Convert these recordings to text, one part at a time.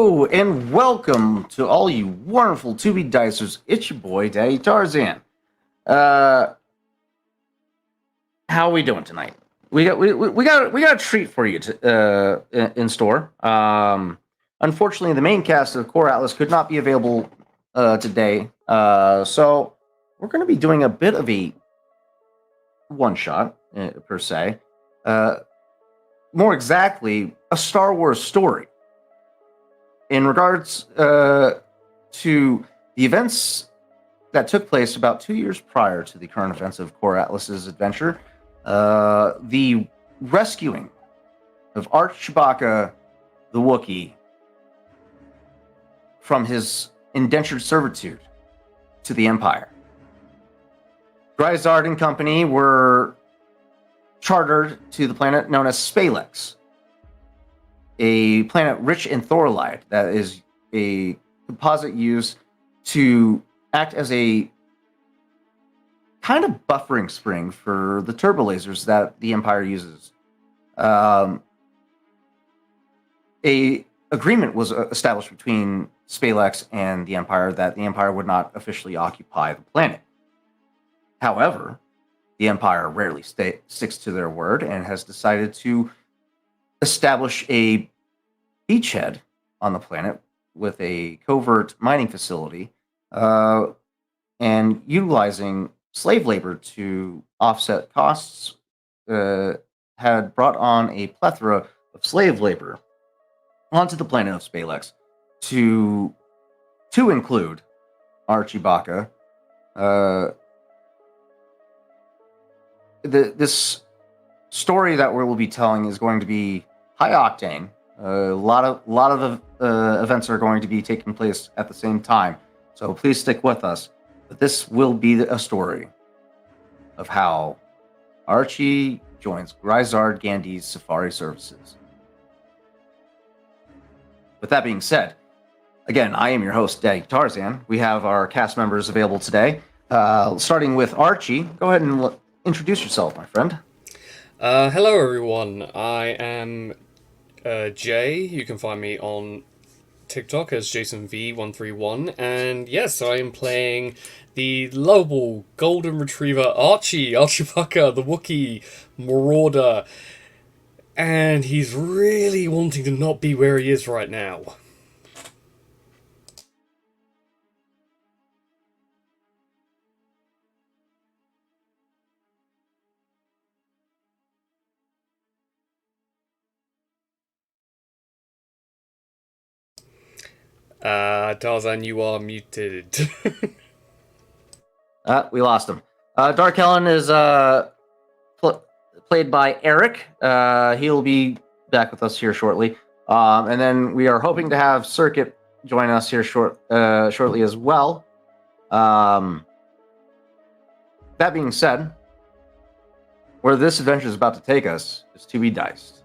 Hello and welcome to all you wonderful 2B Dicers. It's your boy, Daddy Tarzan. How are we doing tonight? We got a treat for you in store. Unfortunately, the main cast of Core Atlas could not be available today, so we're going to be doing a bit of a one shot per se. More exactly, a Star Wars story. In regards to the events that took place about 2 years prior to the current events of Core Atlas's adventure, the rescuing of Chewbacca the Wookiee from his indentured servitude to the Empire. Gryzard and company were chartered to the planet known as Spalex, a planet rich in thorolite that is a composite used to act as a kind of buffering spring for the turbolasers that the Empire uses. A agreement was established between Spalex and the Empire that the Empire would not officially occupy the planet. However, the Empire rarely sticks to their word and has decided to establish a beachhead on the planet with a covert mining facility and utilizing slave labor to offset costs had brought on a plethora of slave labor onto the planet of Spalex to include Chewbacca. This story that we will be telling is going to be high octane. A lot of events are going to be taking place at the same time, so please stick with us. But this will be a story of how Archie joins Gryzard Gandee's safari services. With that being said, again, I am your host, Daddy Tarzan. We have our cast members available today, starting with Archie. Go ahead and introduce yourself, my friend. Hello everyone, I am Jay. You can find me on TikTok as JasonV131, and yes, I am playing the lovable golden retriever Chewbacca, the Wookiee marauder, and he's really wanting to not be where he is right now. Tarzan, you are muted. We lost him. Dark Helen is played by Eric. He'll be back with us here shortly. And then we are hoping to have Circuit join us here shortly as well. That being said, where this adventure is about to take us is to be diced.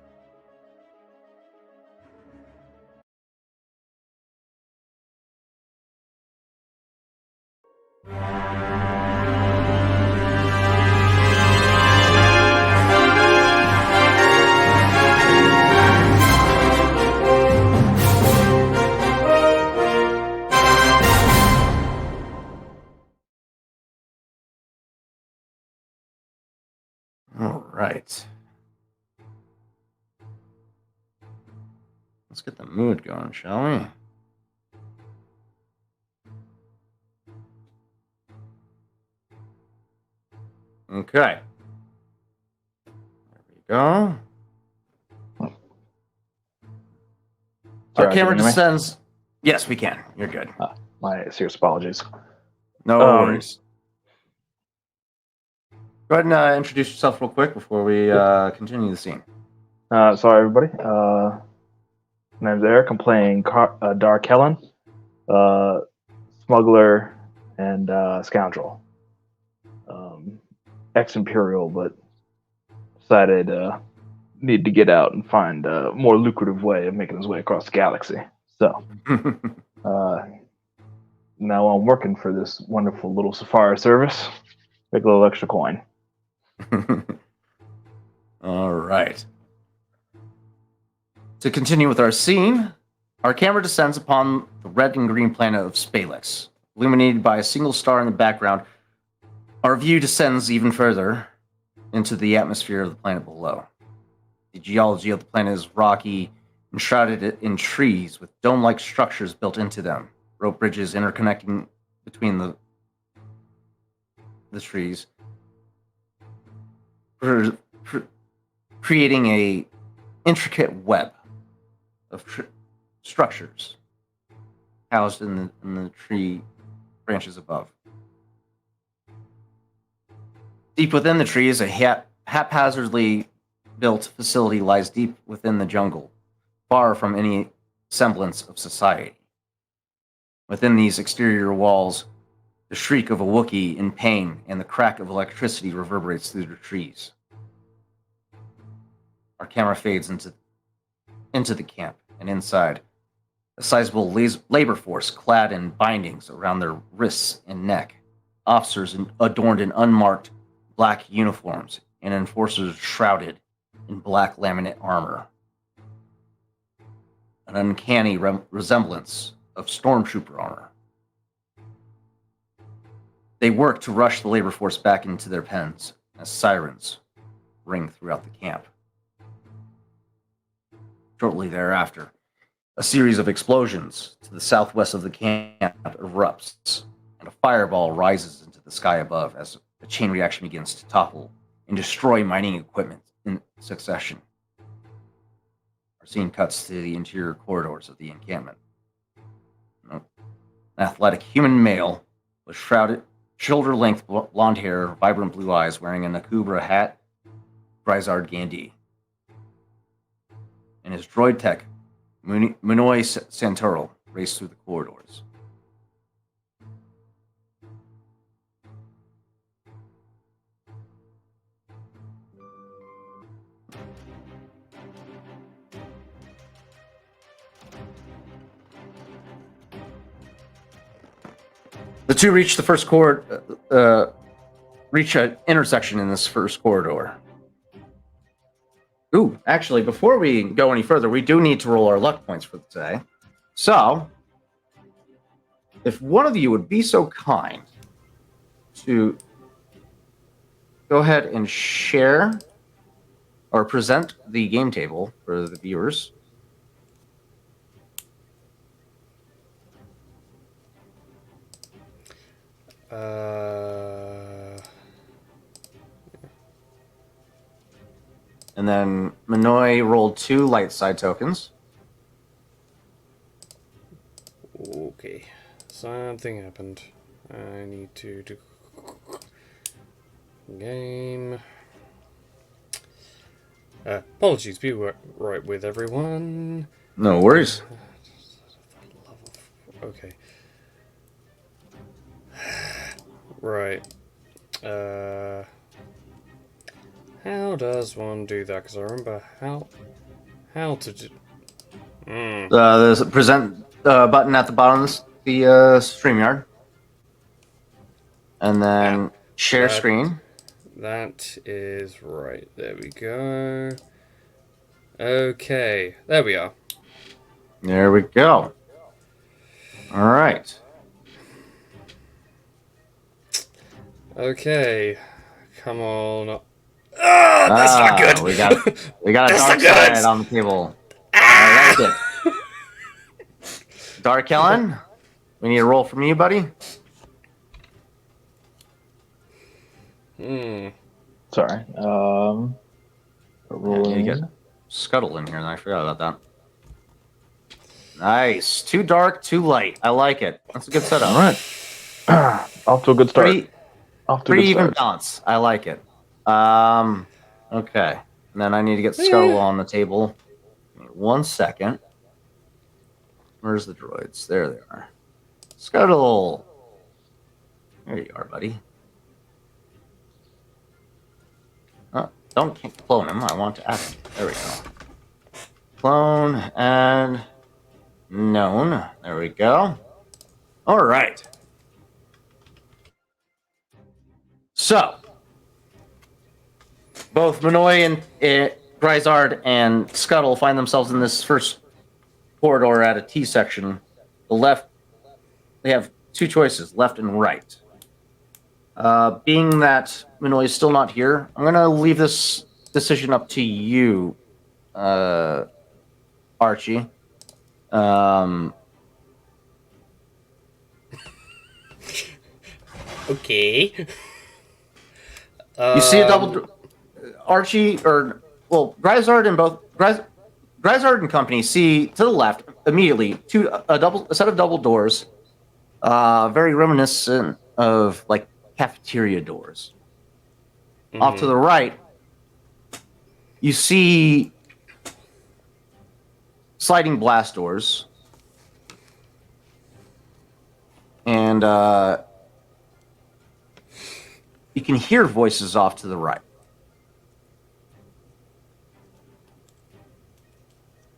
All right. Let's get the mood going, shall we? Okay. There we go. Our camera descends. Yes, we can. You're good. My serious apologies. No worries. Go ahead and introduce yourself real quick before we continue the scene. Sorry, everybody. My name's Eric. I'm playing Dark Helen, smuggler and scoundrel. Ex-Imperial, but decided need to get out and find a more lucrative way of making his way across the galaxy. So now I'm working for this wonderful little safari service. Make a little extra coin. All right. To continue with our scene, Our camera descends upon the red and green planet of Spalix. Illuminated by a single star in the background, our view descends even further into the atmosphere of the planet below. The geology of the planet is rocky, enshrouded in trees with dome-like structures built into them, rope bridges interconnecting between the trees, creating a intricate web of structures housed in the tree branches above. Deep within the trees, a haphazardly built facility lies deep within the jungle, far from any semblance of society. Within these exterior walls, the shriek of a Wookiee in pain and the crack of electricity reverberates through the trees. Our camera fades into the camp, and inside, a sizable labor force clad in bindings around their wrists and neck, officers adorned in unmarked black uniforms, and enforcers shrouded in black laminate armor. An uncanny resemblance of stormtrooper armor. They work to rush the labor force back into their pens as sirens ring throughout the camp. Shortly thereafter, a series of explosions to the southwest of the camp erupts, and a fireball rises into the sky above as a chain reaction begins to topple and destroy mining equipment in succession. Our scene cuts to the interior corridors of the encampment. An athletic human male with shrouded, shoulder-length blonde hair, vibrant blue eyes, wearing a Nakubra hat, Gryzard Gandee. And his droid tech, Munoi Santoro, race through the corridors. The two reach the first reach an intersection in this first corridor. Ooh, actually, before we go any further, we do need to roll our luck points for today. So, if one of you would be so kind to go ahead and share or present the game table for the viewers. And then Minoy rolled 2 light side tokens. Okay. Something happened. I need to do game. Apologies, be right with everyone. No worries. Okay. Right. How does one do that? Because I remember how to do. There's a present button at the bottom of the StreamYard. And then share screen. That is right. There we go. Okay. There we are. There we go. All right. Okay. Come on. Oh, that's not good. We got a dark side on the table. I like it. Dark Ellen, we need a roll from you, buddy. Sorry. Yeah, you get Scuttle in here, and I forgot about that. Nice. 2 dark, 2 light. I like it. That's a good setup. All right. Off to a good start. Pretty even balance. I like it. Okay. And then I need to get Scuttle on the table. 1 second. Where's the droids? There they are. Scuttle. There you are, buddy. Oh, don't clone him. I want to add him. There we go. Clone and known. There we go. All right. So, both Minoy and Gryzard and Scuttle find themselves in this first corridor at a T section. The left, they have two choices, left and right. Being that Minoy is still not here, I'm going to leave this decision up to you, Archie. Okay. You see a double Archie or Gryzard and Gryzard and company see to the left immediately a set of double doors, very reminiscent of like cafeteria doors. Off to the right, you see sliding blast doors, and you can hear voices off to the right.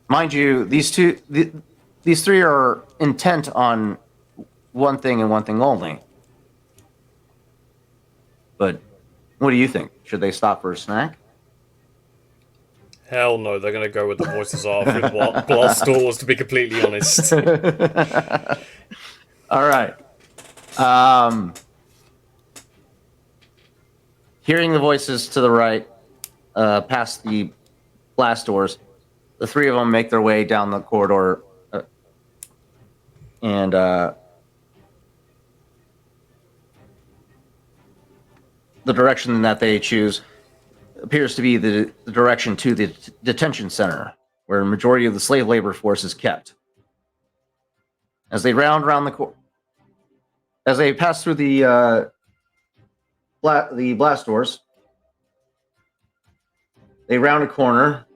Mind you, these three are intent on one thing and one thing only. But what do you think? Should they stop for a snack? Hell no, they're gonna go with the voices off with glass doors, to be completely honest. All right. Hearing the voices to the right, past the blast doors, the three of them make their way down the corridor, and the direction that they choose appears to be the direction to the detention center, where a majority of the slave labor force is kept. As they round around as they pass through the blast doors, they round a corner,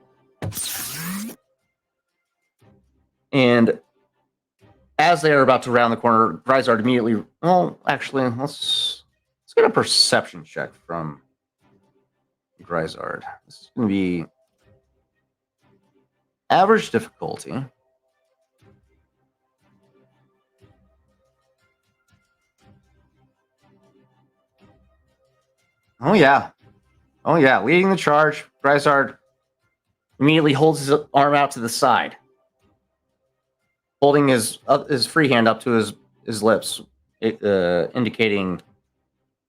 and as they are about to round the corner, Gryzard immediately. Well, actually, let's get a perception check from Gryzard. This is going to be average difficulty. Oh yeah, leading the charge, Gryzard immediately holds his arm out to the side, holding his free hand up to his lips, indicating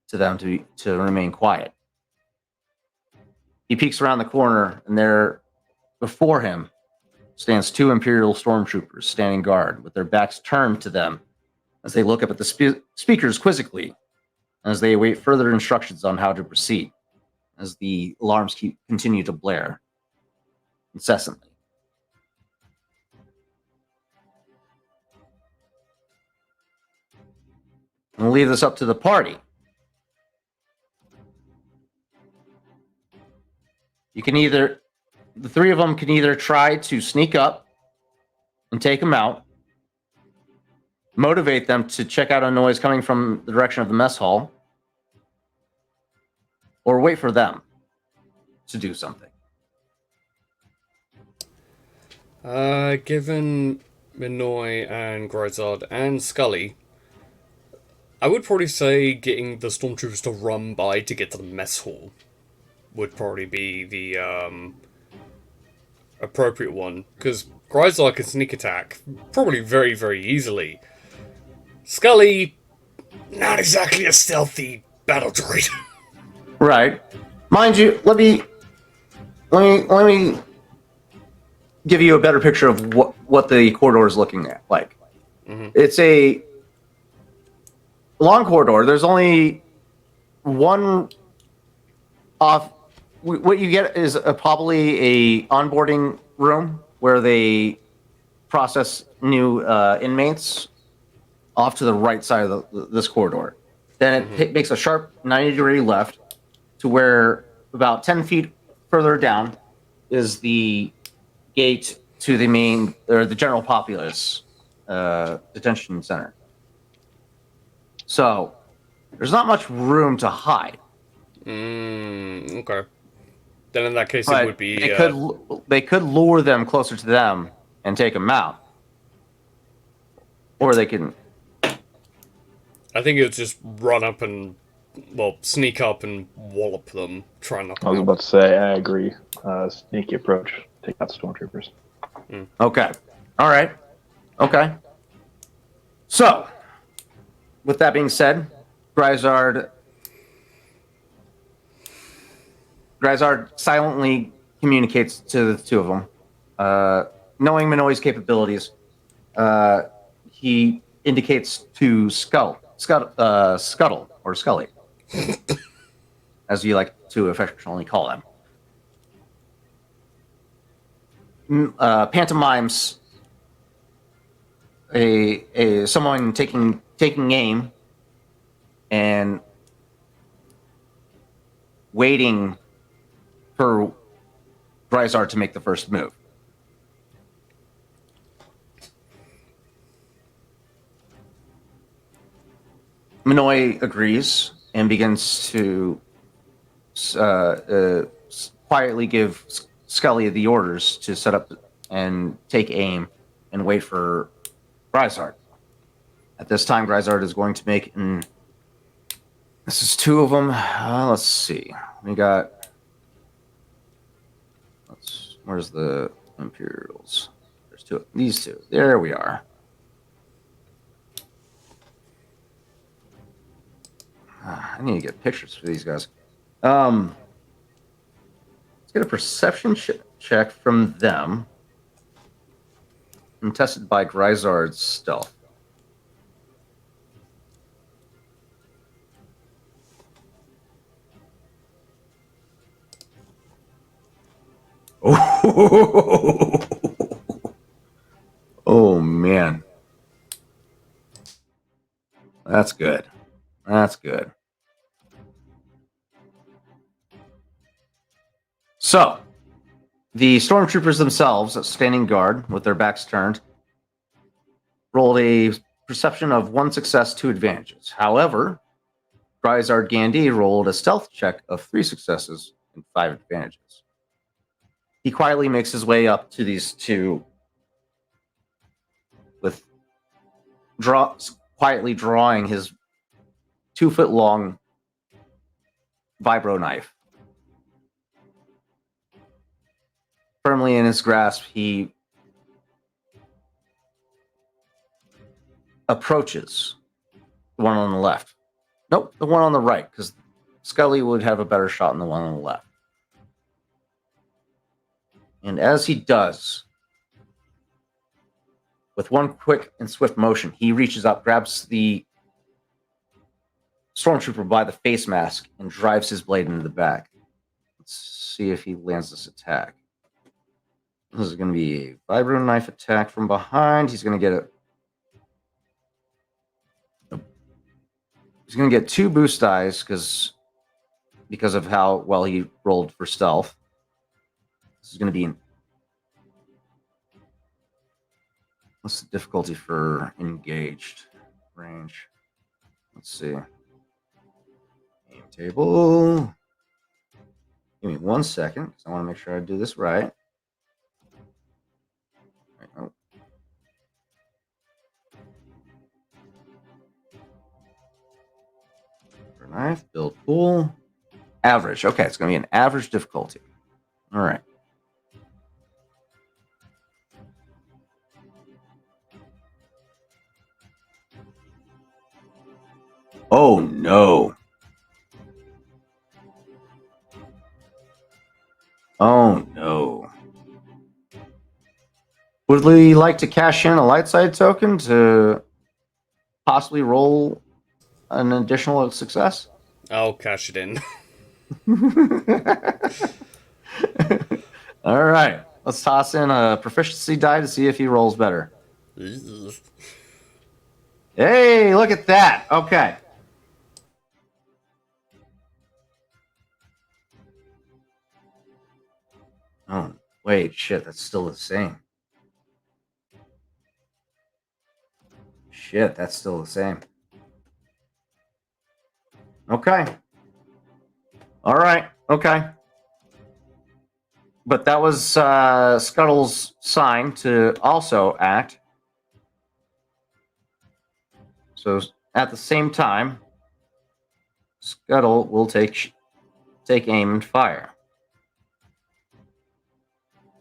to them to remain quiet. He peeks around the corner, and there, before him, stands two Imperial stormtroopers standing guard, with their backs turned to them as they look up at the speakers quizzically, as they await further instructions on how to proceed, as the alarms continue to blare incessantly. And we'll leave this up to the party. The three of them can either try to sneak up and take them out, motivate them to check out a noise coming from the direction of the mess hall, or wait for them to do something. Given Minoy and Gryzard and Scully, I would probably say getting the stormtroopers to run by to get to the mess hall would probably be the appropriate one, because Gryzard can sneak attack probably very, very easily. Scully, not exactly a stealthy battle droid. Right. Mind you, let me give you a better picture of what the corridor is looking at like. Mm-hmm. It's a long corridor. There's only one off. What you get is probably a onboarding room where they process new inmates off to the right side of this corridor. Then it makes a sharp 90-degree left to where about 10 feet further down is the gate to the main, or the general populace detention center. So there's not much room to hide. Okay. Then in that case, but it would be... They could lure them closer to them and take them out. Or they can... I think it would just run up and, sneak up and wallop them, try and knock them out. I was about to say, I agree. Sneaky approach. Take out the stormtroopers. Okay. All right. Okay. So, with that being said, Gryzard silently communicates to the two of them. Knowing Minoi's capabilities, he indicates to Scuttle, or Scully, as you like to affectionately call him. Pantomimes a someone taking aim and waiting for Gryzard to make the first move. Minoi agrees and begins to quietly give Scully the orders to set up and take aim and wait for Gryzard. At this time, Gryzard is going to make this is two of them. Let's see. We got. Where's the Imperials? There's two. These two. There we are. I need to get pictures for these guys. Let's get a perception check from them. And tested by Gryzard's stealth. Oh, oh man. That's good. That's good. So, the stormtroopers themselves, standing guard with their backs turned, rolled a perception of 1 success, 2 advantages. However, Gryzard Gandee rolled a stealth check of 3 successes and 5 advantages. He quietly makes his way up to these two with quietly drawing his 2-foot-long vibro knife. Firmly in his grasp, he approaches the one on the left. Nope, the one on the right, because Scully would have a better shot than the one on the left. And as he does, with one quick and swift motion, he reaches up, grabs the stormtrooper by the face mask, and drives his blade into the back. Let's see if he lands this attack. This is going to be a vibro knife attack from behind. He's going to get He's going to get 2 boost dice because of how well he rolled for stealth. This is going to be what's the difficulty for engaged range? Let's see. Aim table. Give me 1 second, because I want to make sure I do this right. Oh. Knife, build pool. Average. Okay, it's going to be an average difficulty. All right. Oh, no. Oh, no. Would we like to cash in a light side token to possibly roll an additional success? I'll cash it in. All right. Let's toss in a proficiency die to see if he rolls better. Hey, look at that. Okay. Oh, wait, shit, that's still the same. Shit, that's still the same. Okay. All right. Okay. But that was Scuttle's sign to also act. So at the same time, Scuttle will take aim and fire.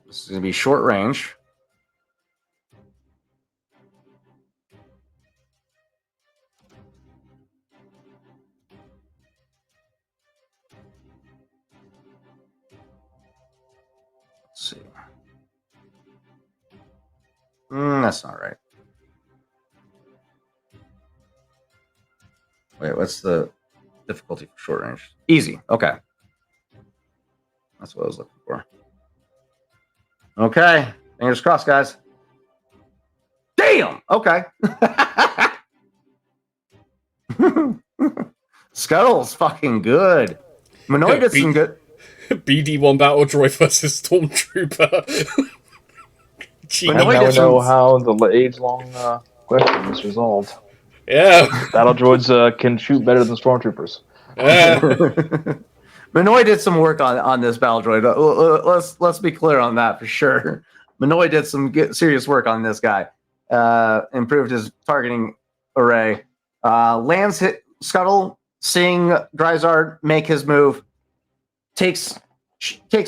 This is going to be short range. Let's see. That's not right. Wait, what's the difficulty for short range? Easy. Okay. That's what I was looking for. Okay. Fingers crossed, guys. Damn! Okay. Scuttle's fucking good. Minoy did some good. BD1 battle droid versus Stormtrooper. And Minoy now did we some- know how the age-long question is resolved. Yeah. Battle droids can shoot better than stormtroopers. Yeah. Minoy did some work on this battle droid. Let's be clear on that for sure. Minoy did some serious work on this guy. Improved his targeting array. Lands hit Scuttle, seeing Gryzard make his move, takes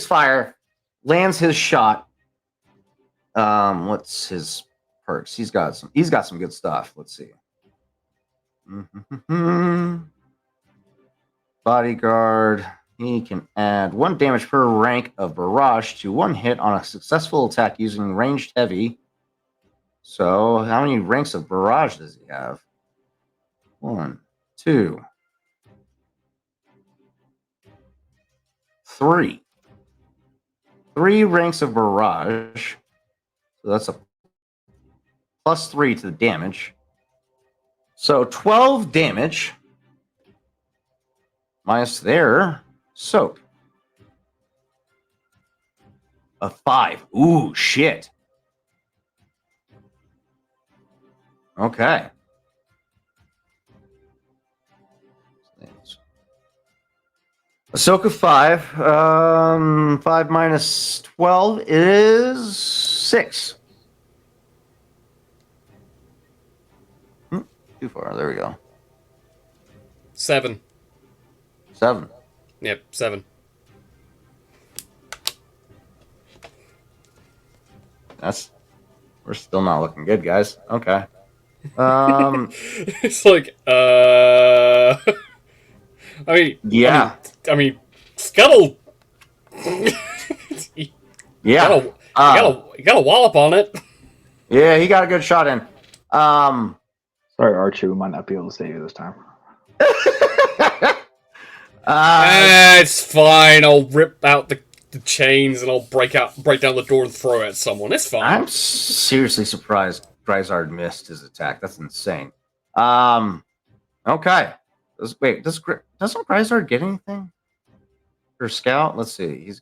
fire, lands his shot. What's his perks? He's got some good stuff. Let's see. Bodyguard. He can add 1 damage per rank of barrage to 1 hit on a successful attack using ranged heavy. So, how many ranks of barrage does he have? 1, 2, 3. 3 ranks of barrage. So that's a +3 to the damage. So 12 damage minus their soak. A 5. Ooh, shit. Okay. Ahsoka 5. 5 minus 12 is 6. Too far. There we go. 7. 7. Yep, 7. We're still not looking good, guys. Okay. It's like, I mean, Yeah. I mean, Scuttle. Yeah. You got a wallop on it. Yeah, he got a good shot in. Sorry, Archie, we might not be able to save you this time. It's fine. I'll rip out the chains and I'll break down the door and throw it at someone. It's fine. I'm seriously surprised Gryzard missed his attack. That's insane. Okay. Doesn't Gryzard get anything for scout? Let's see.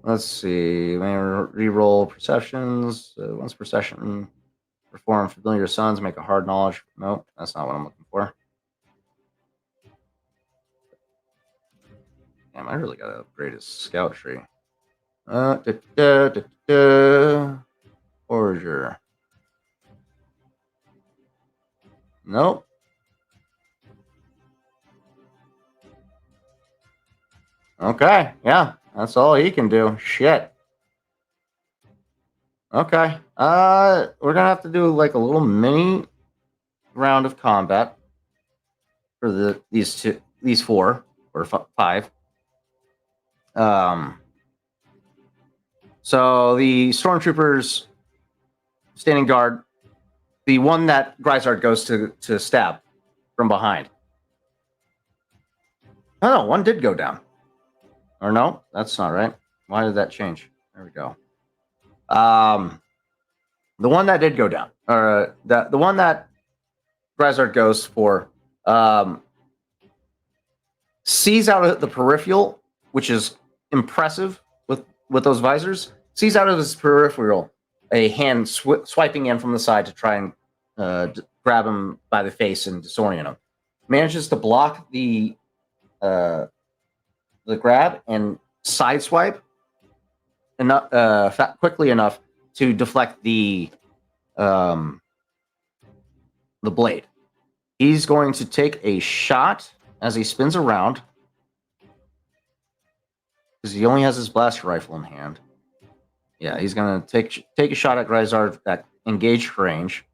Let's see. Reroll perceptions. Once per session, perform familiar sons. Make a hard knowledge. Nope, that's not what I'm looking for. Damn, I really gotta upgrade his scout tree. Forager. Nope. Okay, yeah, that's all he can do. Shit. Okay. We're gonna have to do like a little mini round of combat for these 4 or 5. So the stormtroopers standing guard, the one that Gryzard goes to stab from behind. Oh no, one did go down. Or no, that's not right. Why did that change? There we go. The one that did go down, or the one that Gryzard goes for, sees out of the peripheral, which is impressive with those visors. Sees out of his peripheral a hand swiping in from the side to try and grab him by the face and disorient him. Manages to block the grab and sideswipe quickly enough to deflect the blade. He's going to take a shot as he spins around because he only has his blaster rifle in hand. Yeah, he's going to take a shot at Gryzard at engaged range,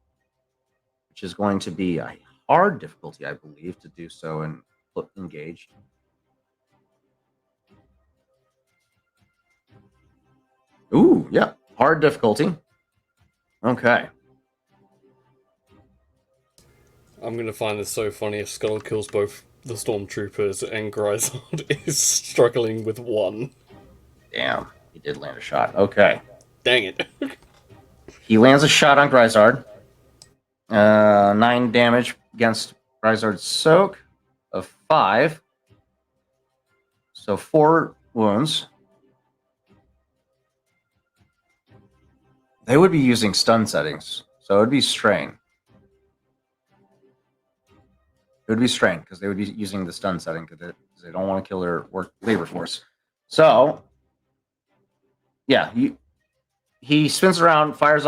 which is going to be a hard difficulty, I believe, to do so and engaged. Ooh, yeah. Hard difficulty. Okay. I'm gonna find this so funny if Scuttle kills both the stormtroopers and Gryzard is struggling with one. Damn. He did land a shot. Okay. Dang it. He lands a shot on Gryzard. 9 damage against Gryzard's soak of 5. So 4 wounds. They would be using stun settings. So it would be strain. It would be strain because they would be using the stun setting because they don't want to kill their labor force. So, yeah, he spins around, fires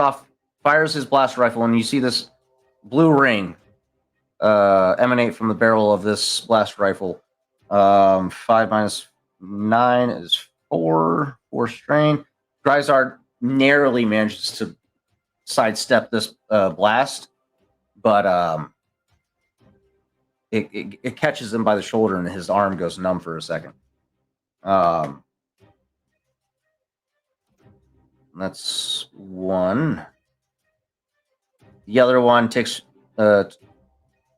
his blast rifle, and you see this blue ring emanate from the barrel of this blast rifle. 5 minus 9 is 4. 4 strain. Gryzard narrowly manages to sidestep this blast, but it catches him by the shoulder and his arm goes numb for a second. That's one. The other one takes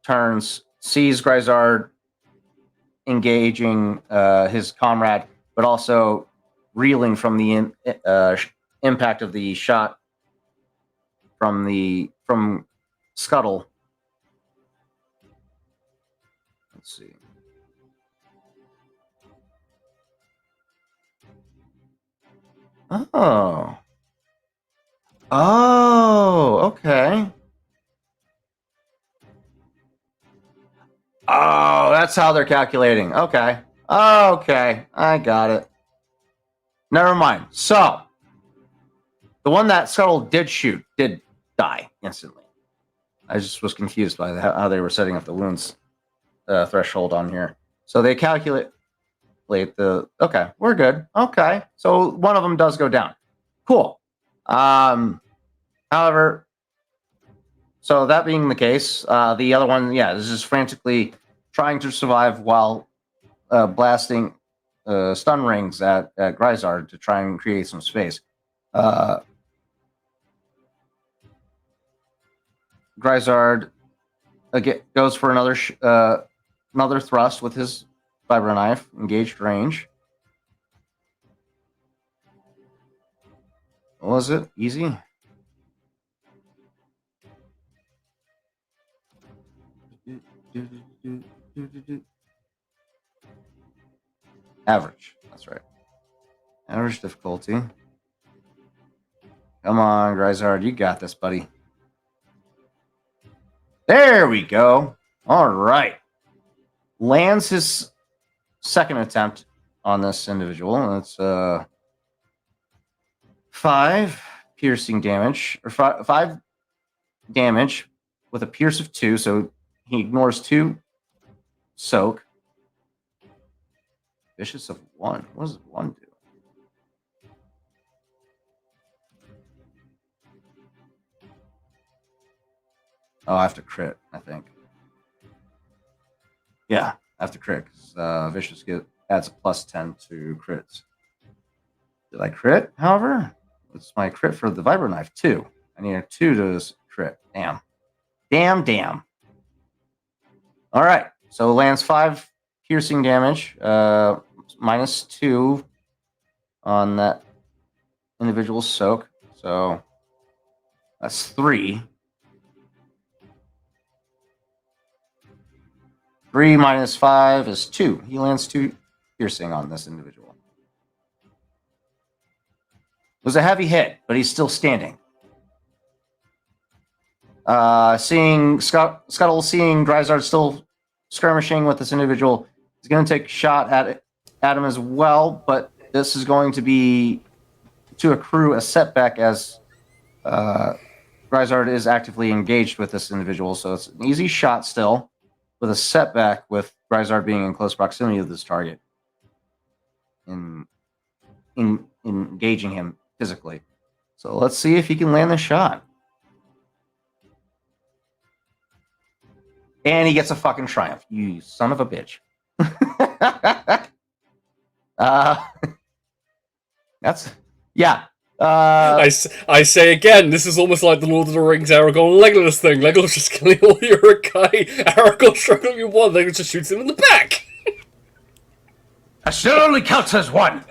turns, sees Gryzard engaging his comrade, but also reeling from the impact of the shot from Scuttle. Let's see. Oh. Oh, okay. Oh, that's how they're calculating. Okay. Okay. I got it. Never mind. So, the one that Scuttle did shoot did die instantly. I just was confused by how they were setting up the wounds threshold on here. So they calculate the... Okay, we're good. Okay. So one of them does go down. Cool. However, so that being the case, the other one, yeah, is just frantically trying to survive while blasting stun rings at Gryzard to try and create some space. Gryzard again goes for another thrust with his vibro knife, engaged range. What was it? Easy? Average. That's right. Average difficulty. Come on, Gryzard. You got this, buddy. There we go. All right. Lands his second attempt on this individual. That's 5 piercing damage, or 5 damage with a pierce of 2. So he ignores 2 soak. Vicious of 1. What does 1 do? Oh, I have to crit, I think. Yeah, I have to crit. Vicious adds a plus 10 to crits. Did I crit, however? It's my crit for the vibro knife, 2. I need a 2 to crit. Damn. Damn. All right. So lands 5 piercing damage, minus 2 on that individual's soak. So that's 3. 3 minus 5 is 2. He lands 2 piercing on this individual. It was a heavy hit, but he's still standing. Seeing Scuttle, seeing Gryzard still skirmishing with this individual, is going to take a shot at him as well, but this is going to be to accrue a setback as Gryzard is actively engaged with this individual, so it's an easy shot still, with a setback with Gryzard being in close proximity to this target in engaging him physically. So let's see if he can land the shot. And he gets a fucking triumph. You son of a bitch. That's... Yeah. I say again, this is almost like the Lord of the Rings Aragorn Legolas thing. Legolas just killing all the Uruk-hai, Aragorn struggling with one, Legolas just shoots him in the back! That still only counts as one.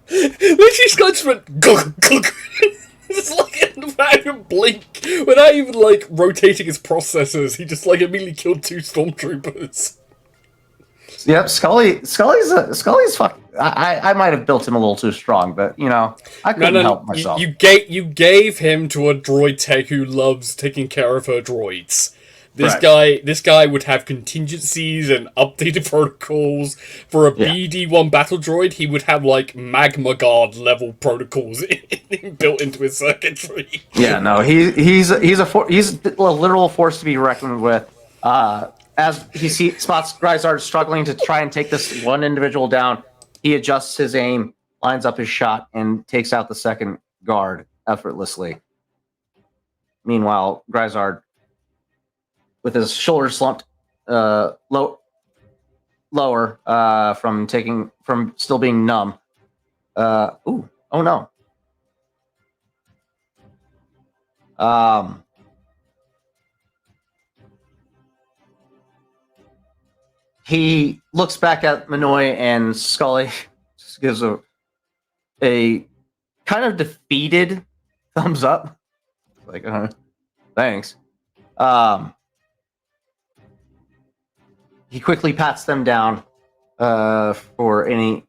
Literally, Scott just went gug, gug. Just like without even blink, without even like rotating his processors, he just like immediately killed 2 stormtroopers. Yep, Scully's fuck. I might have built him a little too strong, but you know, I couldn't help myself. You gave him to a droid tech who loves taking care of her droids. This guy would have contingencies and updated protocols. For a BD1 battle droid, he would have like Magma Guard level protocols built into his circuitry. Yeah, no, he's a literal force to be reckoned with. As he spots Gryzard struggling to try and take this one individual down, he adjusts his aim, lines up his shot, and takes out the second guard effortlessly. Meanwhile, Gryzard, with his shoulders slumped lower from still being numb. Oh no. He looks back at Minoy, and Scully just gives a kind of defeated thumbs up. Like, thanks. He quickly pats them down for any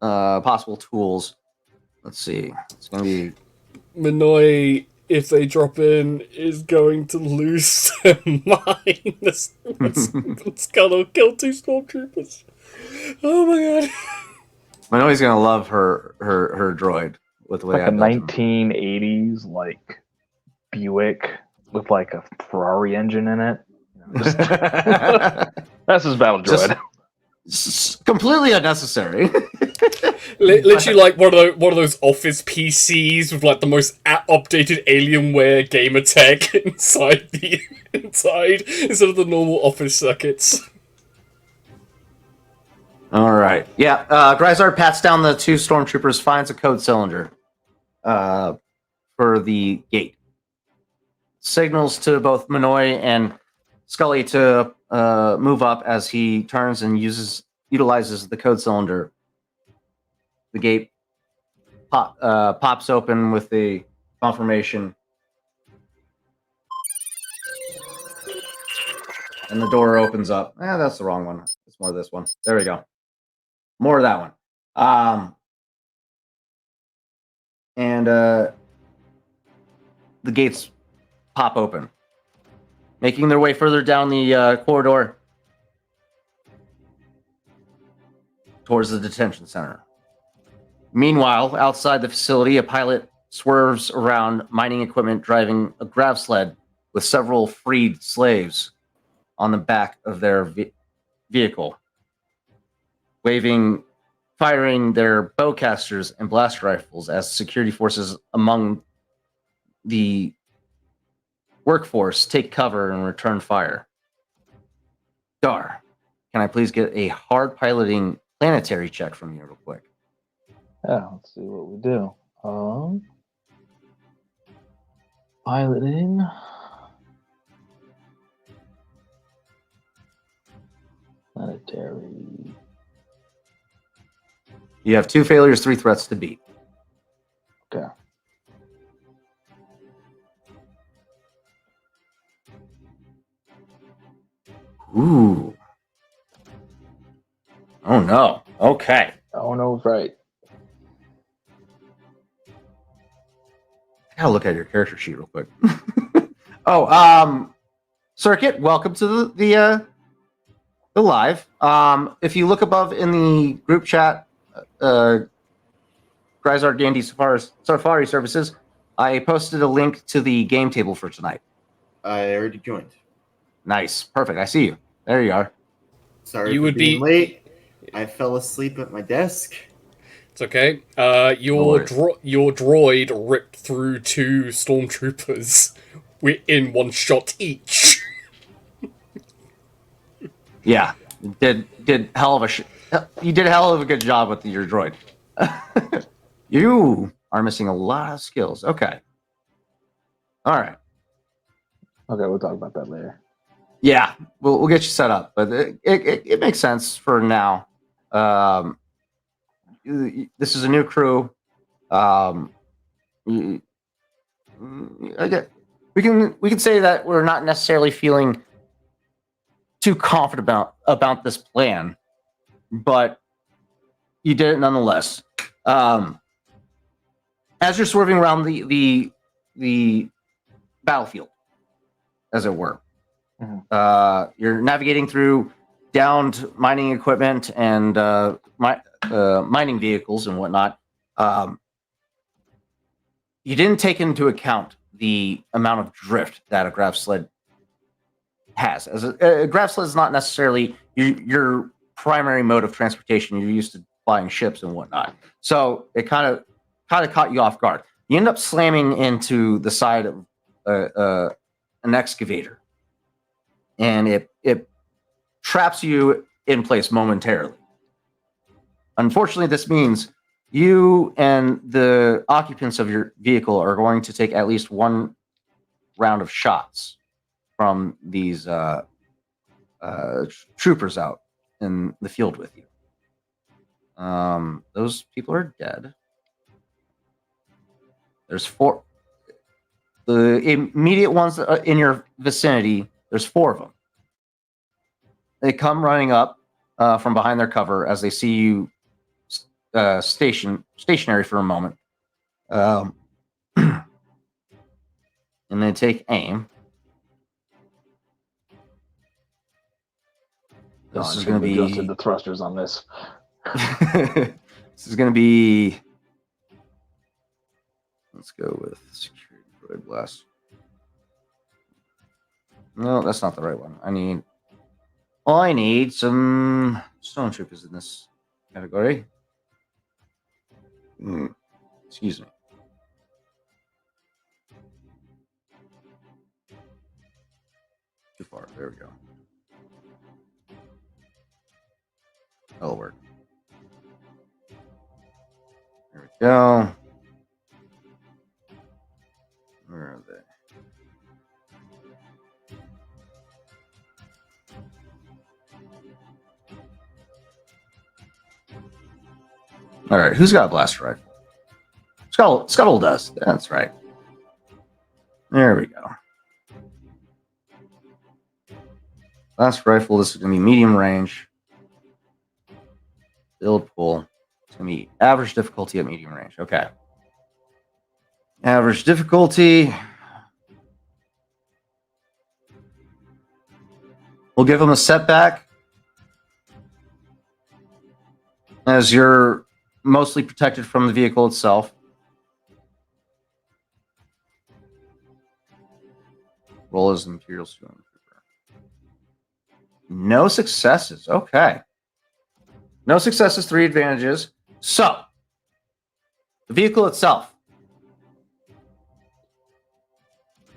possible tools. Let's see. It's going to be... Minoy, if they drop in, is going to lose their mind. Let's gonna kill 2 stormtroopers. Oh my god. Minoy's going to love her droid with the way like a 1980s like Buick with like a Ferrari engine in it. That's his battle droid. Completely unnecessary. Literally, like one of those office PCs with like the most updated Alienware gamer tech inside instead of the normal office circuits. All right. Yeah. Gryzard pats down the 2 stormtroopers, finds a code cylinder for the gate. Signals to both Minoy and Scully to move up as he turns and utilizes the code cylinder. The gate pops open with the confirmation, and the door opens up. That's the wrong one. It's more this one. There we go. More of that one. And the gates pop open, making their way further down the corridor towards the detention center. Meanwhile, outside the facility, a pilot swerves around mining equipment driving a grav sled with several freed slaves on the back of their vehicle, firing their bowcasters and blast rifles as security forces among the workforce take cover and return fire. Dar, can I please get a hard piloting planetary check from you real quick? Yeah, let's see what we do. Piloting. Planetary. You have 2 failures, 3 threats to beat. Okay. Ooh. Oh no. Okay. Oh no, right. I gotta look at your character sheet real quick. Circuit, welcome to the live. If you look above in the group chat, Gryzard Gandee Safari Services, I posted a link to the game table for tonight. I already joined. Nice. Perfect. I see you. There you are. Sorry for being late. I fell asleep at my desk. It's okay. Your droid ripped through 2 stormtroopers in one shot each. Yeah. Did hell of a You did a hell of a good job with your droid. You are missing a lot of skills. Okay. All right. Okay, we'll talk about that later. Yeah, we'll get you set up, but it makes sense for now. This is a new crew. You- we can say that we're not necessarily feeling too confident about this plan, but you did it nonetheless. As you're swerving around the battlefield, as it were, you're navigating through downed mining equipment and mining vehicles and whatnot. You didn't take into account the amount of drift that a grav sled has. As a grav sled is not necessarily your primary mode of transportation. You're used to flying ships and whatnot, so it kind of caught you off guard. You end up slamming into the side of an excavator, and it traps you in place momentarily. Unfortunately, this means you and the occupants of your vehicle are going to take at least one round of shots from these troopers out in the field with you. Those people are dead. There's four. The immediate ones in your vicinity, there's four of them. They come running up from behind their cover as they see you stationary for a moment. And they take aim. This is going to be adjusted the thrusters on this. This is going to be. Let's go with security droid blast. No, that's not the right one. I need some stormtroopers in this category. Excuse me. Too far. There we go. That'll work. There we go. Where are they? All right, who's got a blaster rifle? Scuttle does. That's right. There we go. Blaster rifle. This is going to be medium range. Build pull. It's going to be average difficulty at medium range. Okay. Average difficulty. We'll give them a setback, as you're mostly protected from the vehicle itself. Roll as Imperial Stormtrooper. No successes. Okay. No successes, 3 advantages. So, the vehicle itself.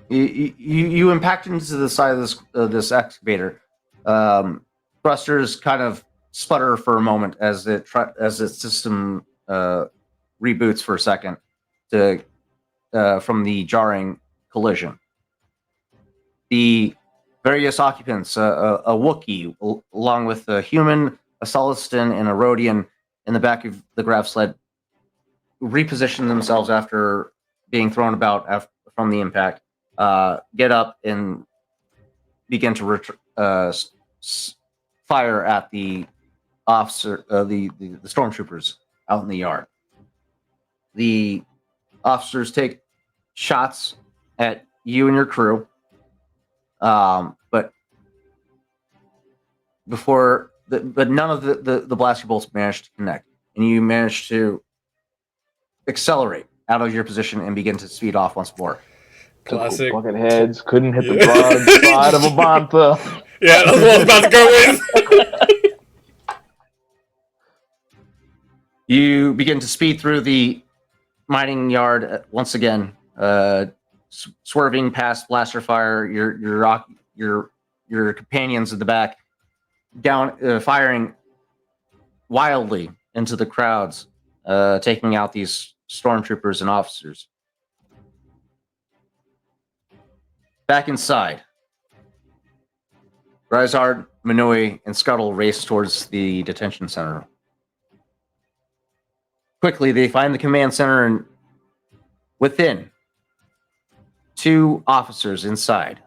You impact into the side of this excavator. Thrusters kind of sputter for a moment as its system reboots for a second from the jarring collision. The various occupants, a Wookiee, along with a human, a Solistan, and a Rhodian in the back of the grav sled, reposition themselves after being thrown about from the impact, get up and begin to fire at the officer, the stormtroopers out in the yard. The officers take shots at you and your crew, but none of the blaster bolts managed to connect, and you managed to accelerate out of your position and begin to speed off once more. Classic. Bucket heads couldn't hit the broad side of a bantha. Yeah, that's what I was about to go with. You begin to speed through the mining yard once again, swerving past blaster fire. Your companions in the back down firing wildly into the crowds, taking out these stormtroopers and officers. Back inside, Gryzard, Minoi, and Scuttle race towards the detention center. Quickly, they find the command center, and within, 2 officers inside.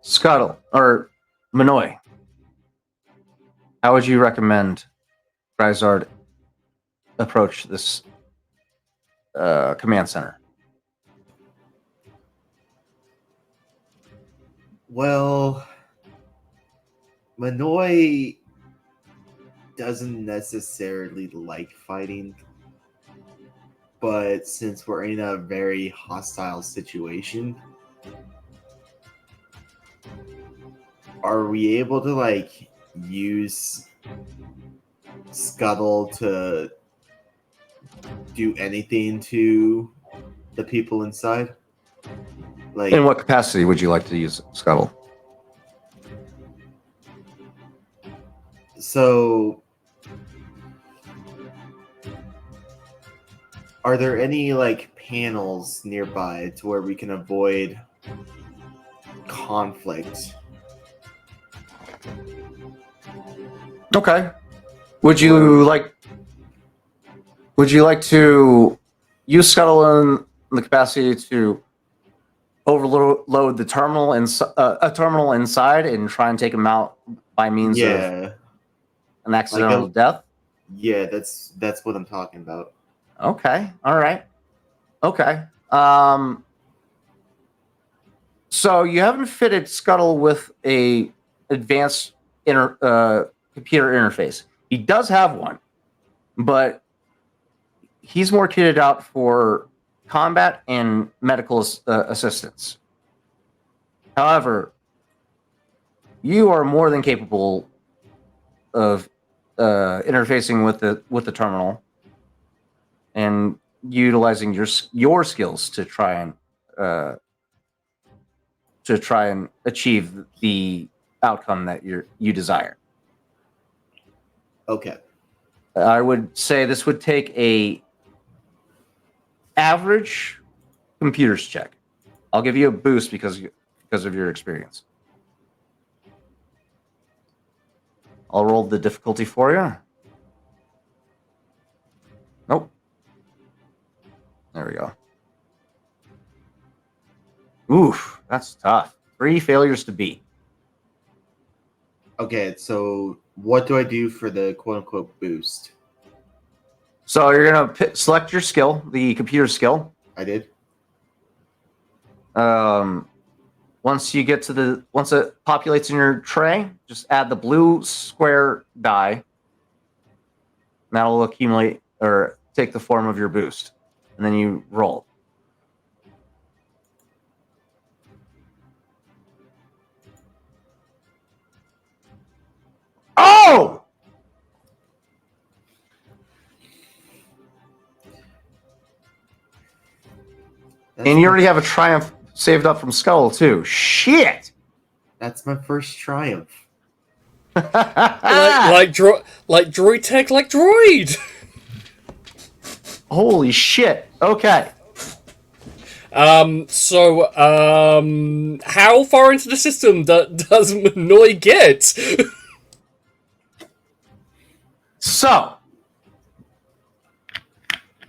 Scuttle, or Minoi, how would you recommend Gryzard approach this command center? Well, Manoy doesn't necessarily like fighting, but since we're in a very hostile situation, are we able to like use Scuttle to do anything to the people inside? Like, In what capacity would you like to use Scuttle? so are there any like panels nearby to where we can avoid conflict? Okay. Would you like to use Scuttle in the capacity to overload the terminal and a terminal inside and try and take him out by means of an accidental death? Yeah, that's what I'm talking about. Okay. All right. Okay. So you haven't fitted Scuttle with a advanced computer interface. He does have one, but he's more kitted out for combat and medical assistance. However, you are more than capable of interfacing with the terminal and utilizing your skills to try and achieve the outcome that you desire. Okay. I would say this would take a average computers check. I'll give you a boost because of your experience. I'll roll the difficulty for you. Nope. There we go. Oof, that's tough. 3 failures to beat. Okay, so what do I do for the quote-unquote boost? So you're gonna select your skill, the computer skill. I did. Once it populates in your tray, just add the blue square die. That'll accumulate or take the form of your boost, and then you roll. Oh! And you already have a triumph saved up from Skull, too. Shit! That's my first triumph. like droid tech, like droid. Holy shit. Okay. How far into the system does Manoy get? So.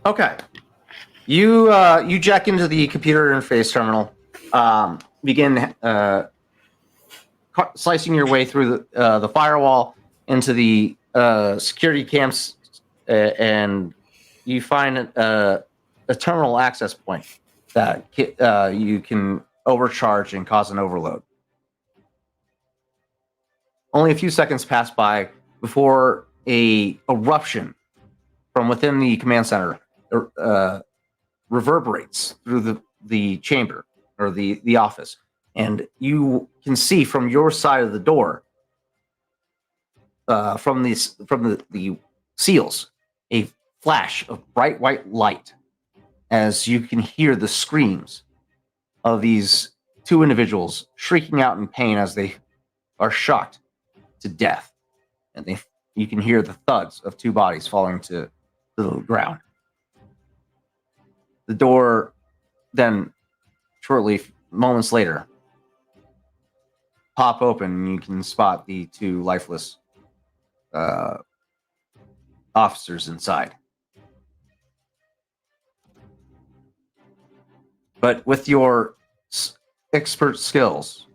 Okay. You jack into the computer interface terminal, begin slicing your way through the firewall into the security camps, and you find a terminal access point that you can overcharge and cause an overload. Only a few seconds pass by before a eruption from within the command center reverberates through the chamber or the office, and you can see from your side of the door, from the seals, a flash of bright white light, as you can hear the screams of these two individuals shrieking out in pain as they are shocked to death, and you can hear the thuds of two bodies falling to the ground. The door then, shortly, moments later, pop open, and you can spot the two lifeless officers inside. But with your expert skills,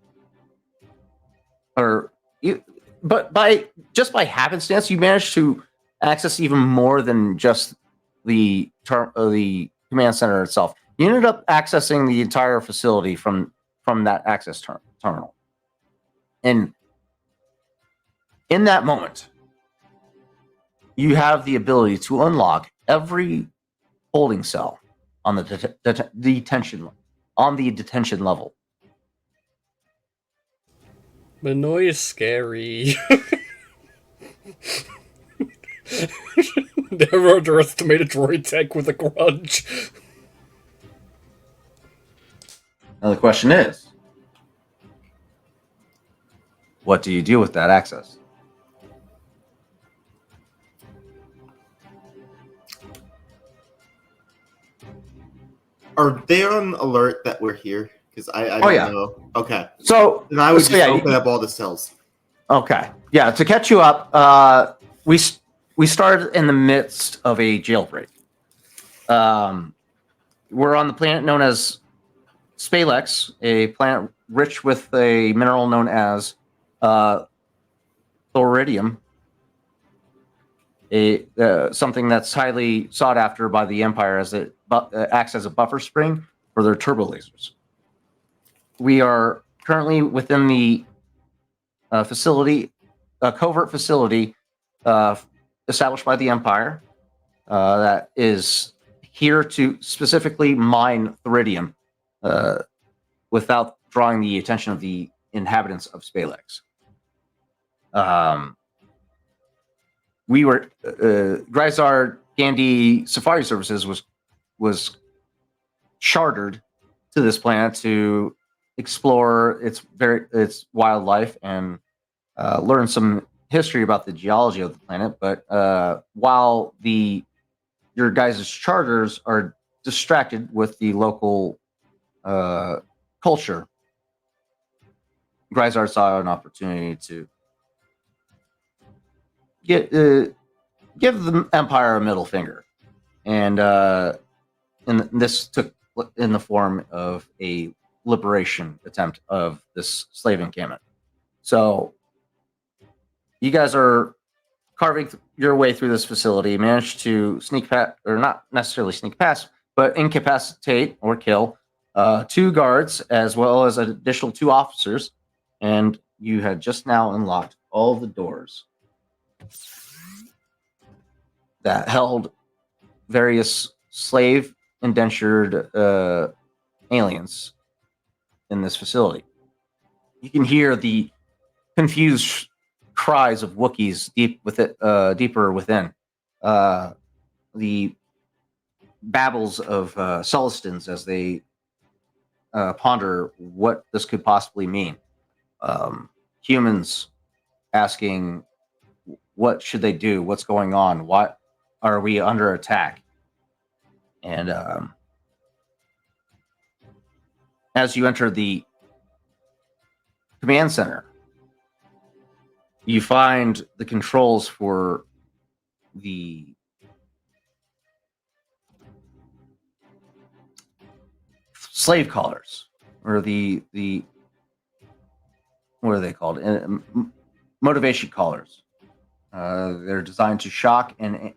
but by happenstance, you managed to access even more than just the command center itself. You ended up accessing the entire facility from that access terminal, and in that moment, you have the ability to unlock every holding cell on the detention level. Manoy is scary. Never underestimate a droid tech with a grudge. Now the question is, what do you do with that access? Are they on alert that we're here? Because I don't know. Okay. So then I would just open up all the cells. Okay. Yeah. To catch you up, we started in the midst of a jailbreak. We're on the planet known as Spalex, a planet rich with a mineral known as thoridium, something that's highly sought after by the Empire as it acts as a buffer spring for their turbo lasers. We are currently within the facility, a covert facility established by the Empire that is here to specifically mine thoridium without drawing the attention of the inhabitants of Spalex. We were Gryzard Gandee Safari Services was chartered to this planet to explore its wildlife and learn some history about the geology of the planet. But while your guys' charters are distracted with the local culture, Gryzard saw an opportunity to give the Empire a middle finger, and this took in the form of a liberation attempt of this slave encampment. So you guys are carving your way through this facility, managed to sneak past, or not necessarily sneak past, but incapacitate or kill two guards as well as an additional two officers, and you had just now unlocked all the doors that held various slave indentured aliens in this facility. You can hear the confused cries of Wookiees deeper within. The babbles of Sulistans as they ponder what this could possibly mean. Humans asking, what should they do? What's going on? What are we under attack? And as you enter the command center, you find the controls for the slave collars, or the what are they called? Motivation collars. They're designed to shock and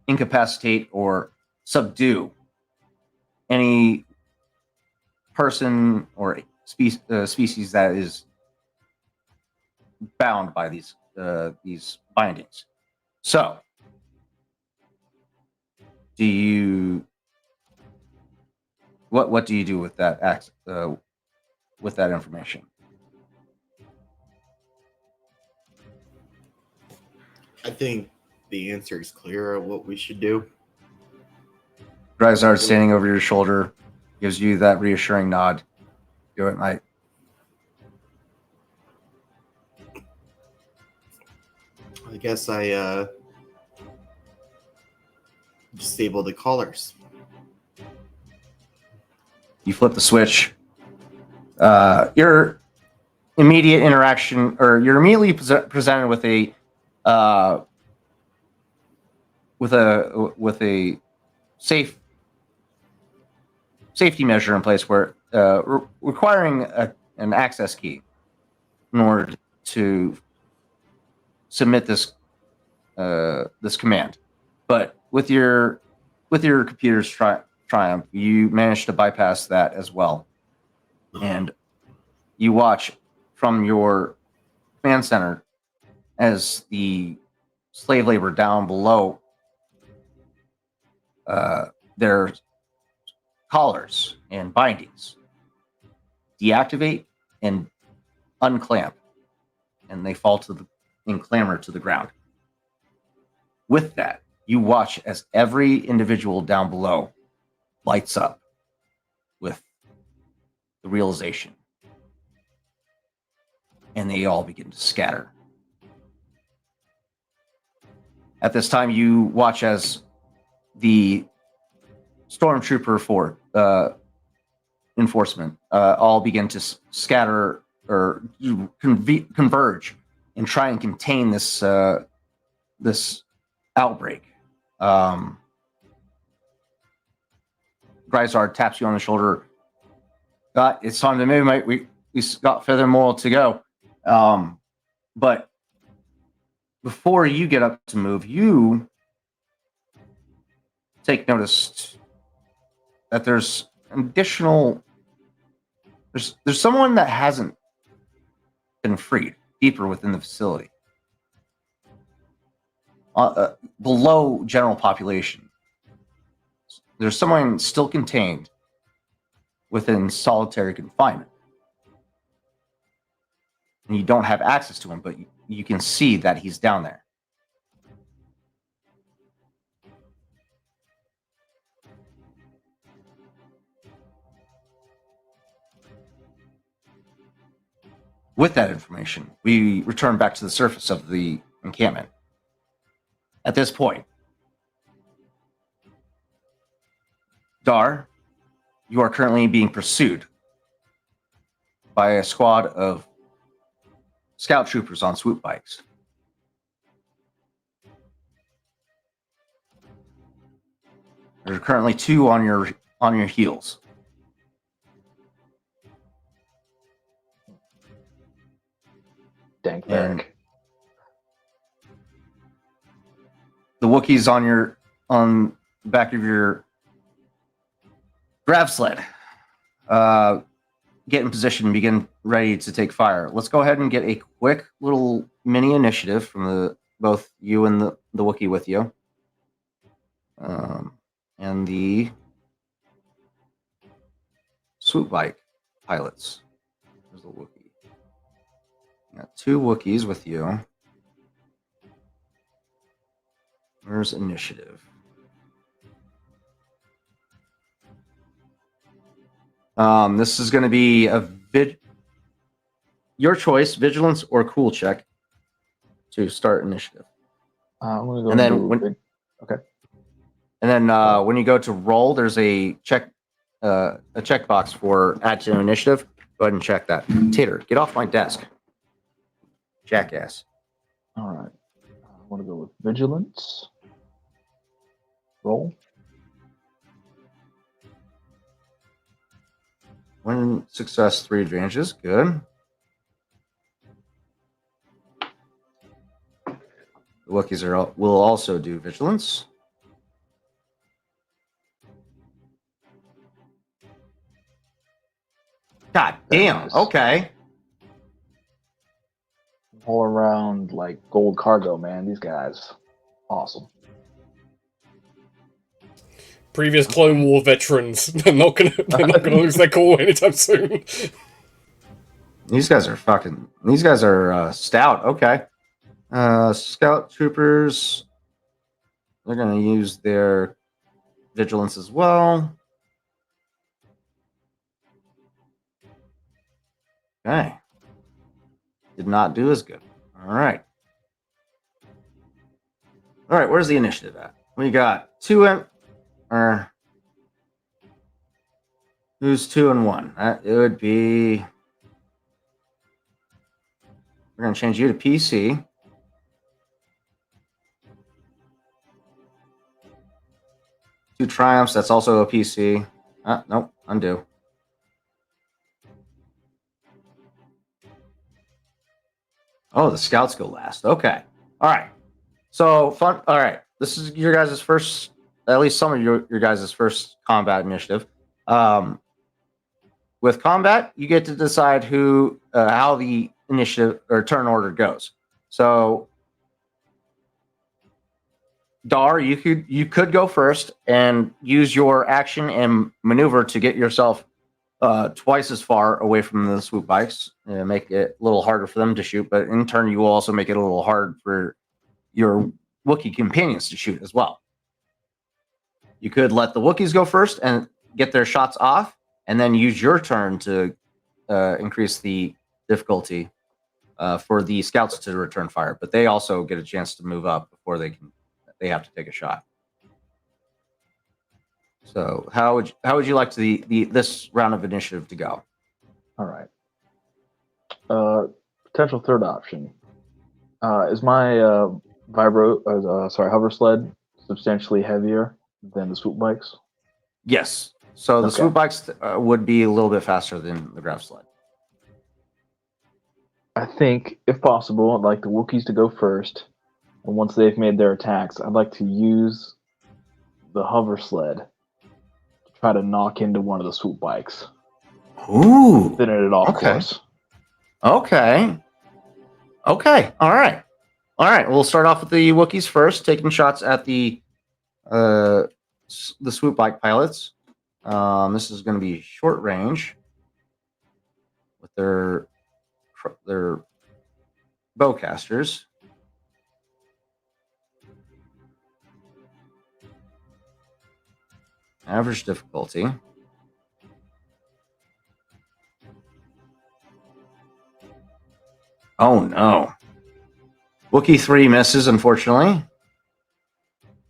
incapacitate or subdue any person or species that is bound by these bindings. So, what do you do with that with that information? I think the answer is clear of what we should do. Gryzard standing over your shoulder gives you that reassuring nod. do at night? I guess I disable the collars. You flip the switch. Your immediate interaction, or you're immediately presented with a safety measure in place where requiring an access key in order to submit this command. But with your computer's triumph, you managed to bypass that as well, and you watch from your command center as the slave labor down below their collars and bindings deactivate and unclamp, and they fall and clamber to the ground. With that, you watch as every individual down below lights up with the realization, and they all begin to scatter. At this time, you watch as the stormtrooper for enforcement all begin to scatter or converge and try and contain this this outbreak. Gryzard taps you on the shoulder. It's time to move, mate. We got further more to go. But before you get up to move, you take notice that there's an additional. There's someone that hasn't been freed deeper within the facility, below general population. There's someone still contained within solitary confinement, and you don't have access to him, but you can see that he's down there. With that information, we return back to the surface of the encampment. At this point, Dar, you are currently being pursued by a squad of scout troopers on swoop bikes. There are currently 2 on your heels. Dank And Varric. the Wookiees on the back of your grav sled. Get in position, begin ready to take fire. Let's go ahead and get a quick little mini initiative from both you and the Wookiee with you. And the swoop bike pilots. There's the Wookiee. You got 2 Wookiees with you. Where's initiative? This is going to be your choice, vigilance or cool check to start initiative. I'm gonna go And then do when- okay. And then when you go to roll, there's a checkbox for add to initiative. Go ahead and check that. Tater, get off my desk. Jackass. All right. I want to go with vigilance. Roll. One success, 3 advantages. Good. The Wookiees will also do vigilance. God damn. Nice. Okay. All around like gold cargo, man. These guys, awesome. Previous Clone War veterans. They're not gonna lose their cool anytime soon. These guys are stout. Okay. Scout troopers. They're going to use their vigilance as well. Okay. Did not do as good. All right. All right, where's the initiative at? We got 2 and or who's 2 and 1? It would be. We're gonna change you to PC. Two triumphs. That's also a PC. Nope. Undo. Oh, the scouts go last. Okay. All right. So fun. All right. This is your guys' first, at least some of your guys' first combat initiative. With combat, you get to decide how the initiative or turn order goes. So, Dar, you could go first and use your action and maneuver to get yourself twice as far away from the swoop bikes, and make it a little harder for them to shoot. But in turn, you will also make it a little hard for your Wookiee companions to shoot as well. You could let the Wookiees go first and get their shots off, and then use your turn to increase the difficulty for the scouts to return fire. But they also get a chance to move up before they have to take a shot. So how would you like this round of initiative to go? All right. Potential third option. Is my hover sled substantially heavier than the swoop bikes? Yes. So the swoop bikes would be a little bit faster than the grav sled. I think, if possible, I'd like the Wookiees to go first. And once they've made their attacks, I'd like to use the hover sled to try to knock into one of the swoop bikes. Ooh. Thinning it off course. Okay. Okay. All right. We'll start off with the Wookiees first, taking shots at the swoop bike pilots. This is going to be short range with their bowcasters. Average difficulty. Oh no. Wookiee 3 misses, unfortunately.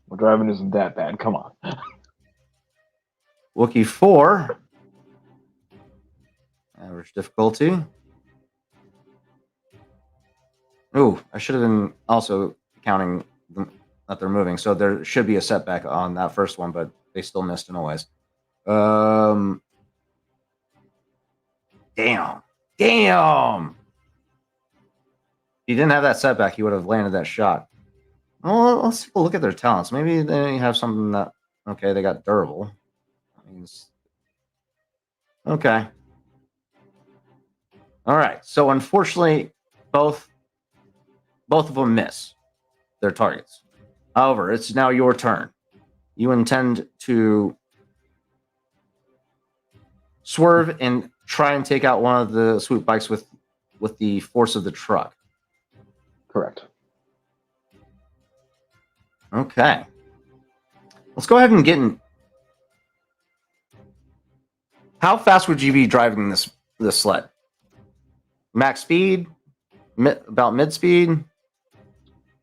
Well, driving isn't that bad. Come on. Wookiee 4. Average difficulty. Ooh, I should have been also counting them, that they're moving. So there should be a setback on that first one, but they still missed in a ways. Damn. If he didn't have that setback, he would have landed that shot. Well, let's take a look at their talents. Maybe they have something that... Okay, they got durable. That means... Okay. All right. So unfortunately, both of them miss their targets. However, it's now your turn. You intend to swerve and try and take out one of the swoop bikes with the force of the truck. Correct. Okay. Let's go ahead and get in. How fast would you be driving this sled? Max speed? About mid speed?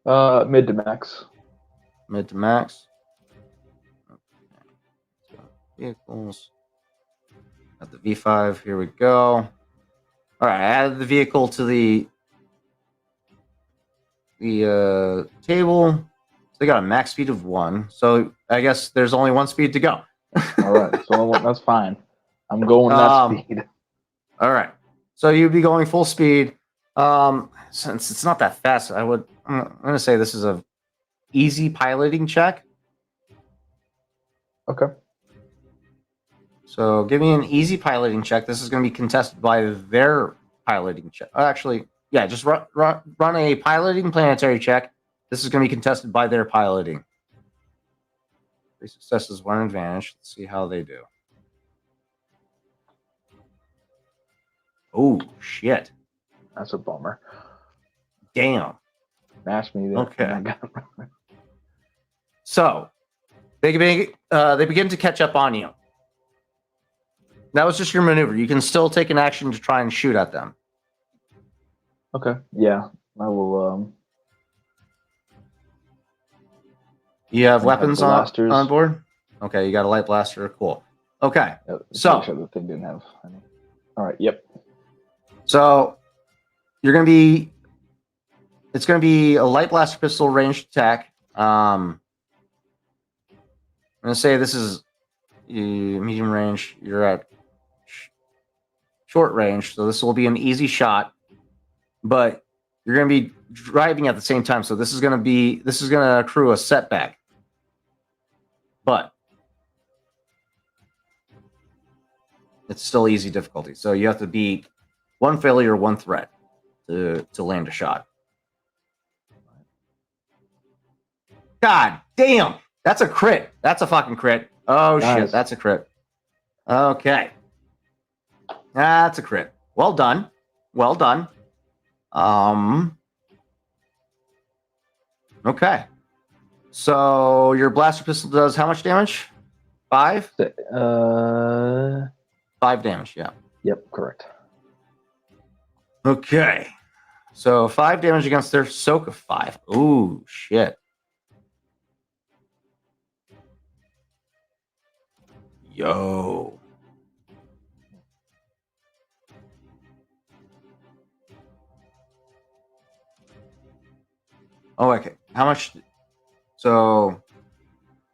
Mid to max. Mid to max. Okay. So vehicles. Got the V5. Here we go. All right. I added the vehicle to the table. So they got a max speed of 1. So I guess there's only 1 speed to go. All right. So that's fine. I'm going that speed. All right. So you'd be going full speed. Since it's not that fast, I'm going to say this is a easy piloting check. Okay. So give me an easy piloting check. This is going to be contested by their piloting check. Actually, yeah, just run a piloting planetary check. This is going to be contested by their piloting. 3 successes, 1 advantage. Let's see how they do. Oh, shit. That's a bummer. Damn. Smash me there. Okay. So they begin to catch up on you. That was just your maneuver. You can still take an action to try and shoot at them. Okay. Yeah, I will. You have I have weapons on blasters. board? Okay, you got a light blaster. Cool. Okay, Let's make so sure the thing didn't have any. All right. Yep. so you're gonna be. It's gonna be a light blaster pistol ranged attack. I'm gonna say this is medium range. You're at short range, so this will be an easy shot. But you're gonna be driving at the same time, so this is gonna accrue a setback. But it's still easy difficulty. So you have to beat one failure, one threat to land a shot. God damn, that's a crit. That's a fucking crit. Oh Nice. shit, that's a crit. Okay, that's a crit. Well done. Well done. Okay. So your blaster pistol does how much damage? 5? 5 damage, yeah. Yep. Correct. Okay. So 5 damage against their soak of 5. Ooh, shit. Yo. Oh, okay. How much? So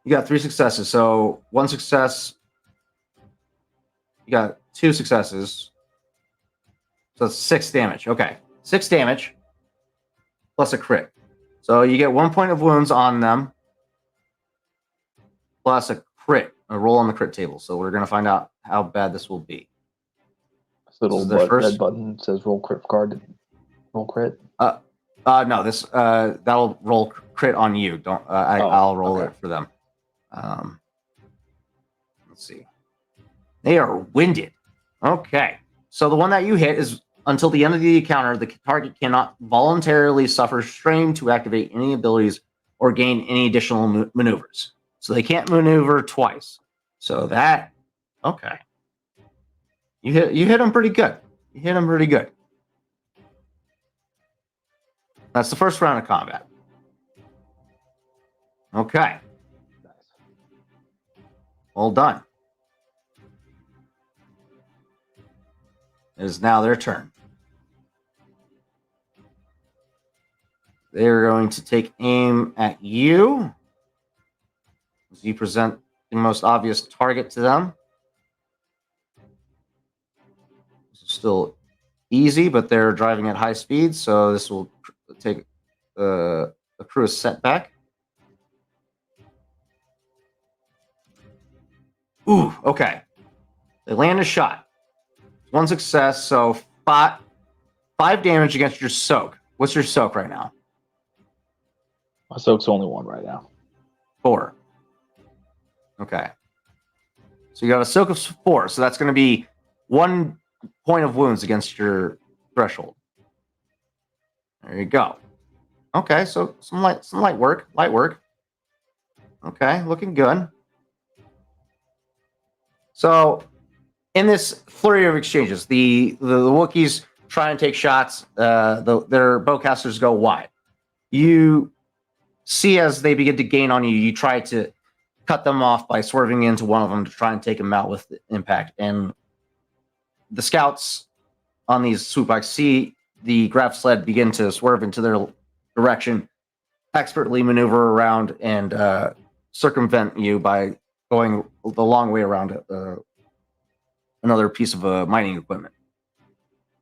you got 3 successes. So 1 success. You got 2 successes. So that's 6 damage. Okay. 6 damage plus a crit. So you get 1 point of wounds on them plus a crit, a roll on the crit table. So we're going to find out how bad this will be. So This is the their first- red button says roll crit card. Roll crit. No, this that'll roll crit on you. Don't I'll roll okay. it for them. Let's see. They are winded. Okay. So the one that you hit is until the end of the encounter, the target cannot voluntarily suffer strain to activate any abilities or gain any additional maneuvers. So they can't maneuver twice. So that okay. You hit them pretty good. You hit them pretty good. That's the first round of combat. Okay. Well done. It is now their turn. They're going to take aim at you as you present the most obvious target to them. This is still easy, but they're driving at high speed, so this will take accrue a setback. Ooh, okay. They land a shot. 1 success, so 5 damage against your soak. What's your soak right now? My soak's only 1 right now. 4. Okay. So you got a soak of 4, so that's going to be 1 point of wounds against your threshold. There you go. Okay, so some light work. Okay, looking good. So in this flurry of exchanges, the Wookiees try and take shots. Their bowcasters go wide. You see as they begin to gain on you, you try to cut them off by swerving into one of them to try and take them out with the impact. And the scouts on these swoop bikes see the grav sled begin to swerve into their direction, expertly maneuver around and circumvent you by going the long way around another piece of mining equipment.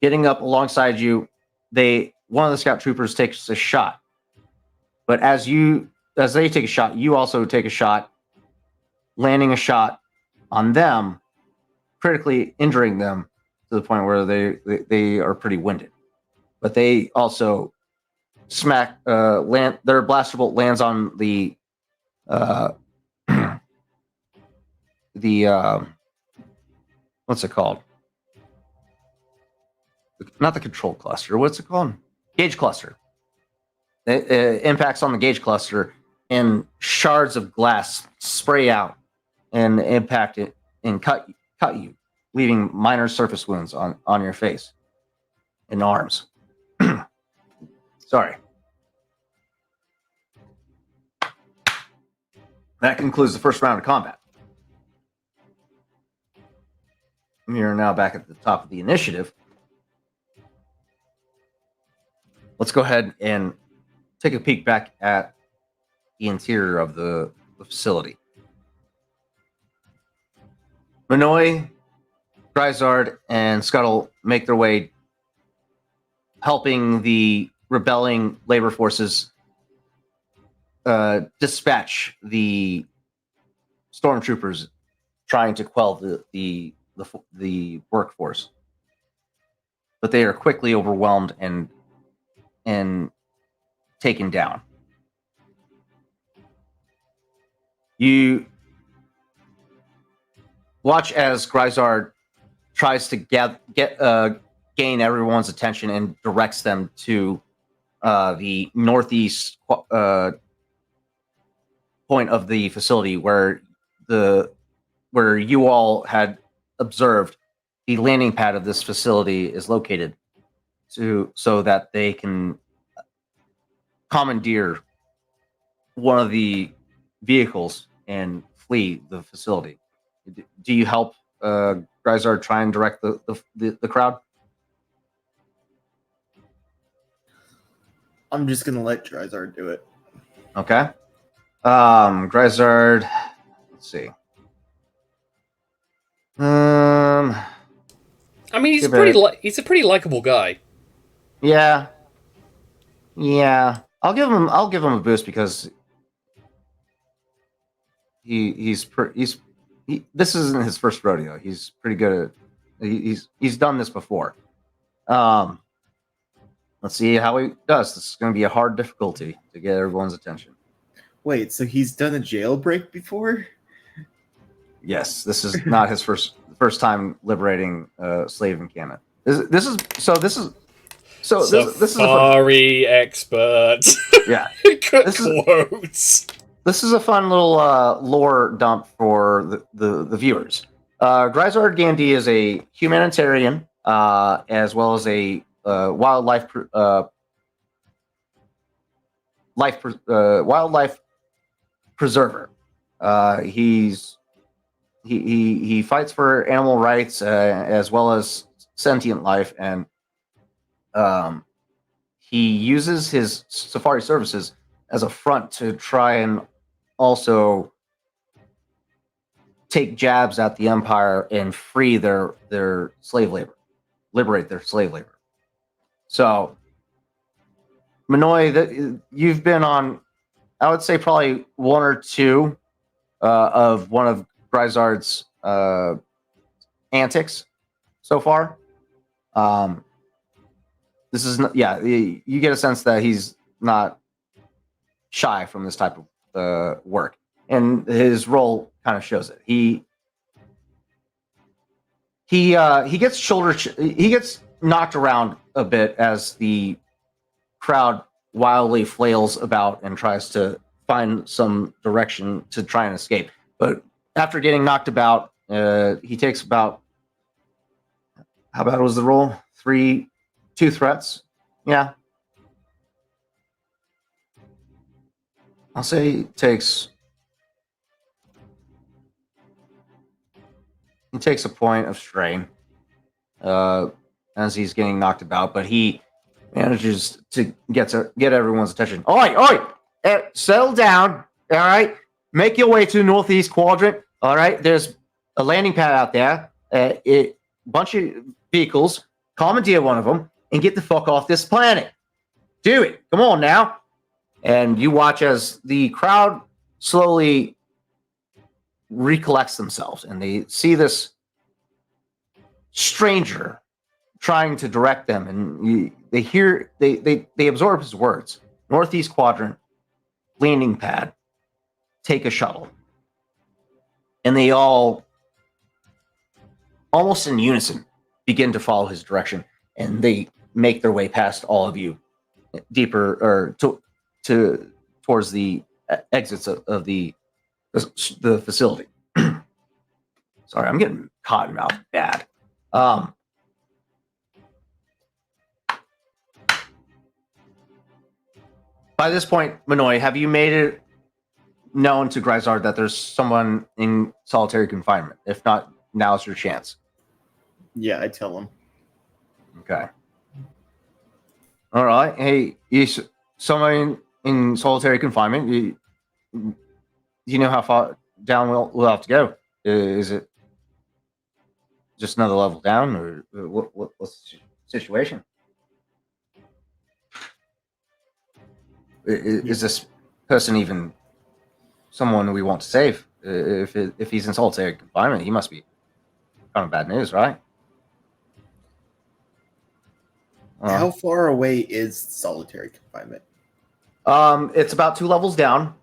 Getting up alongside you, one of the scout troopers takes a shot. But as they take a shot, you also take a shot, landing a shot on them, critically injuring them to the point where they are pretty winded. But they also their blaster bolt lands on the what's it called? Not the control cluster. What's it called? Gauge cluster. It impacts on the gauge cluster, and shards of glass spray out and impact it and cut you, leaving minor surface wounds on your face and arms. Sorry. That concludes the first round of combat. We are now back at the top of the initiative. Let's go ahead and take a peek back at the interior of the facility. Minoy, Gryzard, and Scuttle make their way, helping the rebelling labor forces dispatch the stormtroopers trying to quell the workforce. But they are quickly overwhelmed and taken down. You watch as Gryzard tries to gain everyone's attention and directs them to the northeast point of the facility where you all had observed the landing pad of this facility is located, so that they can commandeer one of the vehicles and flee the facility. Do you help Gryzard try and direct the crowd? I'm just gonna let Gryzard do it. Okay. Gryzard. Let's see. I mean, he's a pretty likable guy. Yeah. I'll give him a boost because this isn't his first rodeo. He's pretty good at he's done this before. Let's see how he does. This is going to be a hard difficulty to get everyone's attention. Wait, so he's done a jailbreak before? Yes, this is not his first time liberating slave encampment. This is Safari expert. Yeah. Quotes. This is a fun little lore dump for the viewers. Gryzard Gandee is a humanitarian as well as a wildlife preserver. He fights for animal rights as well as sentient life, and he uses his safari services as a front to try and also take jabs at the Empire and free their slave labor, liberate their slave labor. So, Minoy, you've been on, I would say, probably one or two of one of Gryzard's antics so far. This is not, you get a sense that he's not shy from this type of work, and his role kind of shows it. He gets knocked around a bit as the crowd wildly flails about and tries to find some direction to try and escape. But after getting knocked about, he takes about, how bad was the roll? 2 threats. Yeah. I'll say he takes a point of strain as he's getting knocked about, but he manages to get everyone's attention. All right, settle down. All right, make your way to the northeast quadrant. All right, there's a landing pad out there. A bunch of vehicles. Commandeer one of them and get the fuck off this planet. Do it. Come on now. And you watch as the crowd slowly recollects themselves, and they see this stranger trying to direct them, and they absorb his words. Northeast quadrant, landing pad, take a shuttle. And they all, almost in unison, begin to follow his direction, and they make their way past all of you deeper, or towards the exits of the facility. Sorry, I'm getting cotton mouth bad. By this point, Minoy, have you made it known to Gryzard that there's someone in solitary confinement? If not, now's your chance. Yeah, I tell him. Okay. All right. Hey, someone in solitary confinement. You know how far down we'll have to go? Is it just another level down, or what's the situation? Is this person even someone we want to save? If he's in solitary confinement, he must be kind of bad news, right? How far away is solitary confinement? It's about 2 levels down.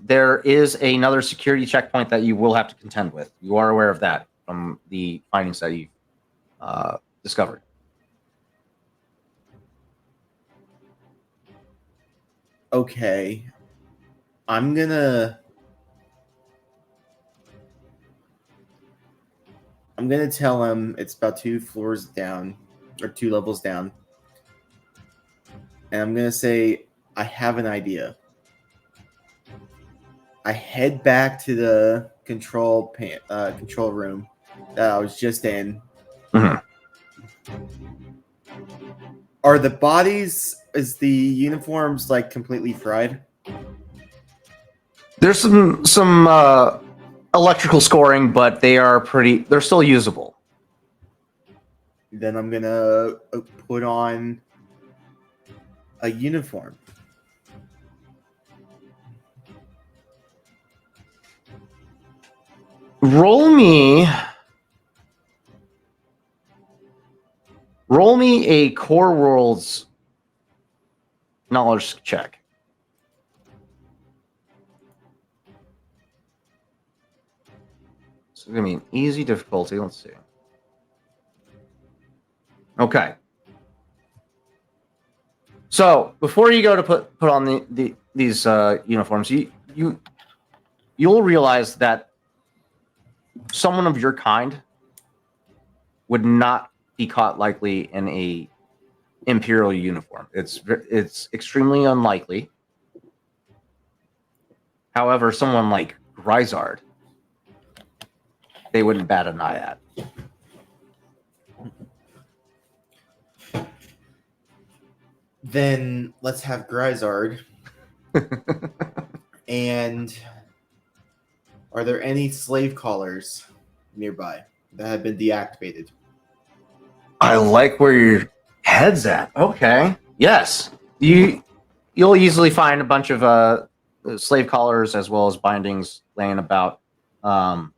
There is another security checkpoint that you will have to contend with. You are aware of that from the findings that you discovered. Okay. I'm gonna tell him it's about 2 floors down, or 2 levels down. And I'm gonna say, I have an idea. I head back to the control room that I was just in. Mhm. Are the bodies, is the uniforms like completely fried? There's some electrical scoring, but they're still usable. Then I'm gonna put on a uniform. Roll me a Core Worlds knowledge check. So it's gonna be an easy difficulty. Let's see. Okay. So before you go to put on these uniforms, you'll realize that someone of your kind would not be caught likely in a Imperial uniform. It's extremely unlikely. However, someone like Gryzard, they wouldn't bat an eye at. Then let's have Gryzard. And are there any slave collars nearby that have been deactivated? I like where your head's at. Okay. Yes. You'll easily find a bunch of slave collars as well as bindings laying about. Then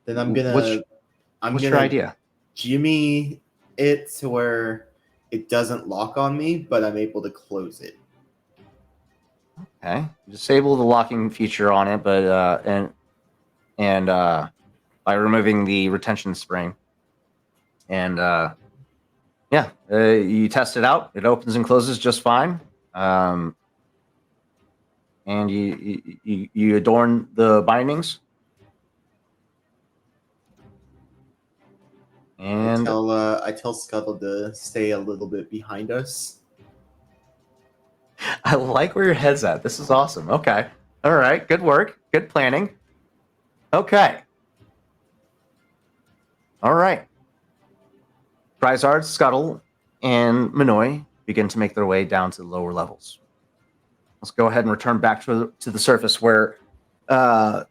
I'm gonna What's your idea? jimmy it to where it doesn't lock on me, but I'm able to close it. Okay. Disable the locking feature on it, but and by removing the retention spring. And you test it out. It opens and closes just fine. And you adorn the bindings. And I tell Scuttle to stay a little bit behind us. I like where your head's at. This is awesome. Okay. All right. Good work. Good planning. Okay. All right. Gryzard, Scuttle, and Minoy begin to make their way down to the lower levels. Let's go ahead and return back to the surface where Dar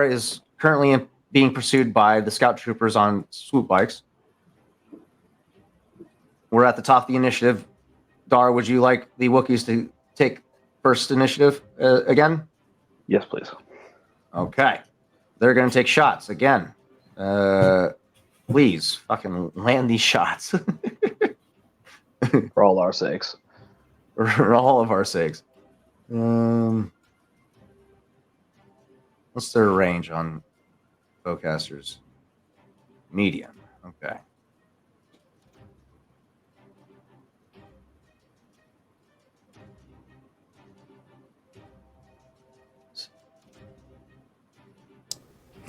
is currently being pursued by the scout troopers on swoop bikes. We're at the top of the initiative. Dar, would you like the Wookiees to take first initiative again? Yes, please. Okay. They're going to take shots again. Please fucking land these shots. For all our sakes. For all of our sakes. What's their range on bowcasters? Medium. Okay.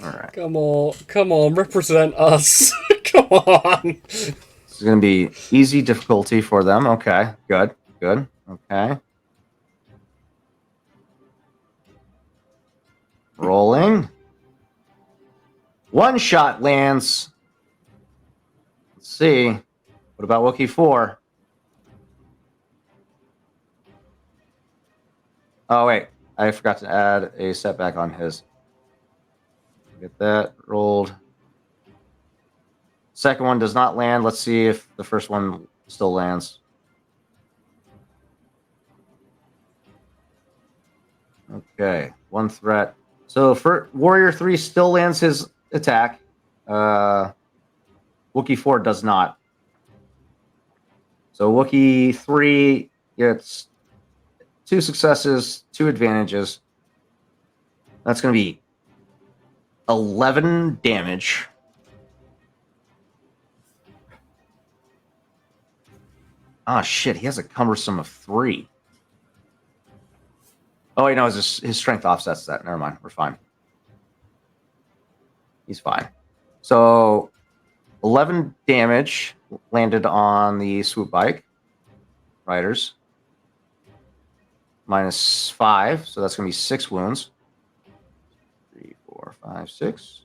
All right. Come on, represent us. Come on. This is going to be easy difficulty for them. Okay, good. Okay. Rolling. One shot lands. Let's see. What about Wookiee 4? Oh, wait. I forgot to add a setback on his. Get that rolled. Second one does not land. Let's see if the first one still lands. Okay, one threat. So for Warrior 3 still lands his attack. Wookiee 4 does not. So Wookiee 3 gets 2 successes, 2 advantages. That's going to be 11 damage. Ah, shit, he has a cumbersome of 3. Oh, wait, no, his strength offsets that. Never mind, we're fine. He's fine. So 11 damage landed on the swoop bike. Riders. Minus 5, so that's going to be 6 wounds. 3, 4, 5, 6.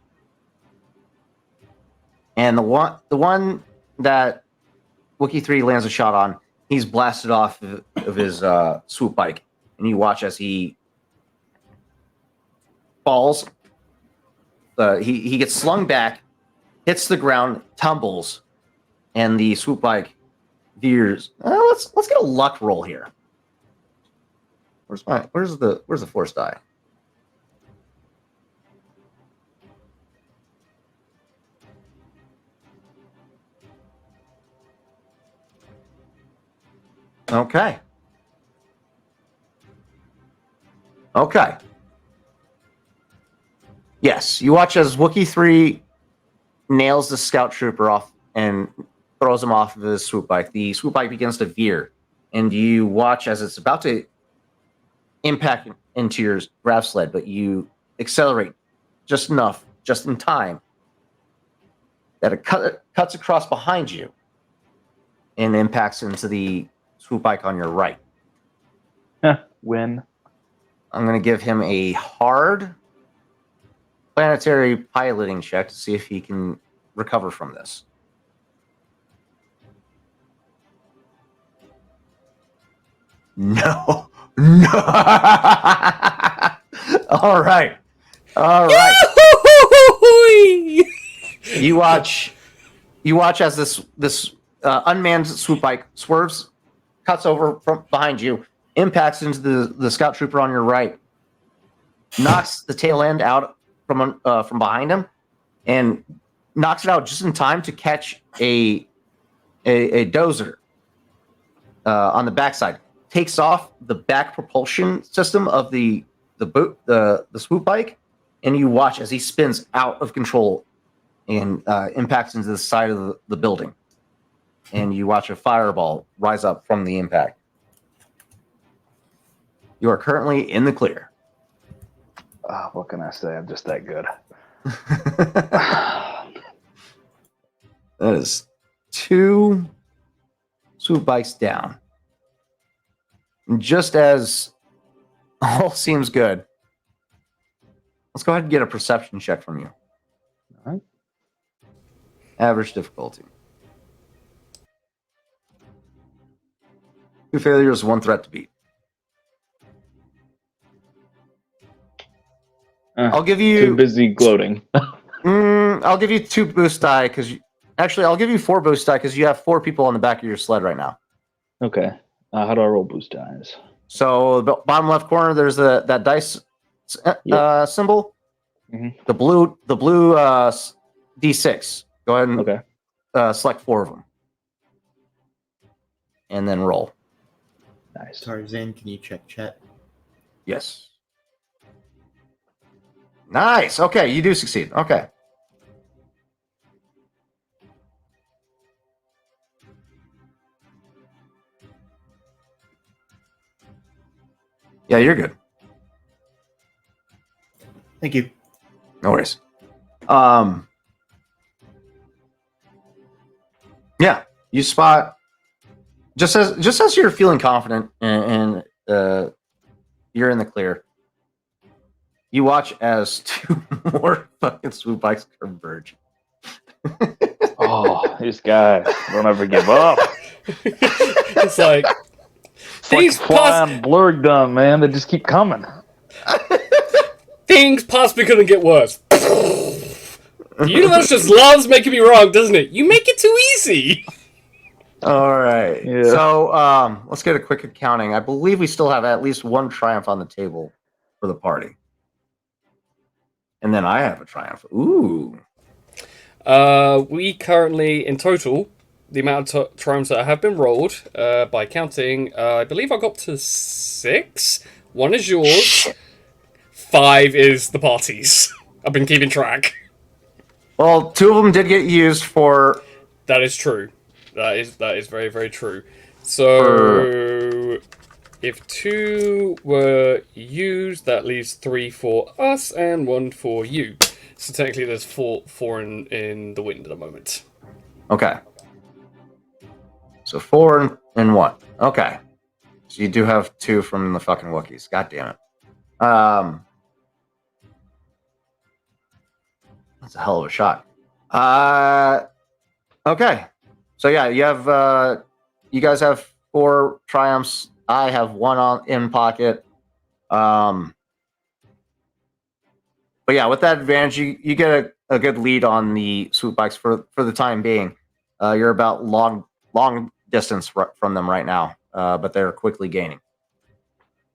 And the one that Wookiee 3 lands a shot on, he's blasted off of his swoop bike. And you watch as he falls. He gets slung back, hits the ground, tumbles, and the swoop bike veers. Let's get a luck roll here. Where's the force die? Okay. Okay. Yes, you watch as Wookiee 3 nails the scout trooper off and throws him off of his swoop bike. The swoop bike begins to veer, and you watch as it's about to impact into your grav sled, but you accelerate just enough, just in time, that it cuts across behind you and impacts into the swoop bike on your right. Win. I'm going to give him a hard planetary piloting check to see if he can recover from this. No. No. All right. All right. You watch as this unmanned swoop bike swerves, cuts over from behind you, impacts into the scout trooper on your right, knocks the tail end out from behind him, and knocks it out just in time to catch a dozer on the backside. Takes off the back propulsion system of the swoop bike, and you watch as he spins out of control and impacts into the side of the building. And you watch a fireball rise up from the impact. You are currently in the clear. What can I say? I'm just that good. That is 2 swoop bikes down. And just as all seems good, let's go ahead and get a perception check from you. All right. Average difficulty. 2 failures, 1 threat to beat. I'll give you Too busy gloating. I'll give you 2 boost die because I'll give you 4 boost die because you have 4 people on the back of your sled right now. Okay. How do I roll boost dice? So the bottom left corner, there's that dice symbol. Mm-hmm. The blue D6. Go ahead and select 4 of them, and then roll. Nice. Tarzan, can you check chat? Yes. Nice. Okay, you do succeed. Okay. Yeah, you're good. Thank you. No worries. Yeah, you spot just as you're feeling confident and you're in the clear, you watch as 2 more fucking swoop bikes converge. Oh, these guys don't ever give up. It's like It's like things flying blurred gun, man. They just keep coming. things possibly couldn't get worse. The universe just loves making me wrong, doesn't it? You make it too easy. All right. Yeah. So let's get a quick accounting. I believe we still have at least one triumph on the table for the party. And then I have a triumph. Ooh. We currently, in total, the amount of triumphs that have been rolled, by counting, I believe I got up to 6. 1 is yours. 5 is the party's. I've been keeping track. Well, 2 of them did get used for. That is true. That is very, very true. So, if 2 were used, that leaves 3 for us and 1 for you. So technically, there's four in the wind at the moment. Okay. So 4 and 1. Okay. So you do have 2 from the fucking Wookiees. God damn it. That's a hell of a shot. Okay. So yeah, you guys have 4 triumphs. I have 1 in pocket. But yeah, with that advantage, you get a good lead on the swoop bikes for the time being. You're about long distance from them right now, but they're quickly gaining.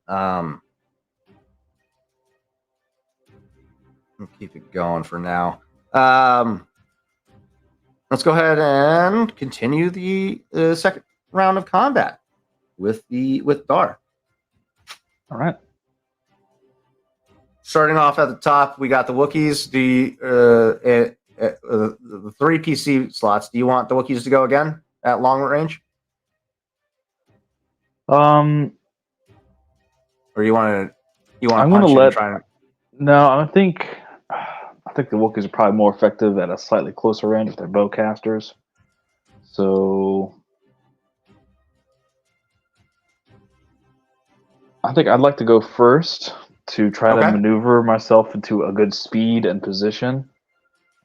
We'll keep it going for now. Let's go ahead and continue the second round of combat with Dar. All right. Starting off at the top, we got the Wookiees. The 3 PC slots. Do you want the Wookiees to go again at long range, Um, or you want to? I'm punch gonna him let. and try and- No, I think the Wookiees are probably more effective at a slightly closer range if they're bowcasters. So I think I'd like to go first to try to Okay. maneuver myself into a good speed and position.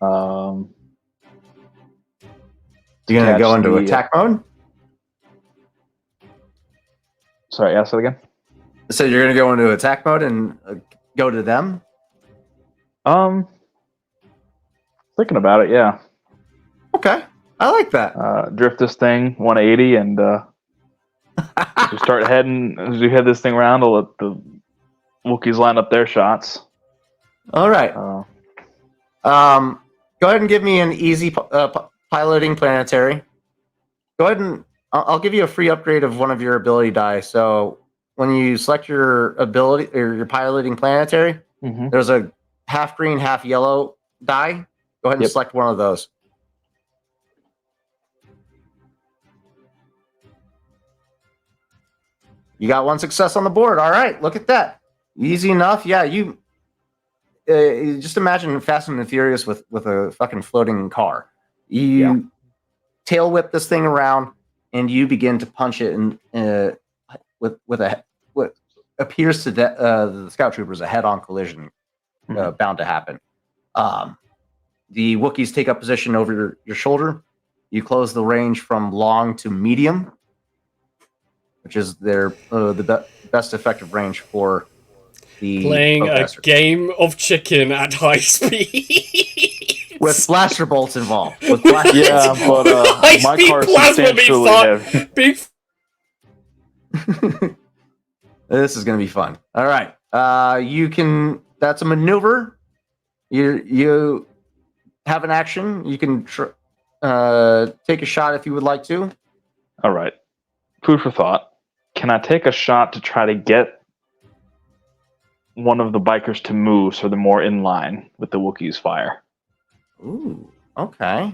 You're gonna go into attack mode. Sorry, ask that again. So you're gonna go into attack mode and go to them. Thinking about it, yeah. Okay, I like that. Drift this thing 180 and as we start heading, as we head this thing around, I'll let the Wookiees line up their shots. All right. Go ahead and give me an easy piloting planetary. Go ahead and I'll give you a free upgrade of one of your ability die. So when you select your ability or your piloting planetary, there's a half green, half yellow die. Go ahead and select one of those. You got 1 success on the board. All right, look at that. Easy enough. Yeah, you just imagine Fast and the Furious with a fucking floating car. You tail whip this thing around, and you begin to punch it with what appears to the scout troopers a head-on collision bound to happen. The Wookiees take up position over your shoulder. You close the range from long to medium, which is their best effective range for the playing a bowcaster. game of chicken at high speed with blaster bolts involved. Yeah, but my car's substantially heavy. Big. This is going to be fun. All right, you can. That's a maneuver. You have an action. You can take a shot if you would like to. All right. Food for thought. Can I take a shot to try to get one of the bikers to move so they're more in line with the Wookiees' fire? Ooh, okay.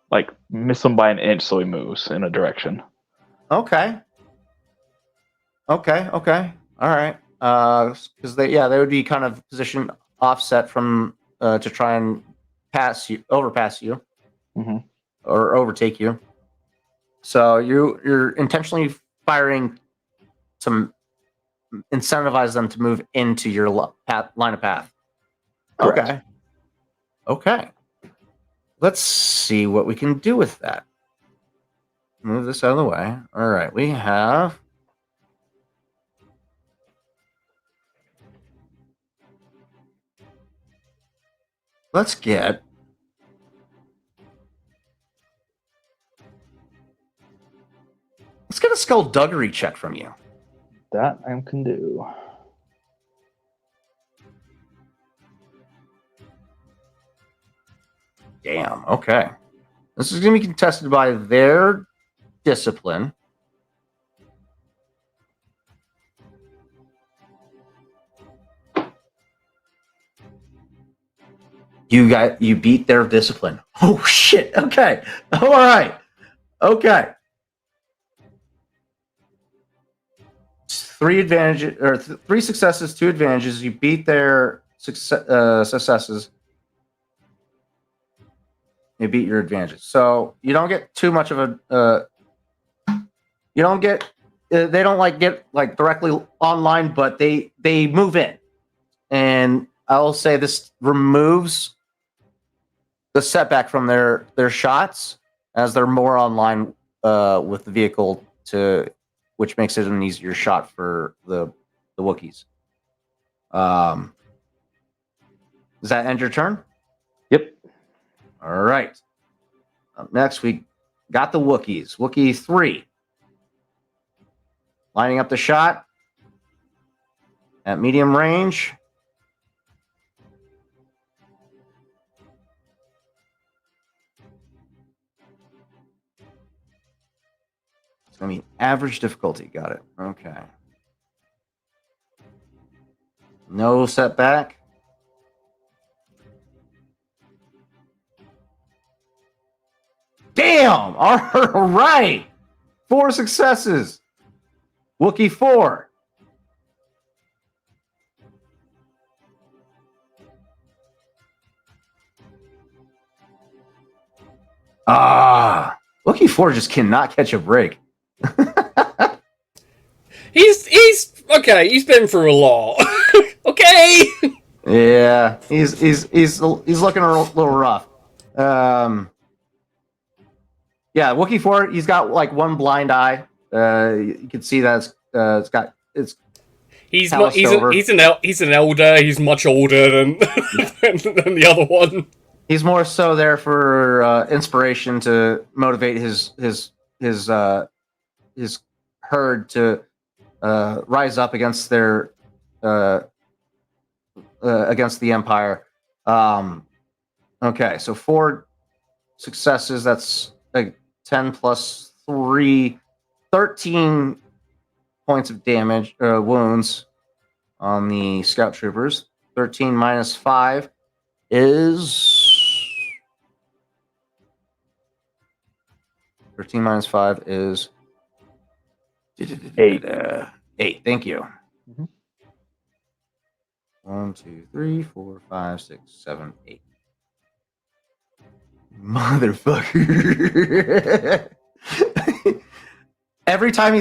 Like, miss him by an inch so he moves in a direction. Okay. All right. Because they would be kind of position offset from to try and overpass you, or overtake you. So you're intentionally firing to incentivize them to move into your line of path. Correct. Okay. Okay. Let's see what we can do with that. Move this out of the way. All right. We have. Let's get. Let's get a skullduggery check from you. That I can do. Damn. Okay. This is going to be contested by their discipline. You beat their discipline. Oh shit. Okay. All right. Okay. 3 advantages or 3 successes, 2 advantages. You beat their successes. You beat your advantages. So you don't get too much of a. You don't get. They don't get directly online, but they move in, and I'll say this removes the setback from their shots as they're more online with the vehicle which makes it an easier shot for the Wookiees. Does that end your turn? Yep. All right. Up next, we got the Wookiees. Wookiee 3. Lining up the shot at medium range. It's going to be average difficulty. Got it. Okay. No setback. Damn! All right. 4 successes. Wookiee 4. Wookiee 4 just cannot catch a break. He's okay. He's been through a lot. Okay. Yeah, he's looking a little rough. Yeah, Wookiee 4. He's got one blind eye. You can see that it's. He's an elder. He's much older than than the other one. He's more so there for inspiration to motivate his herd to rise up against their against the Empire. Okay, so 4 successes. That's 10 plus 3, 13 points of damage, wounds on the scout troopers. 13 minus 5 is 13 minus 5 is 8. 8. Thank you. Mhm. 1, 2, 3, 4, 5, 6, 7, 8. Motherfucker. Every time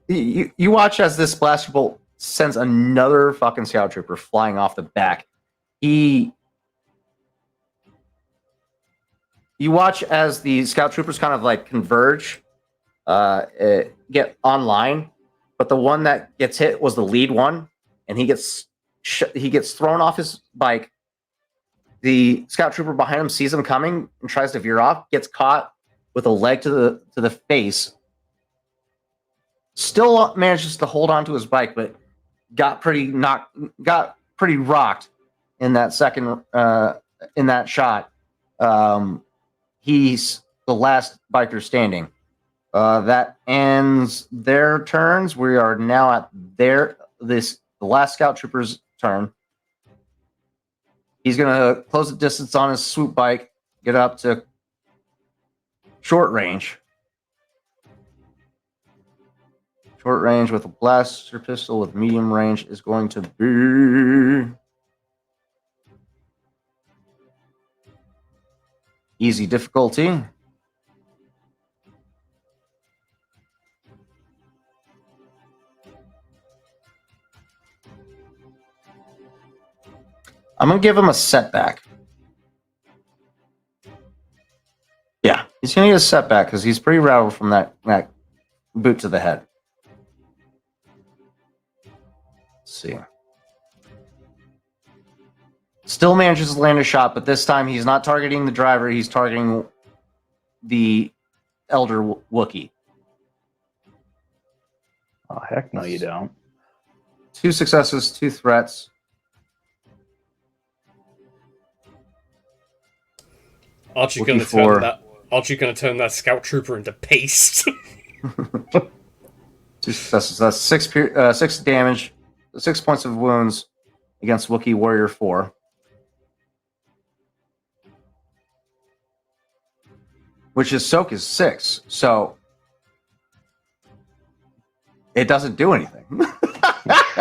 you watch as this blaster bolt sends another fucking scout trooper flying off the back. You watch as the scout troopers kind of converge, get online, but the one that gets hit was the lead one, and he gets thrown off his bike. The scout trooper behind him sees him coming and tries to veer off, gets caught with a leg to the face. Still manages to hold onto his bike, but got pretty rocked in that second in that shot. He's the last biker standing. That ends their turns. We are now at the last scout trooper's turn. He's gonna close the distance on his swoop bike, get up to short range. Short range with a blaster pistol with medium range is going to be easy difficulty. I'm gonna give him a setback. Yeah, he's gonna get a setback because he's pretty rattled from that boot to the head. Let's see. Still manages to land a shot, but this time he's not targeting the driver. He's targeting the elder Wookiee. Oh, heck no, you don't. 2 successes, 2 threats. Archie Wookiee gonna for- turn that. Archie gonna turn that scout trooper into paste. 2 successes. That's 6 damage, 6 points of wounds against Wookiee Warrior 4. Which is soak is 6, so it doesn't do anything.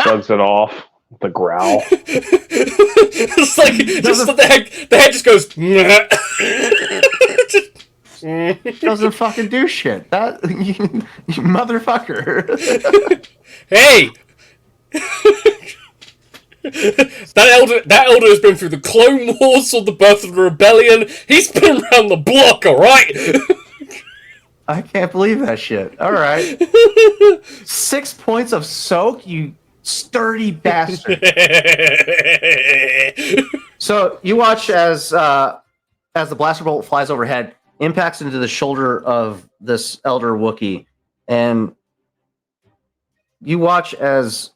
Shrugs it off with a growl. It's like just the head just goes. Doesn't fucking do shit. That you motherfucker. Hey. That elder has been through the Clone Wars or the birth of the rebellion. He's been around the block, all right. I can't believe that shit. All right, 6 points of soak, you sturdy bastard. So you watch as the blaster bolt flies overhead, impacts into the shoulder of this elder Wookiee, and you watch as,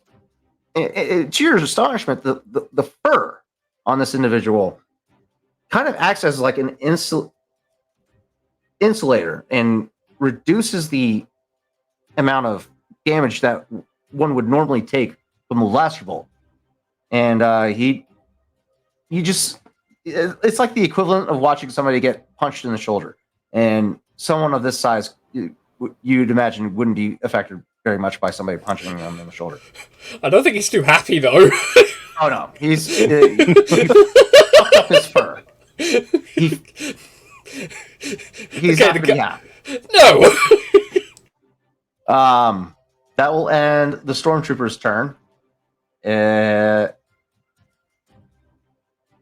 to your astonishment, the fur on this individual kind of acts as like an insulator and reduces the amount of damage that one would normally take from the blaster bolt. And it's like the equivalent of watching somebody get punched in the shoulder. And someone of this size, you'd imagine, wouldn't be affected very much by somebody punching them in the shoulder. I don't think he's too happy though. Oh no, he's fucked up his fur. He's Okay, not gonna be happy. No. That will end the stormtrooper's turn.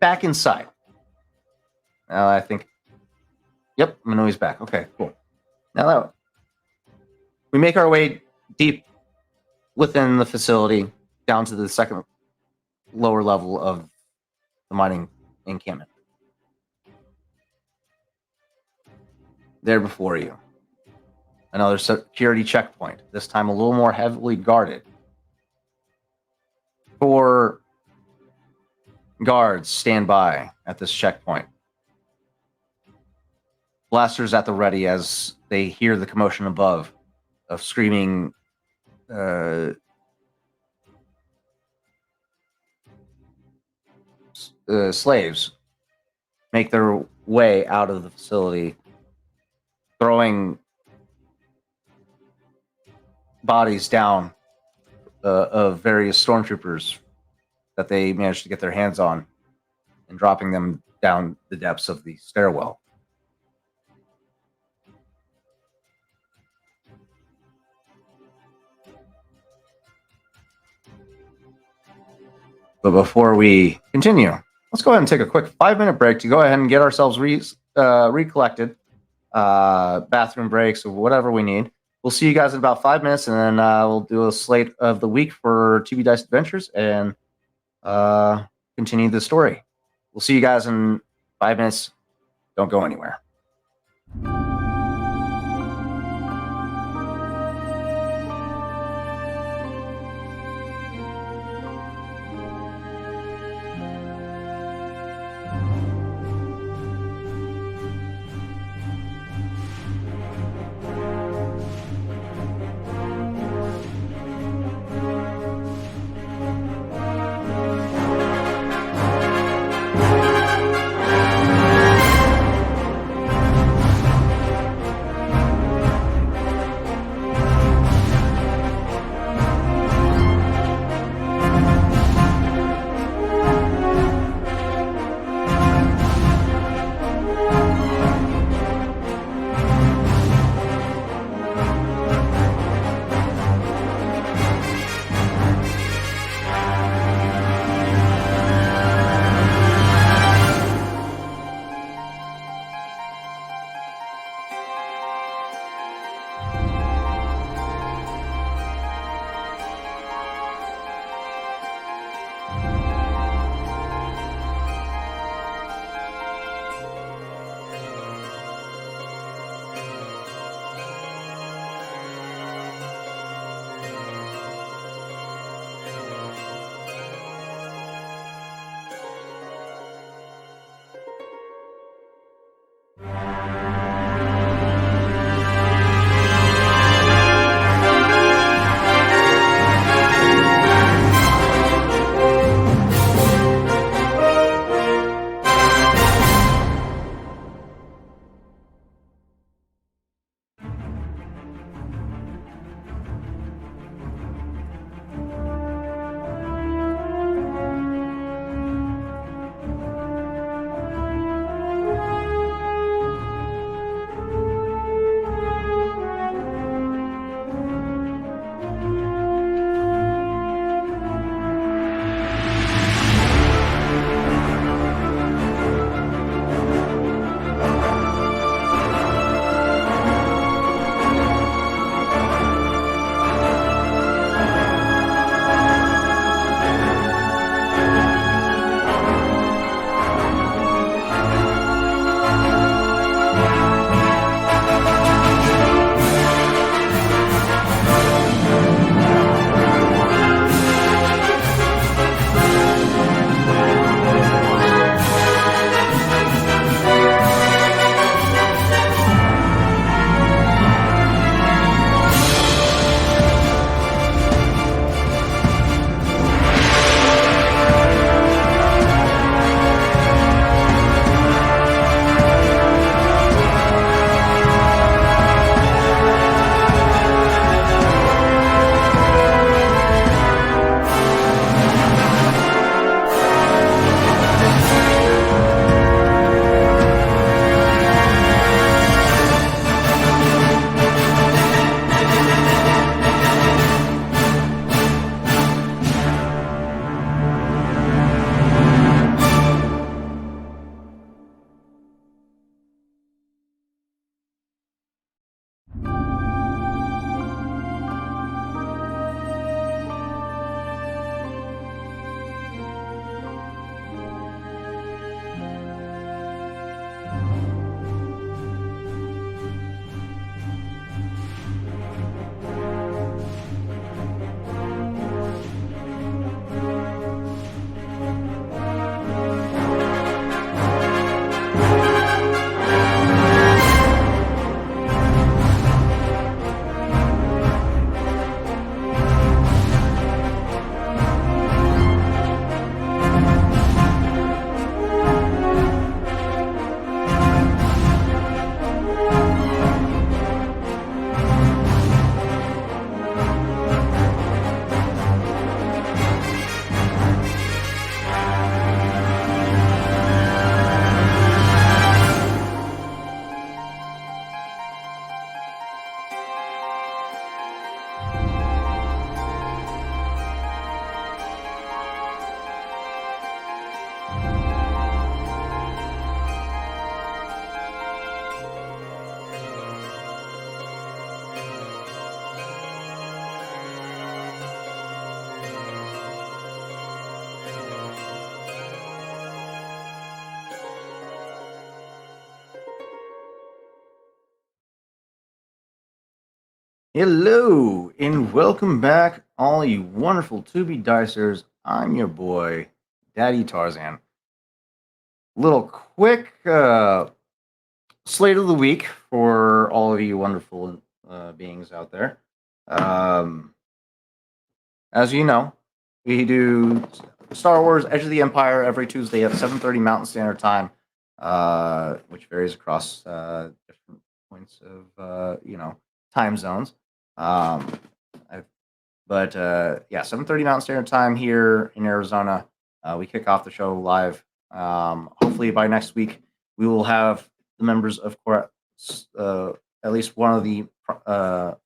Back inside. I think. Yep, I know he's back. Okay, cool. Now we make our way deep within the facility, down to the second lower level of the mining encampment. There before you, another security checkpoint, this time a little more heavily guarded. 4 guards stand by at this checkpoint. Blasters at the ready as they hear the commotion above of screaming slaves make their way out of the facility, throwing bodies down of various stormtroopers that they managed to get their hands on and dropping them down the depths of the stairwell. But before we continue, let's go ahead and take a quick 5-minute break to go ahead and get ourselves recollected, bathroom breaks, or whatever we need. We'll see you guys in about 5 minutes, and then we'll do a slate of the week for TV Dice Adventures and continue the story. We'll see you guys in 5 minutes. Don't go anywhere. Hello, and welcome back, all you wonderful Tubi Dicers. I'm your boy, Daddy Tarzan. Little quick slate of the week for all of you wonderful beings out there. As you know, we do Star Wars: Edge of the Empire every Tuesday at 7:30 Mountain Standard Time, which varies across different points of time zones. Um, But yeah, 7:30 Mountain Standard Time here in Arizona. We kick off the show live. Hopefully by next week we will have the members of Core, at least one of the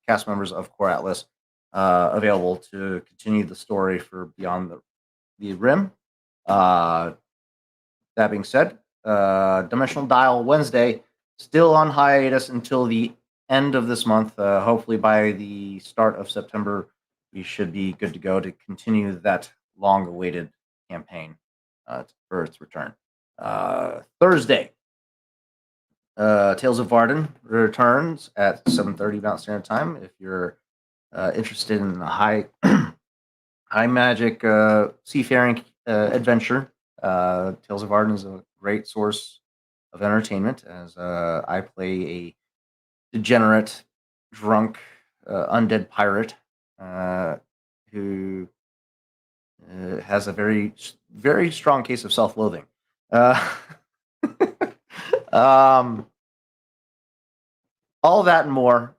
cast members of Core Atlas, available to continue the story for Beyond the Rim. That being said, Dimensional Dial Wednesday still on hiatus until the end of this month. Hopefully by the start of September we should be good to go to continue that long-awaited campaign for its return. Thursday, Tales of Varden returns at 7:30 Mountain Standard Time. If you're interested in a high magic seafaring adventure, Tales of Varden is a great source of entertainment. As I play a degenerate, drunk, undead pirate who has a very strong case of self-loathing. All that and more.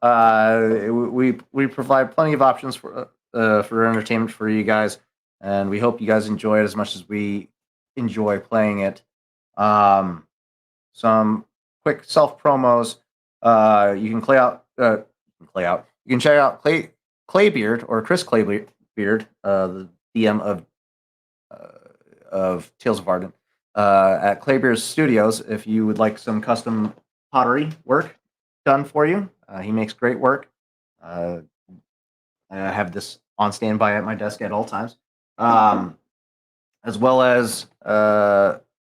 We provide plenty of options for entertainment for you guys, and we hope you guys enjoy it as much as we enjoy playing it. Some quick self promos. You can You can check out Claybeard or Chris Claybeard, the DM of Tales of Arden, at Claybeard's Studios. If you would like some custom pottery work done for you, he makes great work. I have this on standby at my desk at all times, as well as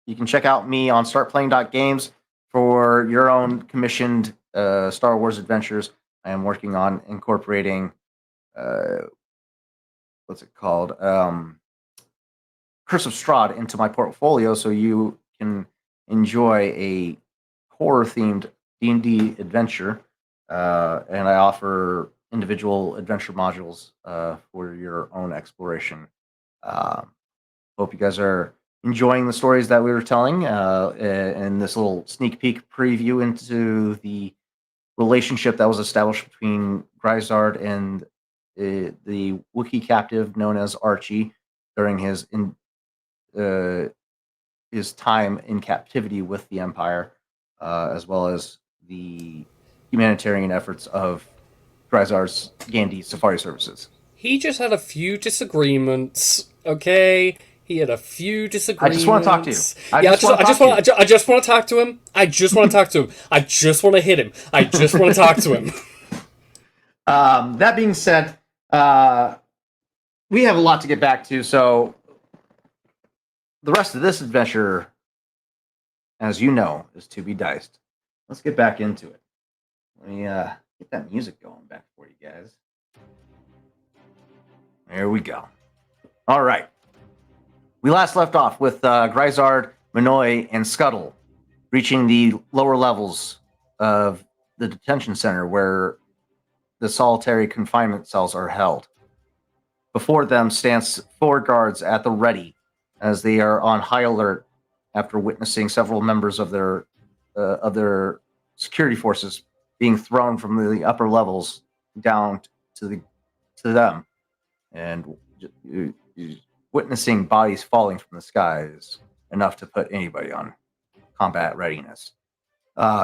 you can check out me on startplaying.games for your own commissioned Star Wars adventures. I am working on incorporating what's it called? Curse of Strahd into my portfolio, so you can enjoy a horror-themed D&D adventure. And I offer individual adventure modules for your own exploration. Hope you guys are enjoying the stories that we were telling, and this little sneak peek preview into the relationship that was established between Gryzard and the Wookiee captive known as Archie during his time in captivity with the Empire, as well as the humanitarian efforts of Gryzard's Gandee Safari Services. He just had a few disagreements, okay? He had a few disagreements. I just want to talk to you. I just want to talk to him. I just want to talk to him. I just want to hit him. I just want to talk to him. That being said, we have a lot to get back to, so the rest of this adventure, as you know, is to be diced. Let's get back into it. Let me get that music going back for you guys. There we go. All right. We last left off with Gryzard, Minoy, and Scuttle reaching the lower levels of the detention center where the solitary confinement cells are held. Before them stands 4 guards at the ready as they are on high alert after witnessing several members of their security forces being thrown from the upper levels down to them, and witnessing bodies falling from the sky is enough to put anybody on combat readiness.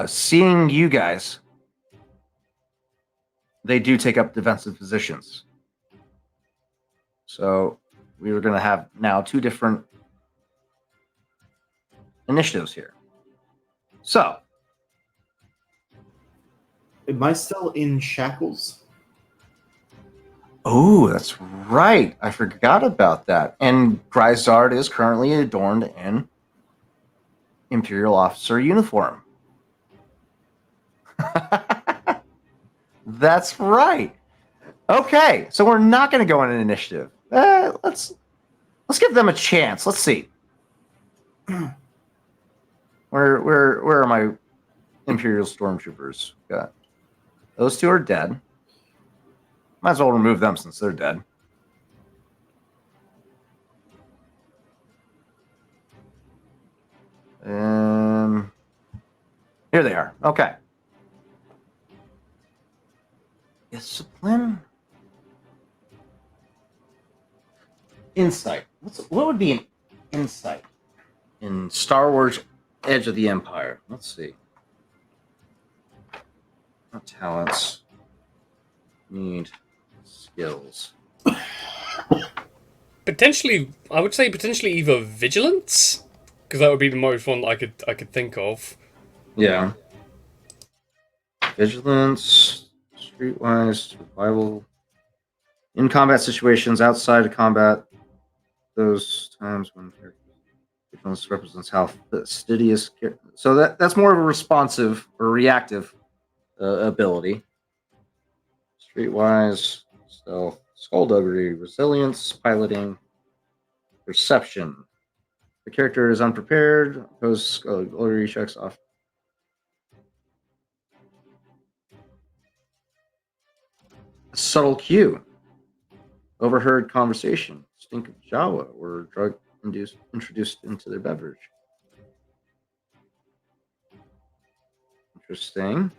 Seeing you guys, they do take up defensive positions. So we were going to have now 2 different initiatives here. So, Am I still in shackles? oh, that's right. I forgot about that. And Gryzard is currently adorned in Imperial officer uniform. That's right. Okay, so we're not going to go on an initiative. Let's give them a chance. Let's see. Where are my Imperial Stormtroopers? Got those two are dead. Might as well remove them since they're dead. Here they are. Okay. Discipline. Insight. What would be an insight in Star Wars Edge of the Empire? Let's see. Not talents. Need skills. Potentially, I would say potentially either vigilance, because that would be the most one I could think of. Yeah. Vigilance, streetwise, survival. In combat situations, outside of combat, those times when vigilance represents how fastidious. So that's more of a responsive or reactive ability. Streetwise, stealth, skullduggery, resilience, piloting, perception. The character is unprepared. Pose skullduggery checks off. A subtle cue. Overheard conversation. Stink of Jawa or drug introduced into their beverage. Interesting.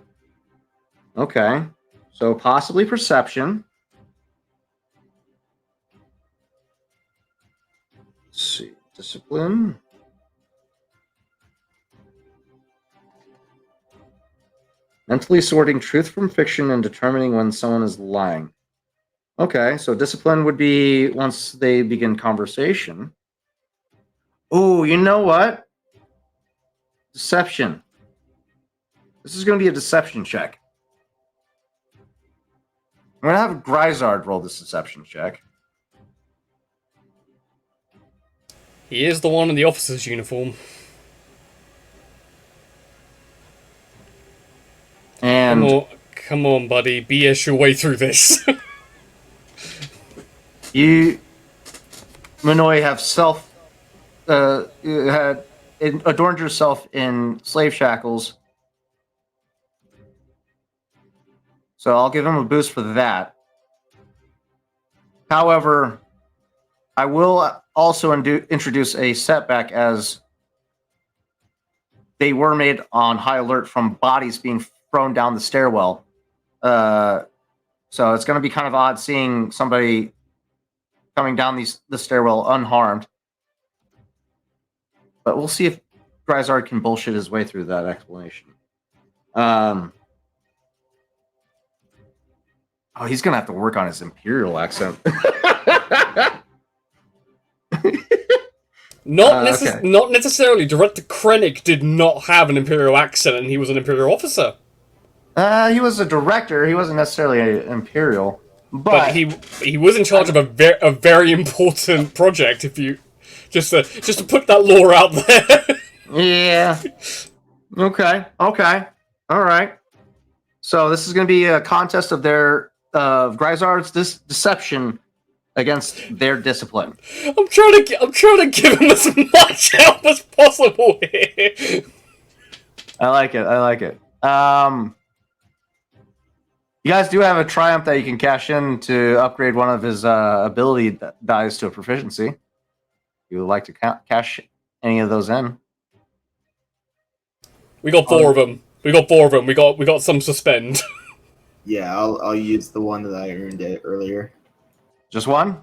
Okay. So possibly perception. Let's see. Discipline. Mentally sorting truth from fiction and determining when someone is lying. Okay, so discipline would be once they begin conversation. Oh, you know what? Deception. This is going to be a deception check. I'm going to have Gryzard roll this deception check. He is the one in the officer's uniform. And come on, buddy. BS your way through this. you, Minoy, have had adorned yourself in slave shackles. So I'll give him a boost for that. However, I will also introduce a setback as they were made on high alert from bodies being thrown down the stairwell. So it's going to be kind of odd seeing somebody coming down the stairwell unharmed. But we'll see if Gryzard can bullshit his way through that explanation. Oh, he's going to have to work on his Imperial accent. Not necessarily. Director Krennic did not have an Imperial accent, and he was an Imperial officer. He was a director. He wasn't necessarily an Imperial, but he was in charge of a very important project. If you just to put that lore out there. Yeah. Okay. All right. So this is going to be a contest of Gryzard's deception against their discipline. I'm trying to give him as much help as possible here. I like it. You guys do have a triumph that you can cash in to upgrade one of his ability dice to a proficiency. If you would like to cash any of those in. We got four of them. We got some suspend. Yeah, I'll use the one that I earned it earlier. Just one?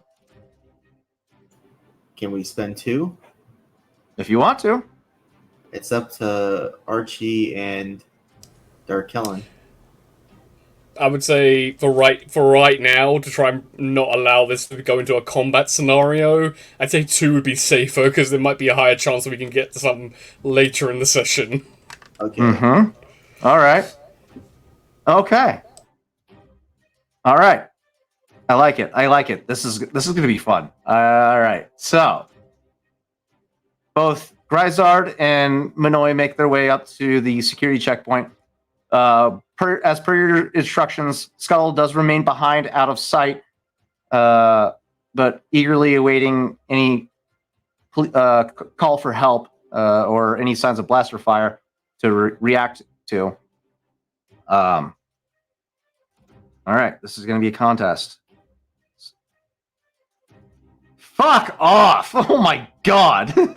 Can we spend two? If you want to. It's up to Archie and Dark Kellen. I would say for right now, to try and not allow this to go into a combat scenario, I'd say two would be safer, because there might be a higher chance that we can get to something later in the session. Okay. Mm-hmm. All right. Okay. All right. I like it. This is going to be fun. All right. So, both Gryzard and Minoy make their way up to the security checkpoint. as per your instructions, Scuttle does remain behind, out of sight, but eagerly awaiting any call for help or any signs of blaster fire to react to. All right, this is going to be a contest. Fuck off! Oh my god! You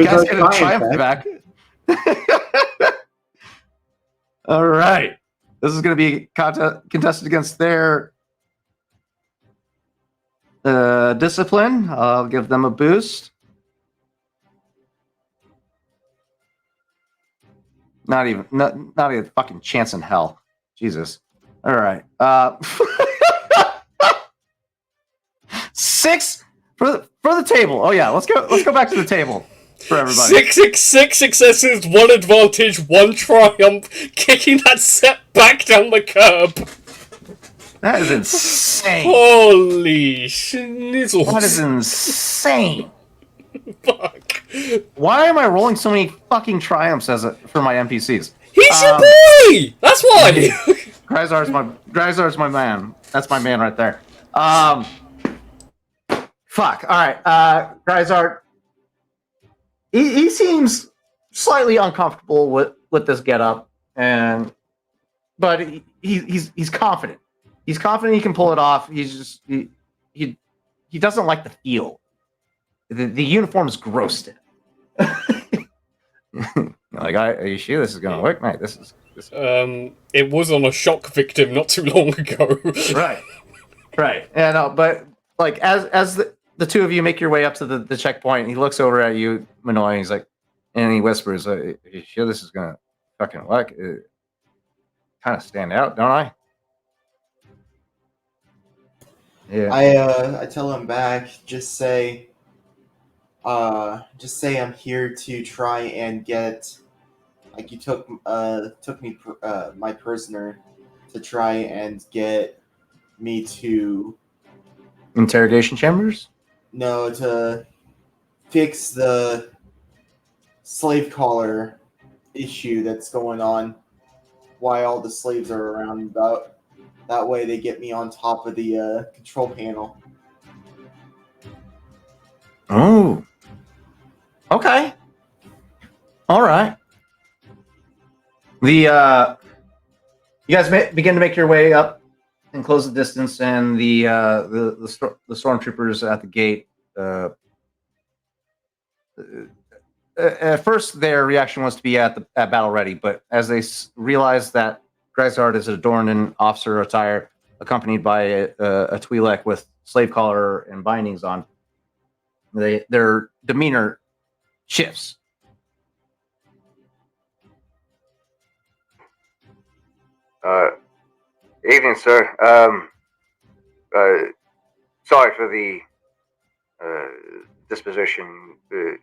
guys get a triumph back. All right, this is going to be contested against their discipline. I'll give them a boost. Not even a fucking chance in hell. Jesus. All right. 6 for the table. Oh yeah, let's go back to the table for everybody. 6 successes, 1 advantage, 1 triumph, kicking that set back down the curb. That is insane. Holy schnizzles. That is insane. Fuck. Why am I rolling so many fucking triumphs for my NPCs? He's your boy! That's why! Gryzard's my man. That's my man right there. Fuck. All right. Gryzard. He seems slightly uncomfortable with this getup, but he's confident. He's confident he can pull it off. He's just he doesn't like the feel. The uniform is gross to him. Like, are you sure this is gonna work, mate? This. It was on a shock victim not too long ago. Right. And but like as the two of you make your way up to the checkpoint, he looks over at you, Manoy, and he's like, and he whispers, "Are you sure this is gonna fucking work? Kind of stand out, don't I?" Yeah. I tell him back, just say I'm here to try and get, like, you took me my prisoner to try and get me to Interrogation chambers? No, to fix the slave collar issue that's going on. Why all the slaves are around about. That way they get me on top of the control panel. Oh. Okay. All right. You guys begin to make your way up and close the distance, and the stormtroopers at the gate. At first, their reaction was to be at battle ready, but as they realized that Gryzard is adorned in officer attire, accompanied by a Twi'lek with slave collar and bindings on, their demeanor shifts. Evening, sir. Sorry for the disposition. The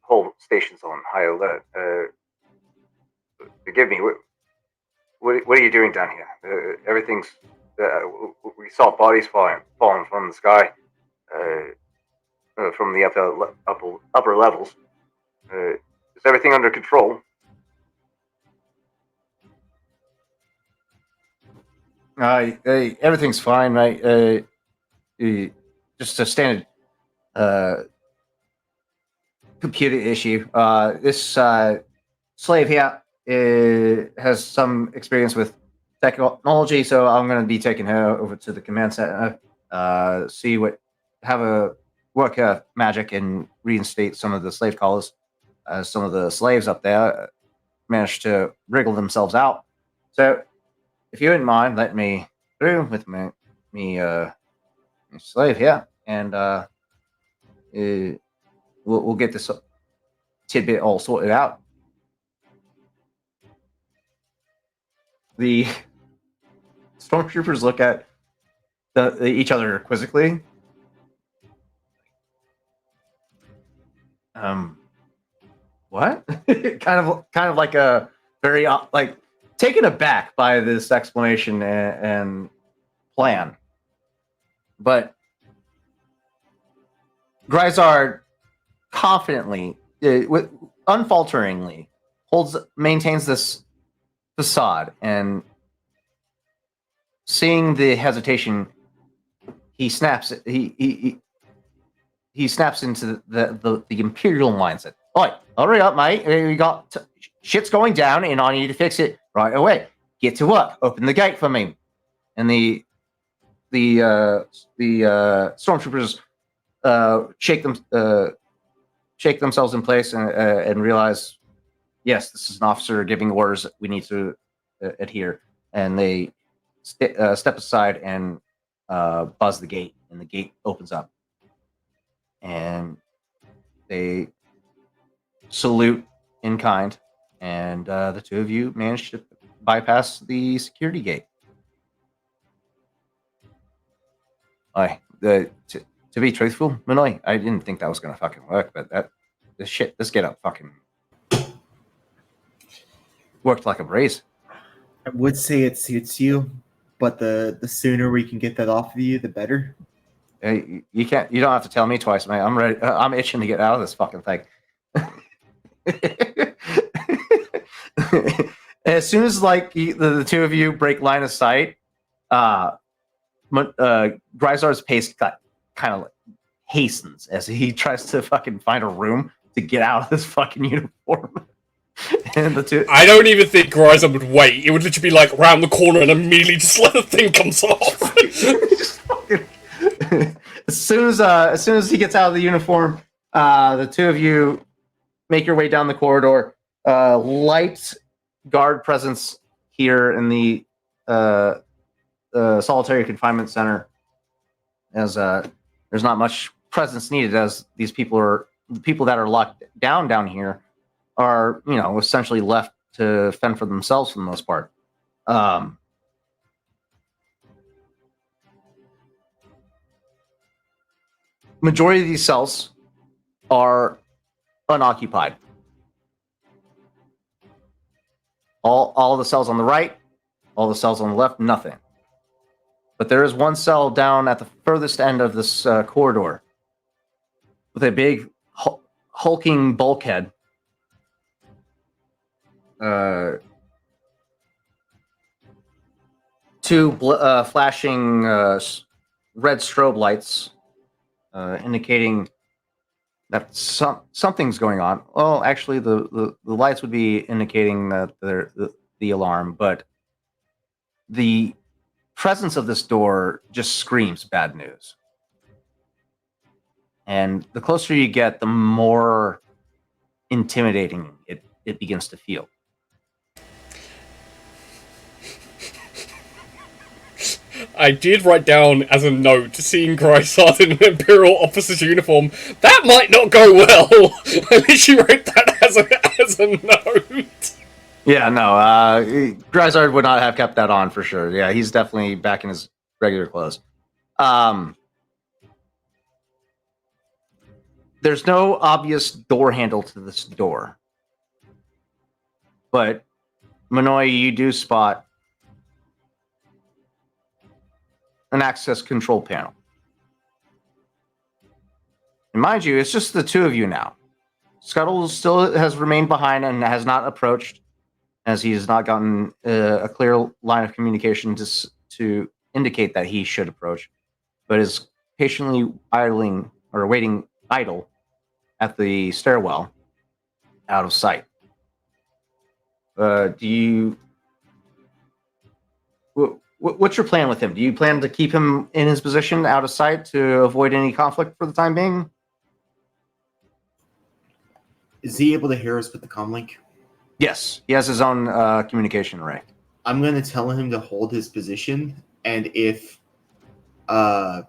whole station's on high alert. Forgive me. What are you doing down here? Everything's. We saw bodies falling from the sky, from the upper levels. Is everything under control? Everything's fine, right? Just a standard computer issue. This slave here has some experience with technology, so I'm going to be taking her over to the command center, have a work her magic and reinstate some of the slave collars. Some of the slaves up there managed to wriggle themselves out. So, if you wouldn't mind, let me through with me slave here, and we'll get this tidbit all sorted out. The stormtroopers look at each other quizzically. What? kind of like a very like taken aback by this explanation and plan, but Gryzard confidently, unfalteringly, maintains this facade, and seeing the hesitation, he snaps he snaps into the imperial mindset. Oi, hurry up, mate! We got shit's going down, and I need to fix it right away. Get to work. Open the gate for me. And the stormtroopers shake themselves in place and realize, yes, this is an officer giving orders. We need to adhere. And they step aside and buzz the gate, and the gate opens up. And they salute in kind, and the two of you manage to bypass the security gate. To be truthful, Manoy, I didn't think that was gonna fucking work, but this get up fucking worked like a breeze. I would say it suits you, but the sooner we can get that off of you, the better. You don't have to tell me twice, mate. I'm ready. I'm itching to get out of this fucking thing. As soon as the two of you break line of sight, Gryzard's pace kind of hastens as he tries to fucking find a room to get out of this fucking uniform. And the two, I don't even think Gryzard would wait. It would literally be like round the corner and immediately just let the thing comes off. as soon as he gets out of the uniform, the two of you make your way down the corridor. Light guard presence here in the solitary confinement center, as there's not much presence needed, as the people that are locked down here are, essentially left to fend for themselves for the most part. Majority of these cells are unoccupied. All the cells on the right, all the cells on the left, nothing. But there is one cell down at the furthest end of this corridor with a big hulking bulkhead. Two flashing red strobe lights indicating that something's going on. Well, actually, the lights would be indicating that the alarm, but the presence of this door just screams bad news. And the closer you get, the more intimidating it begins to feel. I did write down as a note, seeing Gryzard in an Imperial officer's uniform, that might not go well. I literally wrote that as a note. Yeah, no, Gryzard would not have kept that on for sure. Yeah, he's definitely back in his regular clothes. There's no obvious door handle to this door. But, Manoy, you do spot an access control panel. And mind you, it's just the two of you now. Scuttle still has remained behind and has not approached, as he has not gotten a clear line of communication to indicate that he should approach, but is patiently waiting idle at the stairwell, out of sight. What's your plan with him? Do you plan to keep him in his position, out of sight, to avoid any conflict for the time being? Is he able to hear us with the comlink? Yes, he has his own communication array. I'm going to tell him to hold his position, and if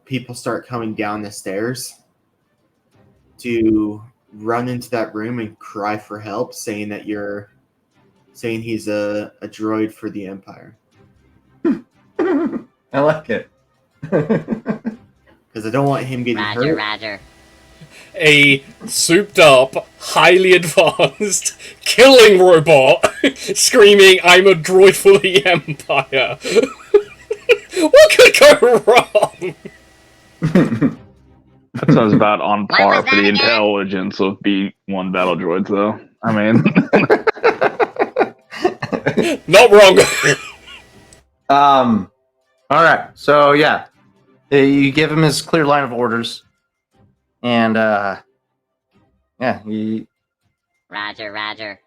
people start coming down the stairs, to run into that room and cry for help, saying he's a droid for the Empire. I like it. Because I don't want him getting hurt. Roger. A souped-up, highly advanced, killing robot screaming, "I'm a droid for the Empire." What could go wrong? That sounds about on What par was for that the again? intelligence of B1 battle droids, though. I mean, Not wrong. All right. So yeah, you give him his clear line of orders, and yeah, you Roger.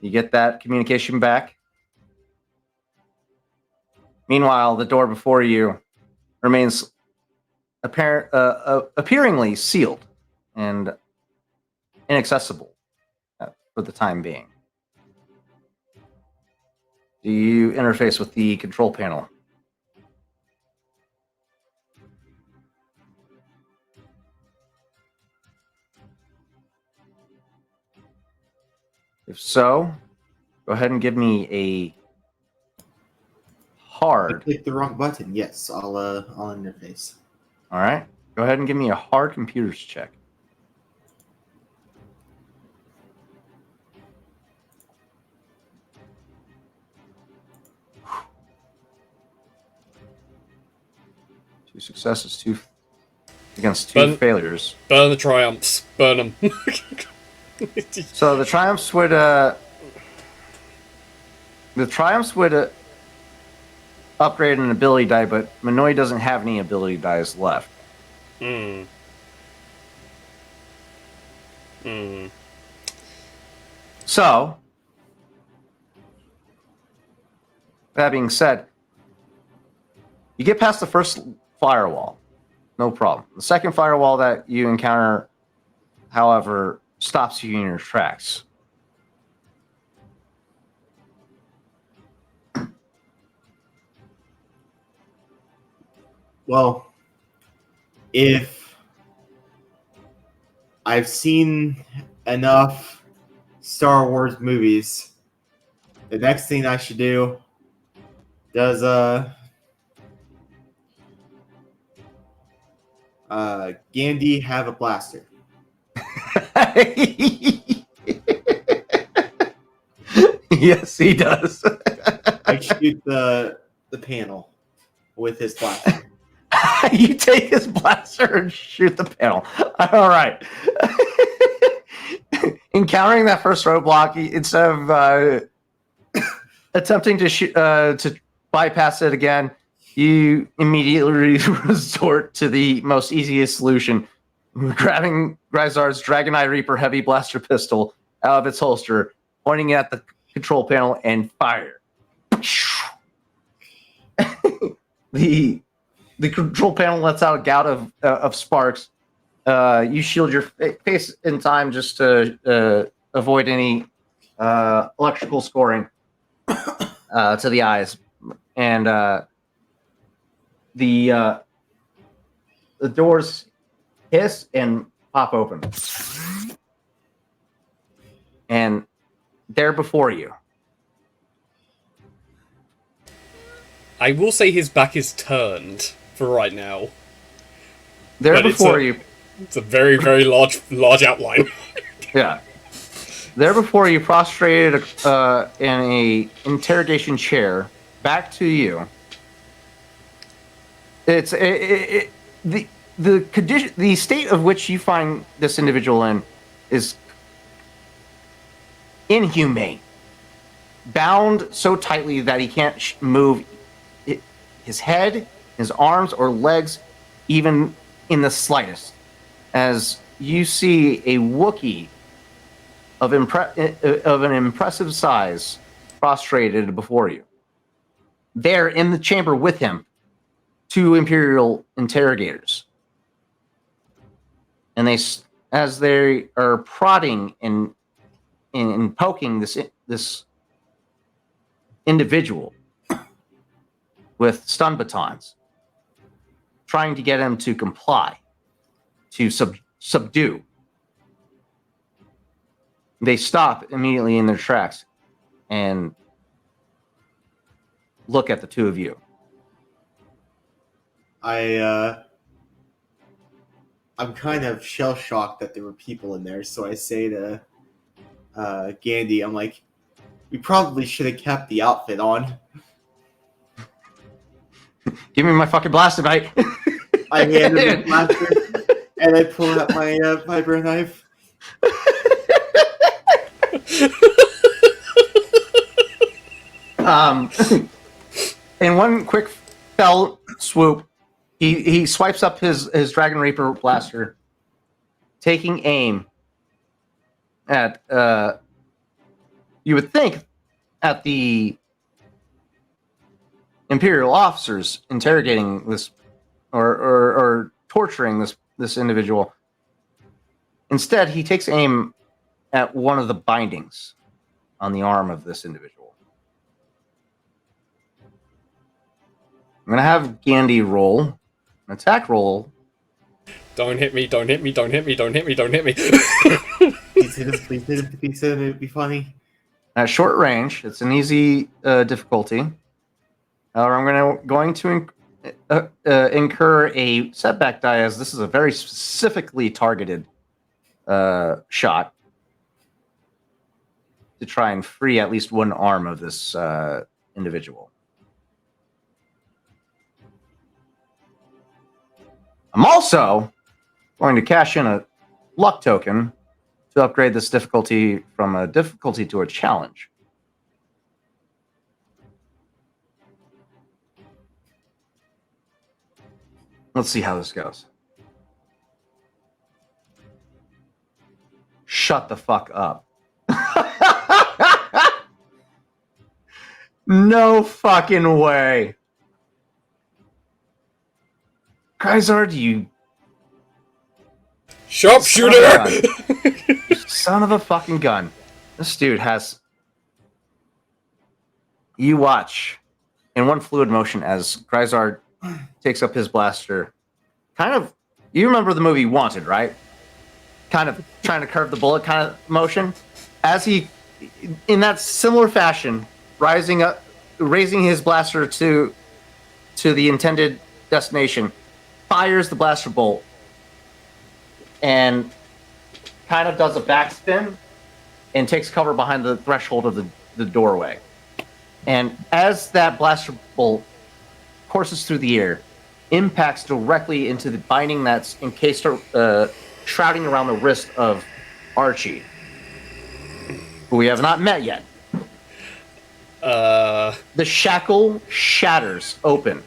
get that communication back. Meanwhile, the door before you remains appearingly sealed and inaccessible for the time being. Do you interface with the control panel? If so, go ahead and give me a I hard. clicked the wrong button. Yes, I'll interface. All right. Go ahead and give me a hard computers check. Two successes, two against two failures. Burn the triumphs. Burn them. So the triumphs would upgrade an ability die, but Minoi doesn't have any ability dies left. So that being said, you get past the first firewall, no problem. The second firewall that you encounter, however, stops you in your tracks. Well, if I've seen enough Star Wars movies, the next thing I should do does Gandee have a blaster? Yes, he does. I shoot the panel with his blaster. You take his blaster and shoot the panel. All right. Encountering that first roadblock, instead of attempting to bypass it again, you immediately resort to the most easiest solution, grabbing Gryzard's Dragon Eye Reaper heavy blaster pistol out of its holster, pointing it at the control panel, and fire. The control panel lets out a gout of sparks. You shield your face in time just to avoid any electrical scoring to the eyes, and the doors hiss and pop open, and there before you. I will say his back is turned for right now. There But before you. It's a very, very large outline. Yeah. There before you, prostrated in a interrogation chair, back to you. It's the condition, the state of which you find this individual in is inhumane. Bound so tightly that he can't move his head, his arms, or legs, even in the slightest. As you see a Wookiee of an impressive size prostrated before you. There in the chamber with him, two Imperial interrogators. And as they are prodding and poking this individual with stun batons, trying to get him to comply, to subdue. They stop immediately in their tracks and look at the two of you. I'm kind of shell shocked that there were people in there, so I say to Gandee, I'm like, we probably should have kept the outfit on. Give me my fucking blaster, mate. I hand him the blaster, and I pull out my vibro knife. In one quick fell swoop, he swipes up his Dragon Reaper blaster, taking aim at you would think at the Imperial officers interrogating this or torturing this individual. Instead, he takes aim at one of the bindings on the arm of this individual. I'm going to have Gandee roll an attack roll. Don't hit me, don't hit me, don't hit me, don't hit me, don't hit me. Please hit him, please hit him, please hit him, it'd be funny. At short range, it's an easy difficulty. However, I'm going to incur a setback die, as this is a very specifically targeted shot to try and free at least one arm of this individual. I'm also going to cash in a luck token to upgrade this difficulty from a difficulty to a challenge. Let's see how this goes. Shut the fuck up. No fucking way. Gryzard, you Sharpshooter! son of a fucking gun. This dude has... You watch in one fluid motion as Gryzard takes up his blaster. Kind of... You remember the movie Wanted, right? Kind of trying to curve the bullet kind of motion. As he, in that similar fashion, raising his blaster to the intended destination, fires the blaster bolt and kind of does a backspin and takes cover behind the threshold of the doorway. And as that blaster bolt courses through the air, impacts directly into the binding that's encased, shrouding around the wrist of Archie, who we have not met yet. The shackle shatters open,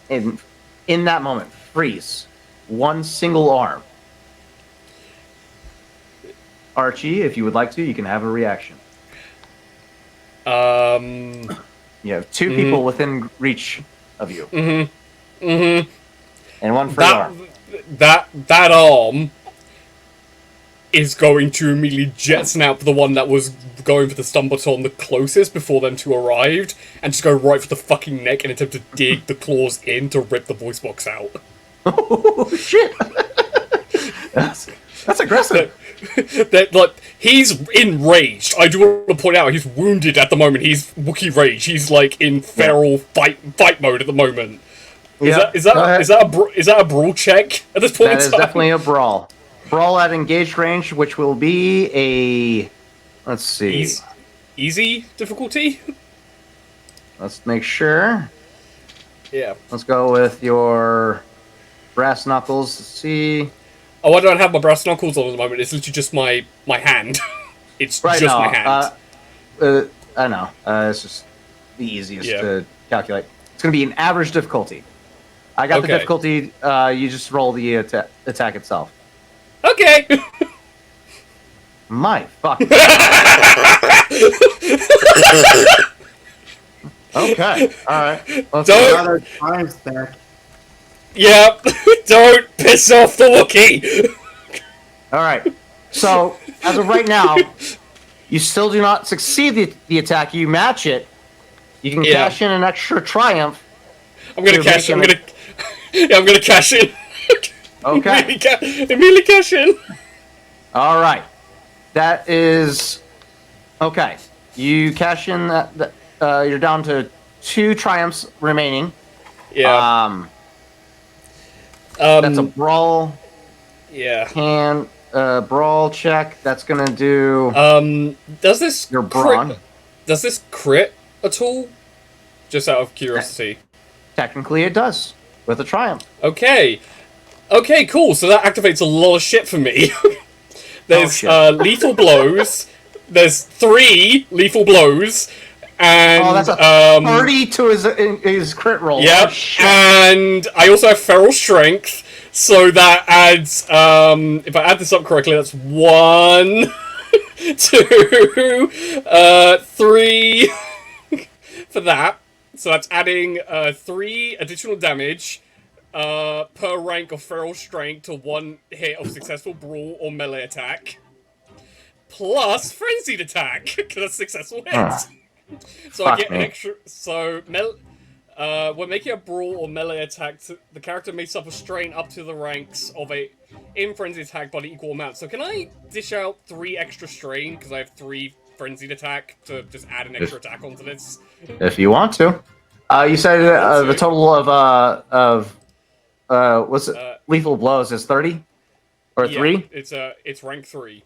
and in that moment, frees one single arm. Archie, if you would like to, you can have a reaction. You have two people within reach of you. And one free arm. That arm is going to immediately jet snap the one that was going for the stun baton the closest before them two arrived, and just go right for the fucking neck and attempt to dig the claws in to rip the voice box out. Oh shit! That's aggressive. Like, he's enraged. I do want to point out he's wounded at the moment. He's Wookiee rage. He's like in feral fight mode at the moment. Is that a brawl check at this point? That is definitely a brawl. Brawl at engaged range, which will be a... Let's see. Easy difficulty? Let's make sure. Yeah. Let's go with your brass knuckles. Let's see. Oh, I don't have my brass knuckles on at the moment. It's literally just my hand. It's right just now, my hand. I know. It's just the easiest to calculate. It's going to be an average difficulty. I got the difficulty. You just roll the attack itself. Okay. My fuck. Okay. All right. Don't. Times back. Yeah. Don't piss off the Wookiee. All right. So as of right now, you still do not succeed the attack. You match it. You can cash in an extra triumph. I'm gonna cash in. I'm gonna cash in. Okay. Immediately cash in. All right. That is okay. You cash in that. You're down to 2 triumphs remaining. Yeah. That's a brawl. Yeah. Can brawl check. That's gonna do. Does this your brawn? Does this crit at all? Just out of curiosity. Technically, it does with a triumph. Okay. Okay, cool. So that activates a lot of shit for me. There's lethal blows. There's 3 lethal blows, And Oh, that's a 30 to his crit roll. Yep. Oh, shit. And I also have feral strength, so that adds. If I add this up correctly, that's 1, 2, 3 for that. So that's adding 3 additional damage per rank of feral strength to 1 hit of successful brawl or melee attack, plus frenzied attack because that's successful hits. So I get an extra. So when making a brawl or melee attack, the character may suffer strain up to the ranks of a in frenzied attack by the equal amount. So can I dish out 3 extra strain because I have 3 frenzied attack to just add an extra attack onto this? If you want to. You said the total of what's it? Lethal blows is 30 or 3. It's rank 3.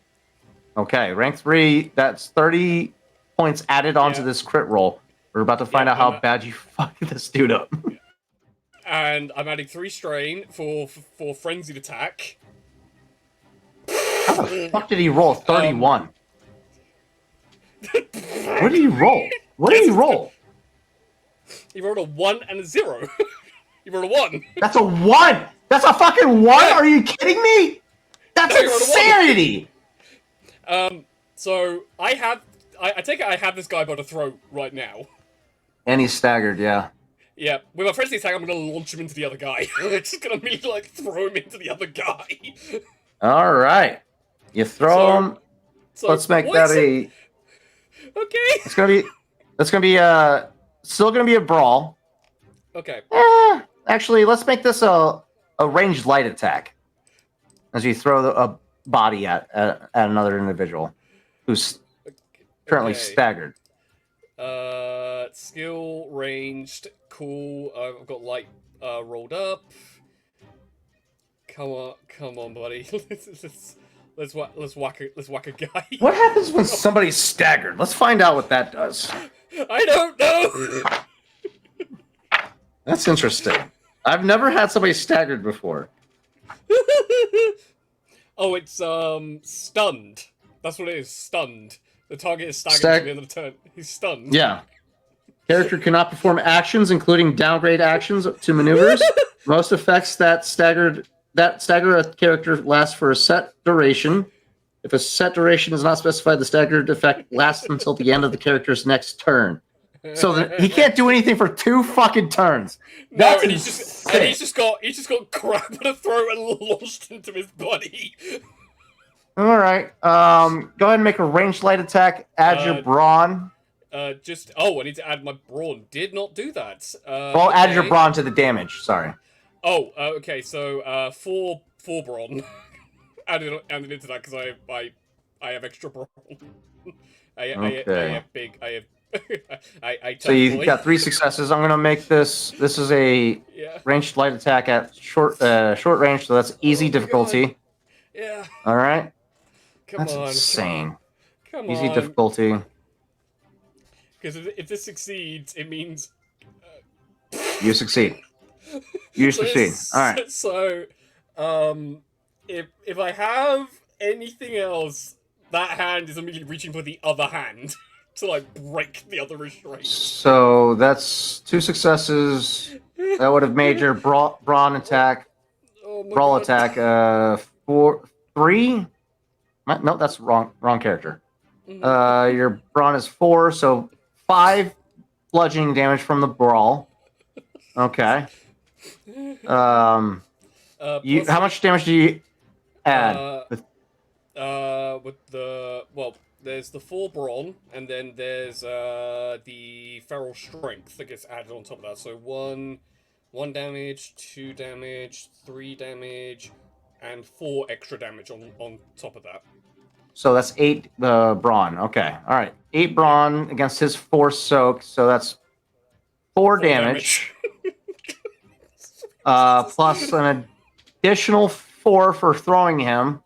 Okay, rank 3. That's 30 points added onto this crit roll. We're about to find out how bad you fucked this dude up. And I'm adding 3 strain for frenzied attack. How the fuck did he roll 31? What did he roll? What did he roll? He rolled a 1 and a 0. He rolled a 1. That's a 1! That's a fucking 1? Are you kidding me? That's insanity! So I take it I have this guy by the throat right now. And he's staggered, yeah. Yeah, with my frenzy attack, I'm gonna launch him into the other guy. I'm just gonna immediately, like, throw him into the other guy. Alright. You throw him. So Let's make that a... Okay. It's gonna be still gonna be a brawl. Okay. Actually, let's make this a ranged light attack. As you throw a body at another individual who's currently staggered. Skill ranged, cool. I've got light rolled up. Come on, buddy. let's whack a guy. What happens when somebody's staggered? Let's find out what that does. I don't know. That's interesting. I've never had somebody staggered before. Oh, it's stunned. That's what it is. Stunned. The target is staggered at the end of the turn. He's stunned. Yeah. Character cannot perform actions, including downgrade actions to maneuvers. Most effects that stagger a character last for a set duration. If a set duration is not specified, the staggered effect lasts until the end of the character's next turn. So he can't do anything for 2 fucking turns. No, and he's just got grabbed by the throat and launched into his body. All right. Go ahead and make a ranged light attack. Add your brawn. I need to add my brawn. Did not do that. Add your brawn to the damage. Sorry. Oh, okay. So 4 brawn. added into that because I have extra brawn. I have. So you got 3 successes. I'm gonna make this. This is a ranged light attack at short range, so that's easy difficulty. God. Yeah. All right. That's insane. Come easy on. Difficulty. Because if this succeeds, it means you succeed. You succeed. All right. So, if I have anything else, that hand is immediately reaching for the other hand. To like break the other restraint. So that's 2 successes. That would have made your brawn attack, brawl attack. 3. No, that's wrong character. Your brawn is 4, so 5 bludgeoning damage from the brawl. Okay. How much damage do you add? There's the 4 brawn, and then there's the feral strength that gets added on top of that. So 1 damage, 2 damage, 3 damage, and 4 extra damage on top of that. So that's 8 brawn. Okay, all right. 8 brawn against his 4 soak, so that's 4 damage. Plus an additional 4 for throwing him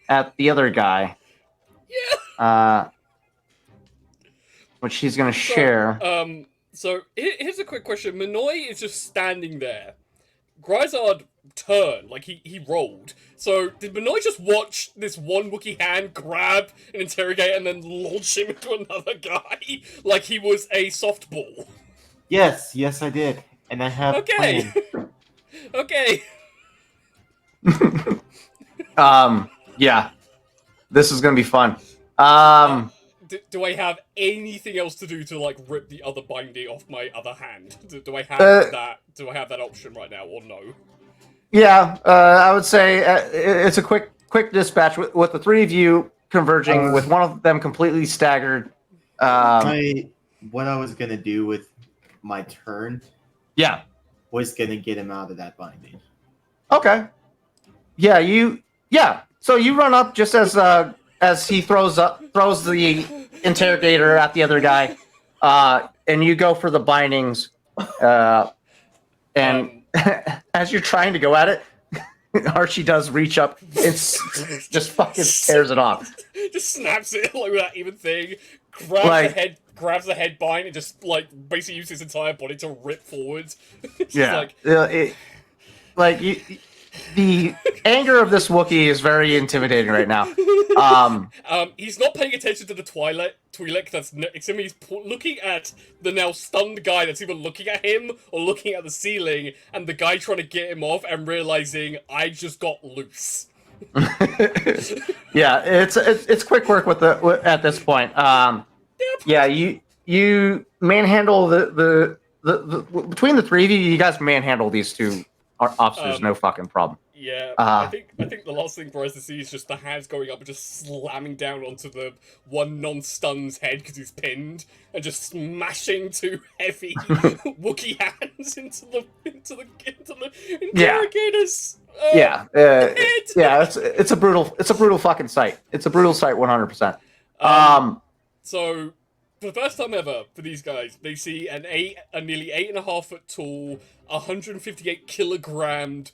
at the other guy. Yeah. Which he's gonna share. So here's a quick question. Minoy is just standing there. Gryzard turned, like he rolled. So did Manoy just watch this one Wookiee hand grab and interrogate and then launch him into another guy like he was a softball? Yes, I did, and I have Okay. Okay. Yeah, this is gonna be fun. Do I have anything else to do to like rip the other binding off my other hand? Do I have that? Do I have that option right now, or no? Yeah, I would say it's a quick dispatch with the three of you converging, with one of them completely staggered. What I was gonna do with my turn, Yeah. was gonna get him out of that binding. Okay. Yeah. So you run up just as he throws the interrogator at the other guy, and you go for the bindings, and as you're trying to go at it, Archie does reach up and just fucking tears it off. Just snaps it like without even thing. Grabs the head bind and just like basically uses his entire body to rip forwards. Yeah. The anger of this Wookiee is very intimidating right now. He's not paying attention to the Twi'lek that's except he's looking at the now stunned guy that's either looking at him or looking at the ceiling, and the guy trying to get him off and realizing I just got loose. Yeah, it's quick work at this point. Yeah, you manhandle the between the three of you. You guys manhandle these two officers, no fucking problem. Yeah, I think the last thing for us to see is just the hands going up and just slamming down onto the one non-stun's head because he's pinned, and just smashing two heavy Wookiee hands into the interrogators. Yeah, it's a brutal fucking sight. It's a brutal sight, 100%. So, for the first time ever, for these guys, they see a nearly 8.5 foot tall, 158 kilogram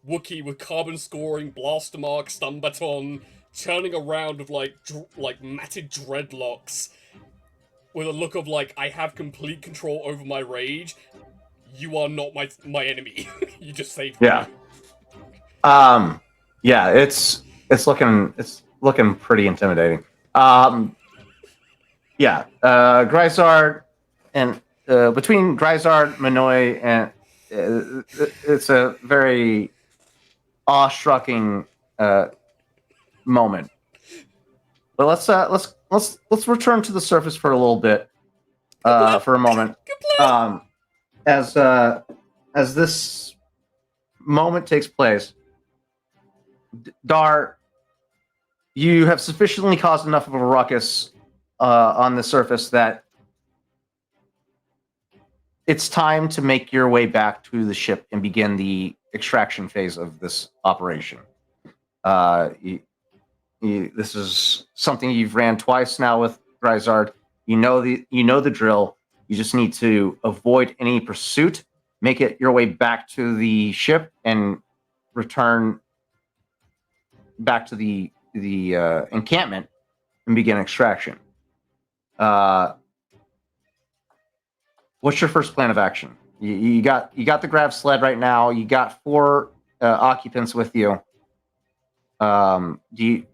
Wookiee with carbon scoring, blaster mark, stun baton, turning around with like matted dreadlocks, with a look of like, I have complete control over my rage. You are not my enemy. You just saved me. Yeah. Yeah, it's looking pretty intimidating. Yeah, Gryzard and between Gryzard, Manoy, and it's a very awe-striking moment. But let's return to the surface for a little bit, for a moment. As this moment takes place, Dar, you have sufficiently caused enough of a ruckus on the surface that it's time to make your way back to the ship and begin the extraction phase of this operation. This is something you've ran twice now with Gryzard. You know the drill. You just need to avoid any pursuit, make it your way back to the ship, and return back to the encampment and begin extraction. What's your first plan of action? You got the grav sled right now. You got 4 occupants with you. Do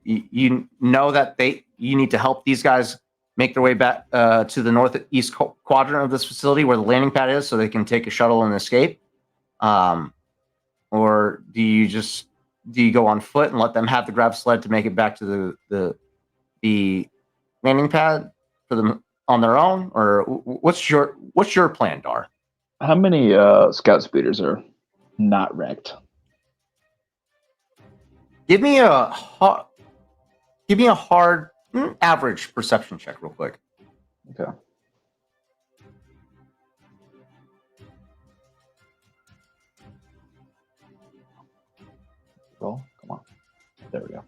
you know that you need to help these guys make their way back to the northeast quadrant of this facility where the landing pad is, so they can take a shuttle and escape? Or do you go on foot and let them have the grav sled to make it back to the landing pad for them on their own? Or what's your plan, Dar? How many scout speeders are not wrecked? Give me a hard average perception check real quick. Okay. Roll. Come on. There we go.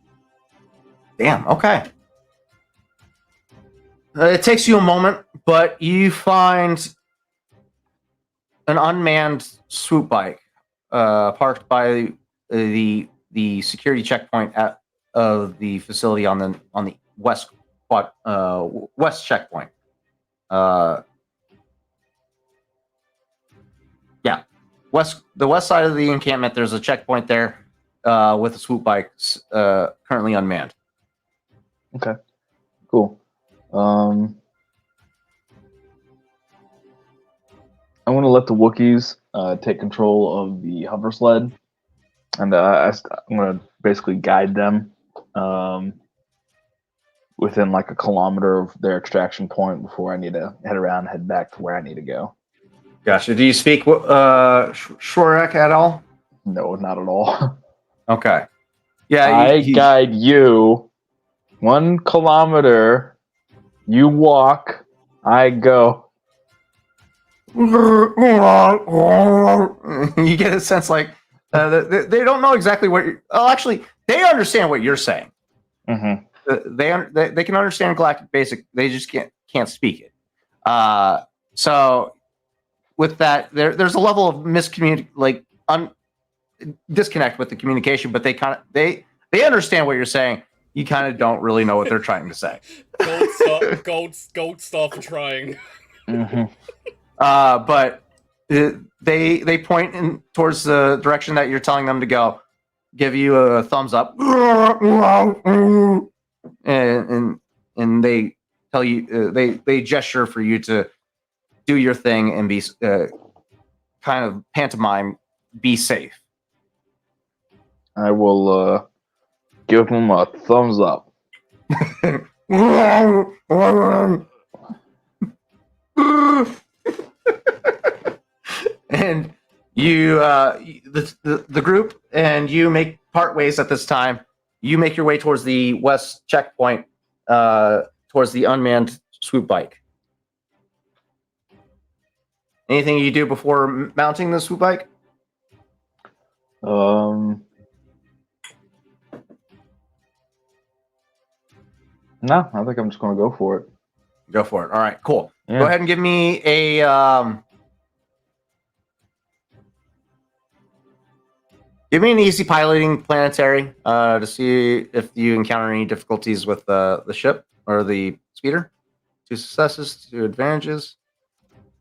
Damn. Okay. It takes you a moment, but you find an unmanned swoop bike parked by the security checkpoint of the facility on the west checkpoint. Yeah. the west side of the encampment. There's a checkpoint there with a swoop bike currently unmanned. Okay. Cool. I'm going to let the Wookiees take control of the hover sled, and I'm going to basically guide them within like a kilometer of their extraction point before I need to head around and head back to where I need to go. Gotcha. Do you speak Shorek at all? No, not at all. Okay. Yeah, I guide you 1 kilometer. You walk. I go. You get a sense like they don't know exactly what. Actually, they understand what you're saying. Mm-hmm. They can understand Galactic Basic. They just can't speak it. So with that, there's a level of disconnect with the communication, but they understand what you're saying. You kind of don't really know what they're trying to say. Gold star for trying. Mm-hmm. But they point towards the direction that you're telling them to go, give you a thumbs up, and they tell you they gesture for you to do your thing and be kind of pantomime, be safe. I will give them a thumbs up. And you, the group, and you part ways at this time. You make your way towards the west checkpoint, towards the unmanned swoop bike. Anything you do before mounting the swoop bike? No, I think I'm just going to go for it. Go for it. All right, cool. Yeah. Go ahead and give me a give me an easy piloting planetary to see if you encounter any difficulties with the ship or the speeder. 2 successes, 2 advantages.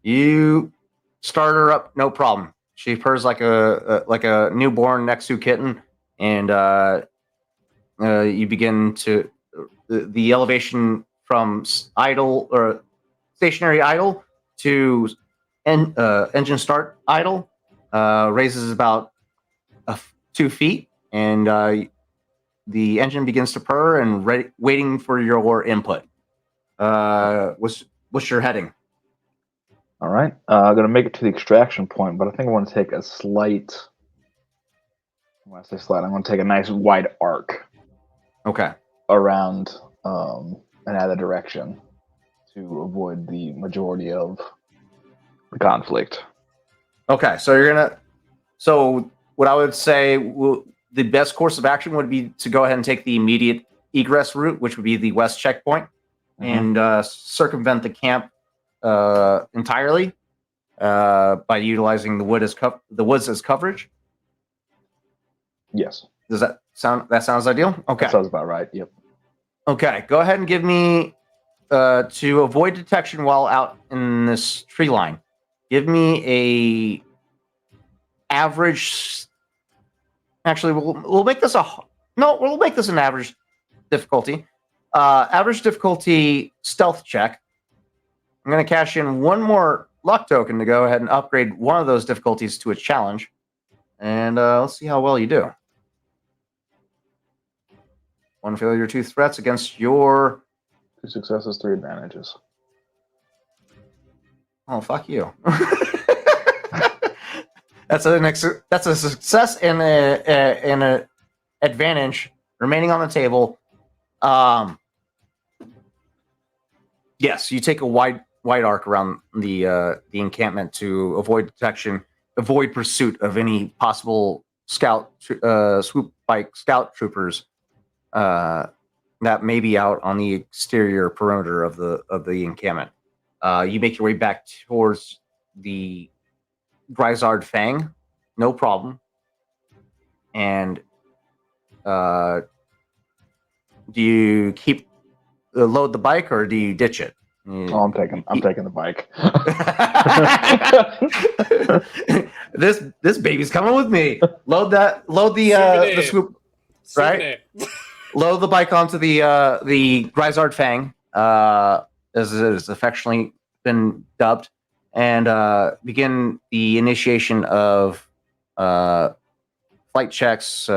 You start her up, no problem. She purrs like a newborn Nexu kitten, and you begin to the elevation from idle or stationary idle to engine start idle raises about 2 feet, and the engine begins to purr and waiting for your input. What's your heading? All right. I'm going to make it to the extraction point, but I think I want to take a slight. When I say slight, I'm going to take a nice wide arc. Okay. Around another direction to avoid the majority of the conflict. Okay, so what I would say, the best course of action would be to go ahead and take the immediate egress route, which would be the west checkpoint, and circumvent the camp entirely by utilizing the woods as coverage. Yes. Does that sounds ideal? Okay. That sounds about right. Yep. Okay, go ahead and give me to avoid detection while out in this tree line. Give me a average. Actually, we'll make this we'll make this an average difficulty. Average difficulty stealth check. I'm going to cash in 1 more luck token to go ahead and upgrade one of those difficulties to a challenge, and let's see how well you do. 1 failure, 2 threats against your 2 successes, 3 advantages. Oh, fuck you. That's a success and an advantage remaining on the table. Yes, you take a wide arc around the encampment to avoid detection, avoid pursuit of any possible swoop bike scout troopers that may be out on the exterior perimeter of the encampment. You make your way back towards the Gryzard Fang, no problem. And do you load the bike or do you ditch it? Oh, I'm taking the bike. This baby's coming with me. Load the Souvenir. swoop, right? Souvenir. Load the bike onto the Gryzard Fang, as it is affectionately been dubbed, and begin the initiation of flight checks,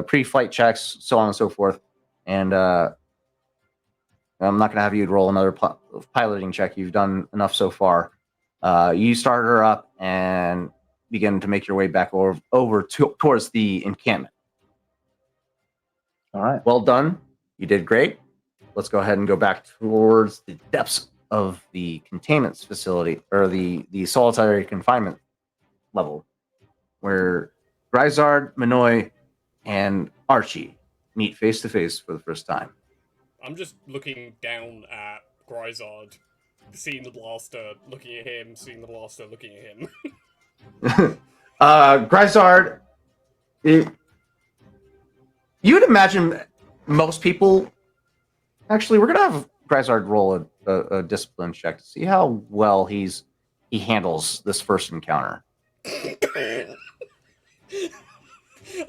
pre-flight checks, so on and so forth. And I'm not going to have you roll another piloting check. You've done enough so far. You start her up and begin to make your way back over towards the encampment. All right. Well done. You did great. Let's go ahead and go back towards the depths of the containment facility, or the solitary confinement level, where Gryzard, Minoy, and Archie meet face to face for the first time. I'm just looking down at Gryzard, seeing the blaster, looking at him, seeing the blaster, looking at him. Gryzard, you would imagine most people. Actually, we're gonna have Gryzard roll a discipline check to see how well he handles this first encounter. I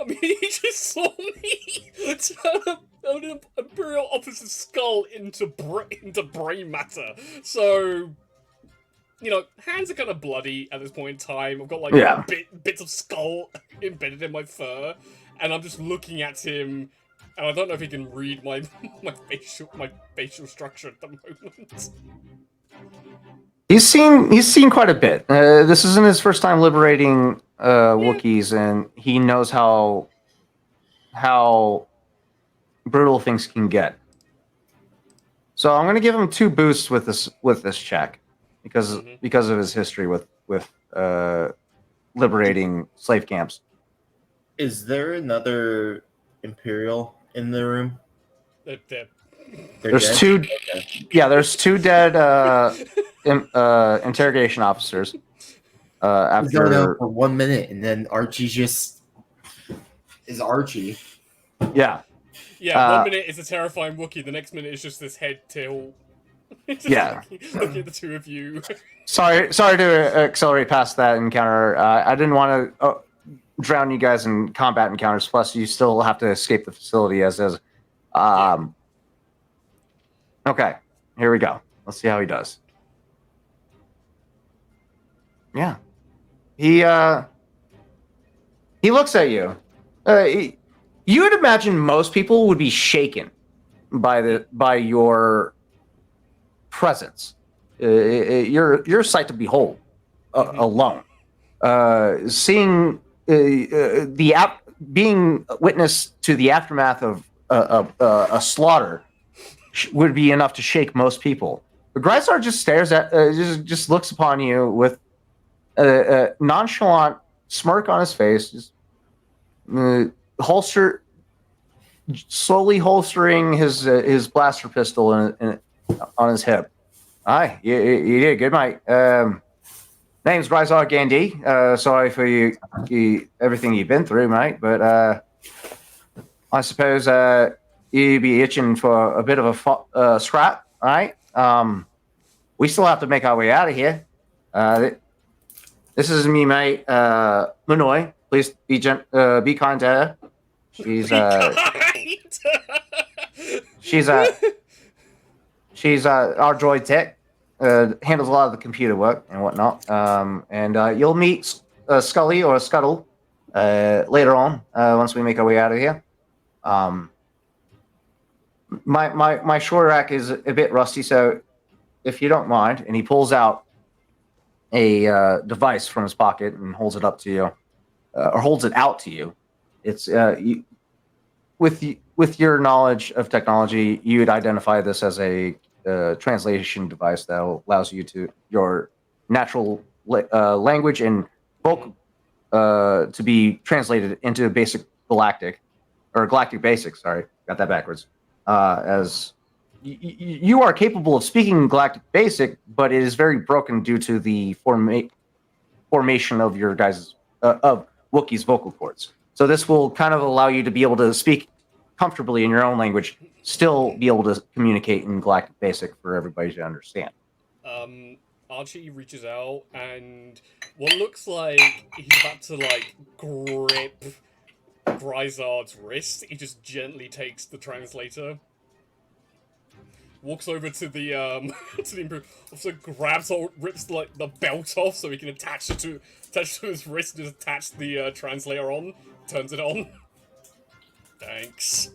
mean, he just saw me turn an Imperial Officer's skull into brain matter. So, you know, hands are kind of bloody at this point in time. I've got like bits of skull embedded in my fur, and I'm just looking at him, and I don't know if he can read my facial structure at the moment. He's seen quite a bit. This isn't his first time liberating Wookiees, and he knows how brutal things can get. So I'm going to give him 2 boosts with this check because of his history with liberating slave camps. Is there another Imperial in the room? There's 2. Okay. Yeah, there's 2 dead interrogation officers. He's going After out for 1 minute, and then Archie just is Archie. yeah. Yeah, 1 minute is a terrifying Wookiee, the next minute is just this head tilt. Yeah. Looking at the 2 of you. Sorry to accelerate past that encounter. I didn't want to drown you guys in combat encounters. Plus, you still have to escape the facility as is. Okay, here we go. Let's see how he does. Yeah, he looks at you. You would imagine most people would be shaken by your presence. You're a sight to behold alone. Seeing being witness to the aftermath of a slaughter would be enough to shake most people. But Gryzard just stares at, just looks upon you with a nonchalant smirk on his face, just slowly holstering his blaster pistol on his hip. Aye, you did good, mate. Name's Gryzard Gandee. Sorry for everything you've been through, mate, but I suppose you'd be itching for a bit of a scrap, all right? We still have to make our way out of here. This is me, mate, Minoy. Please be kind to her. She's our droid tech. Handles a lot of the computer work and whatnot. And you'll meet Scully or Scuttle later on once we make our way out of here. My shore rack is a bit rusty, so if you don't mind, and he pulls out a device from his pocket and holds it up to you, or holds it out to you. It's with your knowledge of technology, you would identify this as a translation device that allows you to your natural language and vocal to be translated into basic galactic or galactic basic. Sorry, got that backwards. As you are capable of speaking galactic basic, but it is very broken due to the formation of your guys' of Wookiee's vocal cords. So this will kind of allow you to be able to speak comfortably in your own language, still be able to communicate in galactic basic for everybody to understand. Archie reaches out, and what looks like he's about to like grip Gryzard's wrist. He just gently takes the translator, walks over to the to the Imperial officer, grabs or rips like the belt off so he can attach it to his wrist and just attach the translator on, turns it on. Thanks.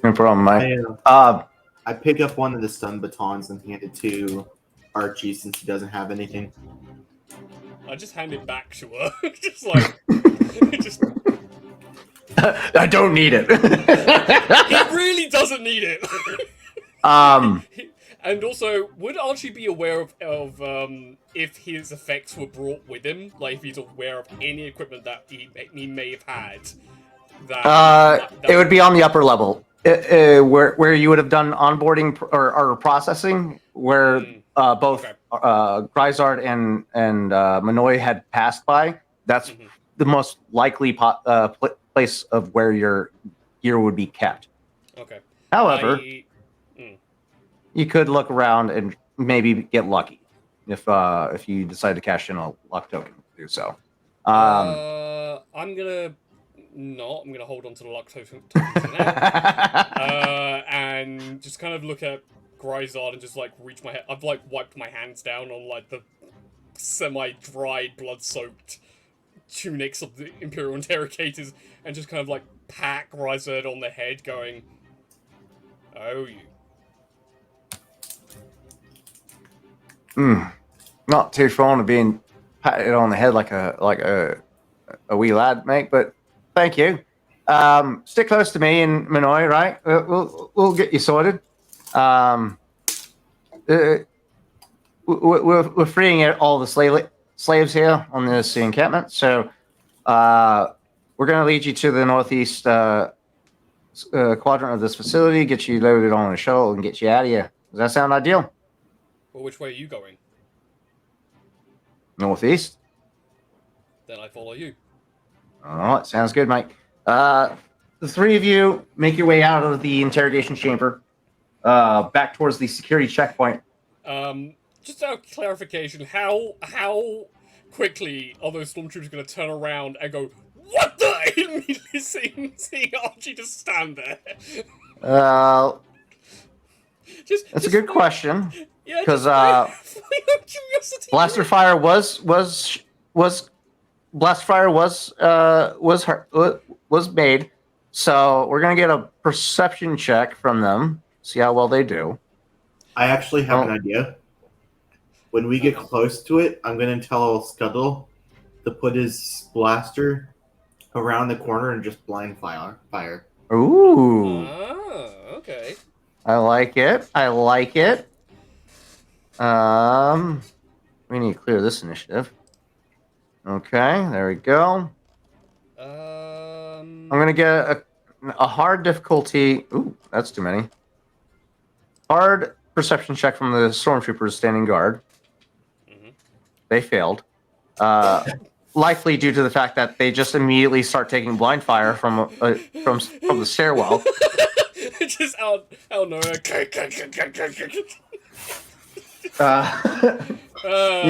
No problem, mate. I pick up one of the stun batons and hand it to Archie since he doesn't have anything. I just hand it back to her, just like just. I don't need it. He really doesn't need it. And also, would Archie be aware of if his effects were brought with him? Like, if he's aware of any equipment that he may have had? It would be on the upper level, where you would have done onboarding or processing, where both Gryzard and Manoy had passed by. That's the most likely place of where your gear would be kept. Okay. However, you could look around and maybe get lucky if you decide to cash in a luck token to do so. I'm gonna hold on to the luck token for now, and just kind of look at Gryzard and just like reach my head. I've like wiped my hands down on like the semi-dried, blood-soaked tunics of the Imperial interrogators, and just kind of like pat Gryzard on the head, going, "Oh, you." Not too fond of being patted on the head like a wee lad, mate. But thank you. Stick close to me and Manoy, right? We'll get you sorted. We're freeing all the slaves here on this encampment, so we're going to lead you to the northeast quadrant of this facility, get you loaded on a shuttle, and get you out of here. Does that sound ideal? Well, which way are you going? Northeast. Then I follow you. All right, sounds good, mate. The three of you make your way out of the interrogation chamber, back towards the security checkpoint. Just out of clarification, how quickly are those stormtroopers going to turn around and go, "What the?" immediately seeing Archie just stand there? That's a good question. Yeah, because curiosity. blaster fire was made, so we're gonna get a perception check from them, see how well they do. I actually have an idea. When we get close to it, I'm going to tell Scuttle to put his blaster around the corner and just blind fire. Ooh. Oh, okay. I like it. We need to clear this initiative. Okay, there we go. I'm gonna get a hard difficulty. Ooh, that's too many. Hard perception check from the stormtroopers standing guard. They failed. Likely due to the fact that they just immediately start taking blind fire from the stairwell. Just out nowhere. You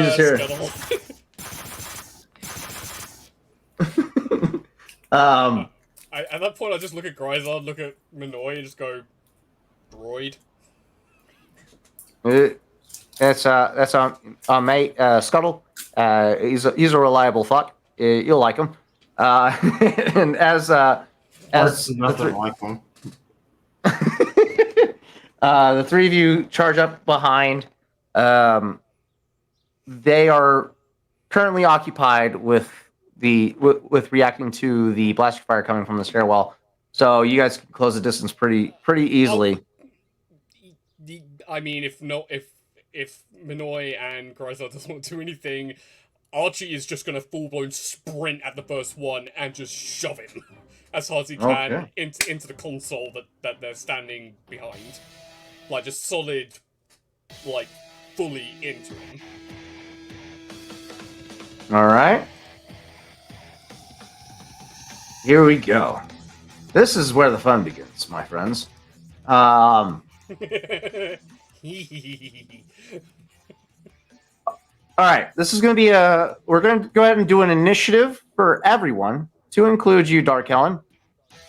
just hear at that point, I just look at Gryzard, look at Manoy, and just go, "Droid." That's our mate Scuttle. He's a reliable fuck. You'll like him. And as nothing like him. The three of you charge up behind. They are currently occupied with reacting to the blaster fire coming from the stairwell. So you guys can close the distance pretty easily. I mean, if Manoy and Gryzard doesn't want to do anything, Archie is just going to full-blown sprint at the first one and just shove him as hard as he can into the console that they're standing behind. Like, just solid, like, fully into him. All right. Here we go. This is where the fun begins, my friends. All right, this is going to be we're going to go ahead and do an initiative for everyone, to include you, Dark Helen,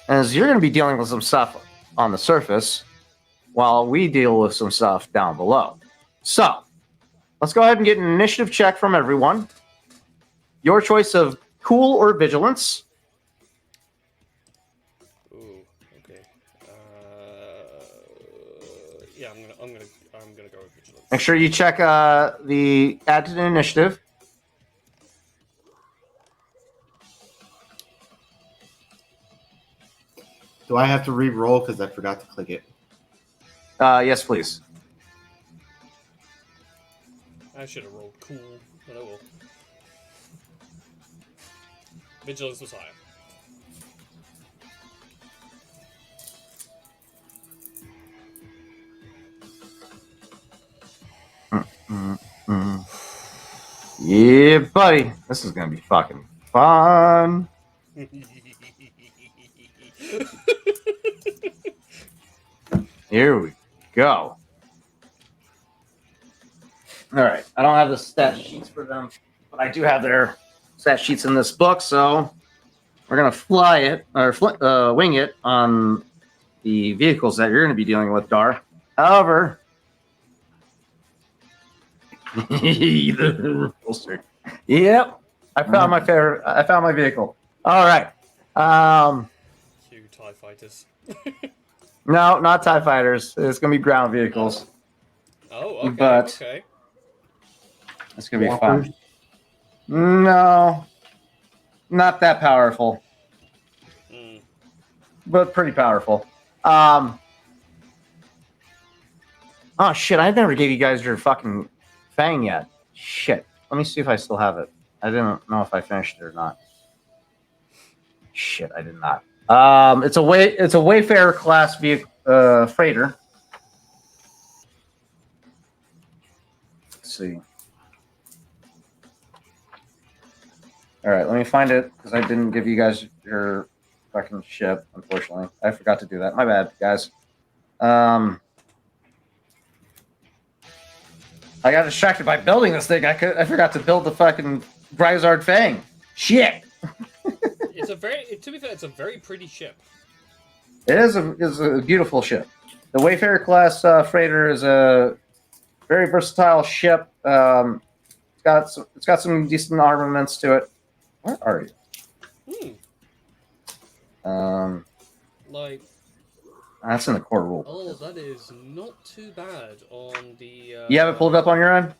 as you're going to be dealing with some stuff on the surface, while we deal with some stuff down below. So, let's go ahead and get an initiative check from everyone. Your choice of cool or vigilance. Ooh, okay. Yeah, I'm gonna go with vigilance. Make sure you check the add to the initiative. Do I have to re-roll because I forgot to click it? Yes, please. I should have rolled cool, but oh well. Vigilance was higher. Yeah, buddy. This is going to be fucking fun. Here we go. All right. I don't have the stat sheets for them, but I do have their stat sheets in this book, so we're going to fly it, or wing it on the vehicles that you're going to be dealing with, Dar. However, the holster. Yep. I found my favorite. I found my vehicle. All right. Cue TIE fighters. No, not TIE fighters. It's gonna be ground vehicles. Oh, okay, But- okay. It's gonna be fun. No, not that powerful, Mm. but pretty powerful. Oh shit! I never gave you guys your fucking fang yet. Shit. Let me see if I still have it. I didn't know if I finished it or not. Shit, I did not. It's a Wayfarer class vehicle, freighter. Let's see. All right, let me find it because I didn't give you guys your fucking ship. Unfortunately, I forgot to do that. My bad, guys. I got distracted by building this thing. I forgot to build the fucking Gryzard Fang. Shit. To be fair, it's a very pretty ship. It is a beautiful ship. The Wayfarer class freighter is a very versatile ship. It's got some decent armaments to it. Where are you? Like, That's in the core rule. oh, that is not too bad on the. You have it pulled up on your end?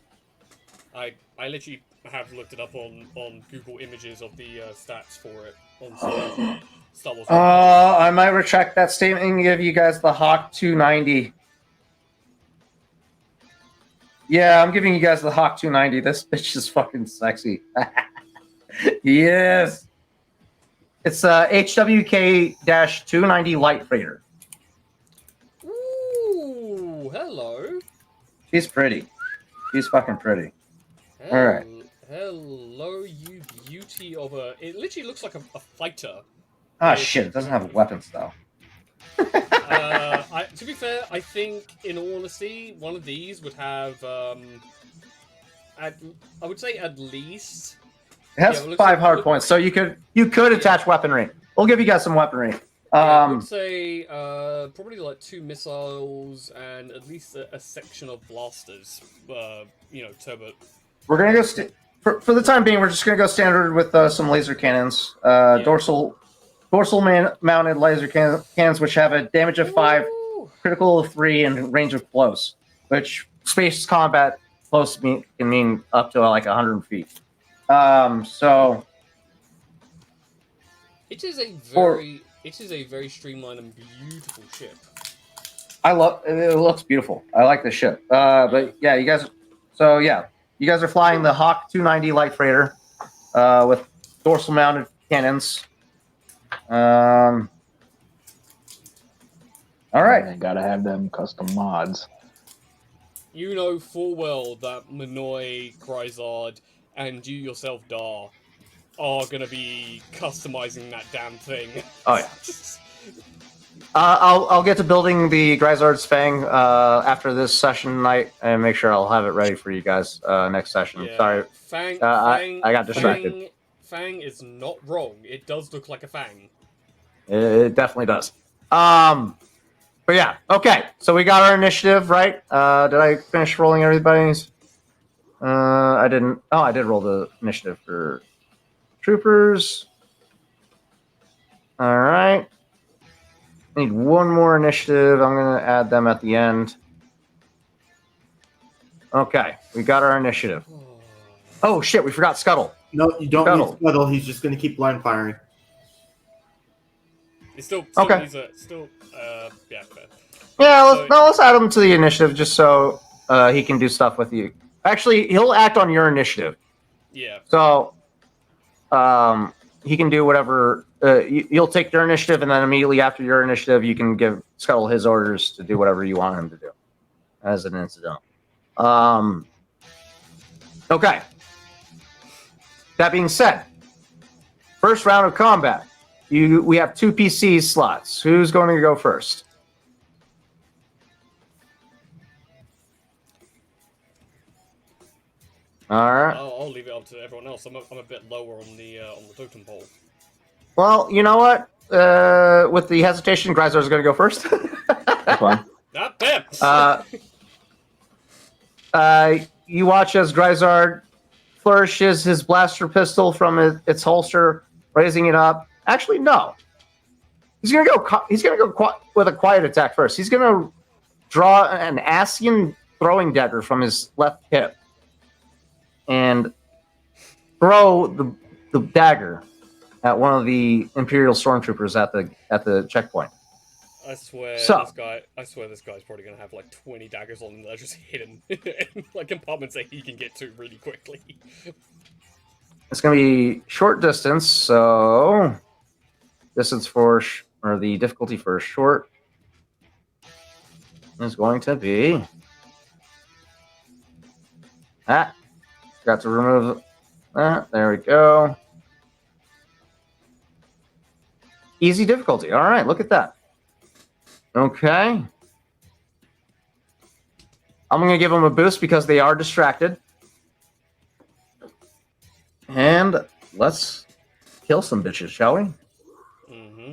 I literally have looked it up on Google Images of the stats for it on Star Wars. I might retract that statement and give you guys the Hawk 290. Yeah, I'm giving you guys the Hawk 290. This bitch is fucking sexy. Yes. It's a HWK-290 light freighter. Ooh, hello. She's pretty. She's fucking pretty. All right. Hello, you beauty of a. It literally looks like a fighter. Ah, shit. It doesn't have weapons, though. To be fair, I think, in all honesty, one of these would have. I would say at least. It has it looks 5 like- hard points, so you could attach weaponry. We'll give you guys some weaponry. I would say probably like 2 missiles and at least a section of blasters. Turbo. We're gonna go for the time being. We're just gonna go standard with some laser cannons, dorsal mounted laser cannons, which have a damage of 5, Ooh. critical of 3, and range of close. Which space combat close can mean up to like 100 feet. So It is a very streamlined and beautiful ship. I love it. It looks beautiful. I like the ship. But yeah, you guys. So yeah, you guys are flying the Hawk 290 light freighter with dorsal mounted cannons. All right. I gotta have them custom mods. You know full well that Minoy, Gryzard, and you yourself, Dar, are gonna be customizing that damn thing. Oh yeah. I'll get to building the Gryzard's Fang after this session tonight, and make sure I'll have it ready for you guys next session. Yeah. Sorry, Fang, I got distracted. Fang is not wrong. It does look like a fang. It definitely does. But yeah, okay. So we got our initiative, right? Did I finish rolling everybody's? I didn't. Oh, I did roll the initiative for troopers. All right. Need one more initiative. I'm going to add them at the end. Okay, we got our initiative. Oh shit, we forgot Scuttle. No, you don't Scuttle. need Scuttle. He's just going to keep blind firing. It still Okay. needs a yeah. Fair. Yeah, So- let's add him to the initiative just so he can do stuff with you. Actually, he'll act on your initiative. Yeah. So he can do whatever. You'll take your initiative, and then immediately after your initiative, you can give Scuttle his orders to do whatever you want him to do as an incident. Okay. That being said, first round of combat. We have 2 PC slots. Who's going to go first? All right. I'll leave it up to everyone else. I'm a bit lower on the totem pole. Well, you know what? With the hesitation, Gryzard's going to go first. That's fine. That pips. You watch as Gryzard flourishes his blaster pistol from its holster, raising it up. Actually, no. He's gonna go with a quiet attack first. He's gonna draw an Asian throwing dagger from his left hip and throw the dagger at one of the Imperial stormtroopers at the checkpoint. I swear this guy's probably gonna have like 20 daggers on him that are just hidden in like compartments that he can get to really quickly. It's gonna be short distance, so distance for or the difficulty for short is going to be forgot to remove that. There we go. Easy difficulty. All right, look at that. Okay. I'm going to give them a boost because they are distracted. And let's kill some bitches, shall we? Mm-hmm.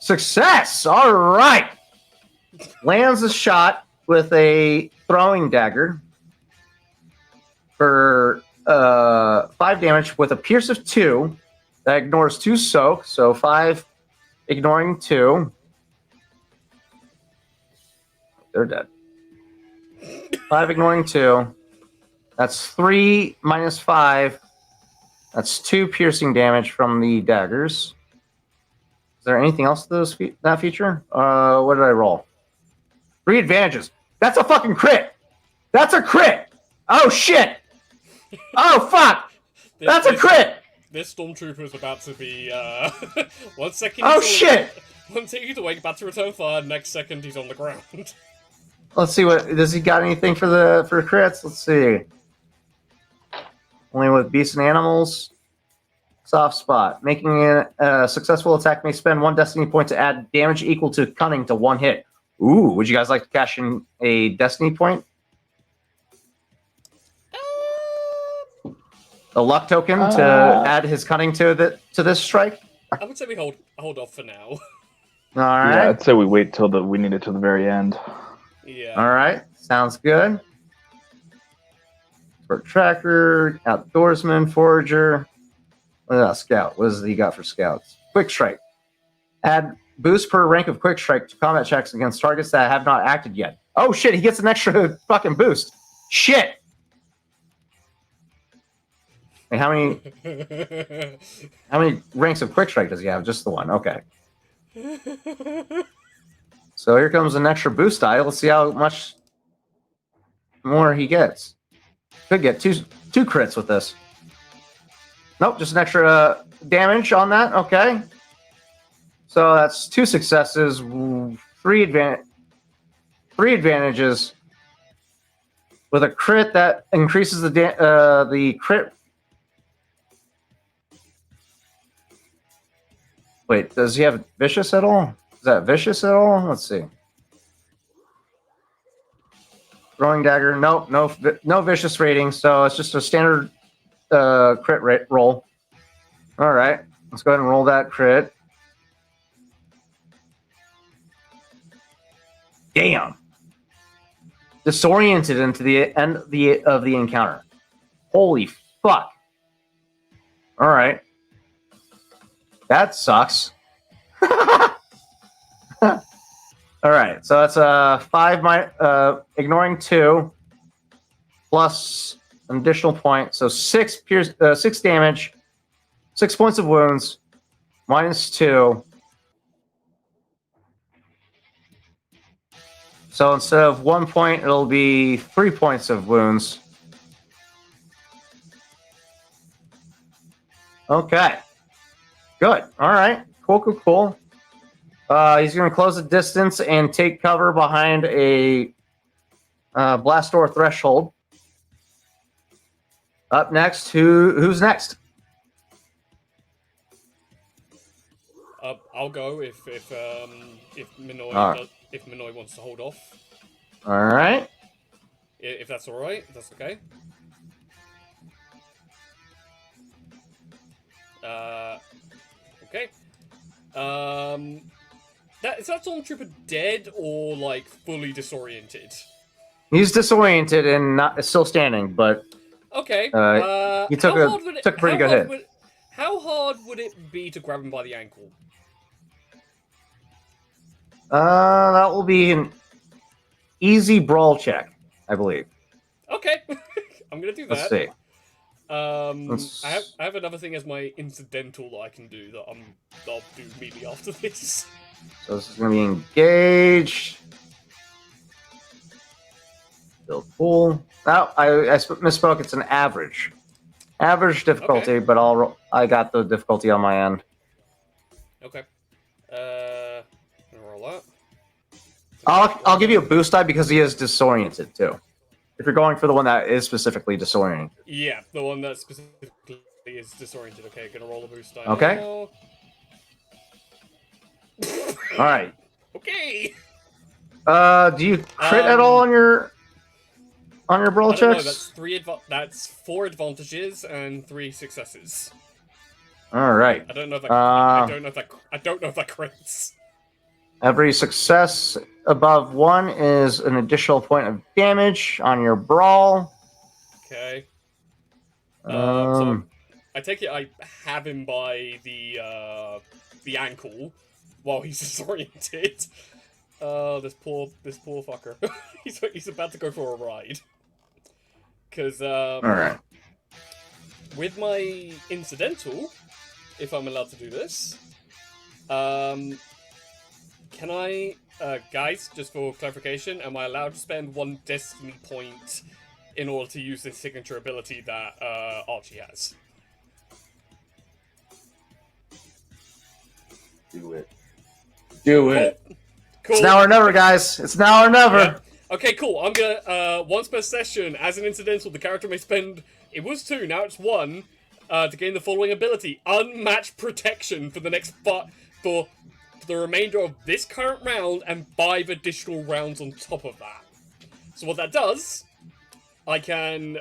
Success! All right. Lands a shot with a throwing dagger for 5 damage with a pierce of 2. That ignores 2 soak, so 5 ignoring 2. They're dead. 5 ignoring 2. That's 3 minus 5. That's 2 piercing damage from the daggers. Is there anything else to that feature? What did I roll? 3 advantages. That's a fucking crit. That's a crit. Oh shit. Oh fuck. That's a crit. This stormtrooper is about to be 1 second. Oh shit. 1 second he's awake, about to return fire. Next second he's on the ground. Let's see does he got anything for crits? Let's see. Only with beasts and animals. Soft spot. Making a successful attack may spend 1 destiny point to add damage equal to cunning to 1 hit. Ooh, would you guys like to cash in a destiny point? A luck token to add his cunning to this strike? I would say we hold off for now. All Yeah, right. I'd say we wait till we need it till the very end. Yeah. All right. Sounds good. For tracker, outdoorsman, forager. What about scout? What does he got for scouts? Quick strike. Add boost per rank of quick strike to combat checks against targets that have not acted yet. Oh shit, he gets an extra fucking boost. Shit. Wait, how many ranks of quick strike does he have? Just the one. Okay. So here comes an extra boost die. Let's see how much more he gets. Could get two crits with this. Nope, just an extra damage on that. Okay. So that's 2 successes, 3 advantages with a crit that increases the crit. Wait, does he have vicious at all? Is that vicious at all? Let's see. Throwing dagger. Nope, no vicious rating. So it's just a standard crit rate roll. All right, let's go ahead and roll that crit. Damn. Disoriented into the end of the encounter. Holy fuck. All right. That sucks. All right, so that's 5 ignoring 2 plus an additional point, so 6 damage, 6 points of wounds, minus 2. So instead of 1 point, it'll be 3 points of wounds. Okay. Good. All right. Cool. He's going to close the distance and take cover behind a blast door threshold. Up next, who's next? I'll go if Minoy Alright. if Minoy wants to hold off. All right. If that's all right, if that's okay. Okay. Is that Stormtrooper dead or like fully disoriented? He's disoriented and still standing, but Okay. he took a pretty good hit. How hard would it be to grab him by the ankle? That will be an easy brawl check, I believe. Okay, I'm gonna do that. Let's see. I have another thing as my incidental that I can do that I'll do immediately after this. So this is going to be engaged. Build pool. Oh, I misspoke. It's an average difficulty, Okay. but I got the difficulty on my end. Okay. Gonna roll that. I'll give you a boost die because he is disoriented too. If you're going for the one that is specifically disoriented. Yeah, the one that specifically is disoriented. Okay, gonna roll a boost die. Okay. Now. All right. Okay. Do you crit at all on your brawl I don't know, checks? that's 4 advantages and 3 successes. All right. I don't know if that. I don't know if that crits. Every success above 1 is an additional point of damage on your brawl. Okay. Um, So I take it I have him by the ankle while he's disoriented. This poor fucker. he's about to go for a ride. Because all right. with my incidental, if I'm allowed to do this, can I, guys, just for clarification, am I allowed to spend 1 destiny point in order to use this signature ability that Archie has? Do it. Do it. Cool. It's now or never, guys. It's now or never. Yeah. Okay, cool. I'm gonna, once per session, as an incidental, the character may spend, it was 2, now it's 1, to gain the following ability. Unmatched protection for the next, for the remainder of this current round, and 5 additional rounds on top of that. So what that does, I can,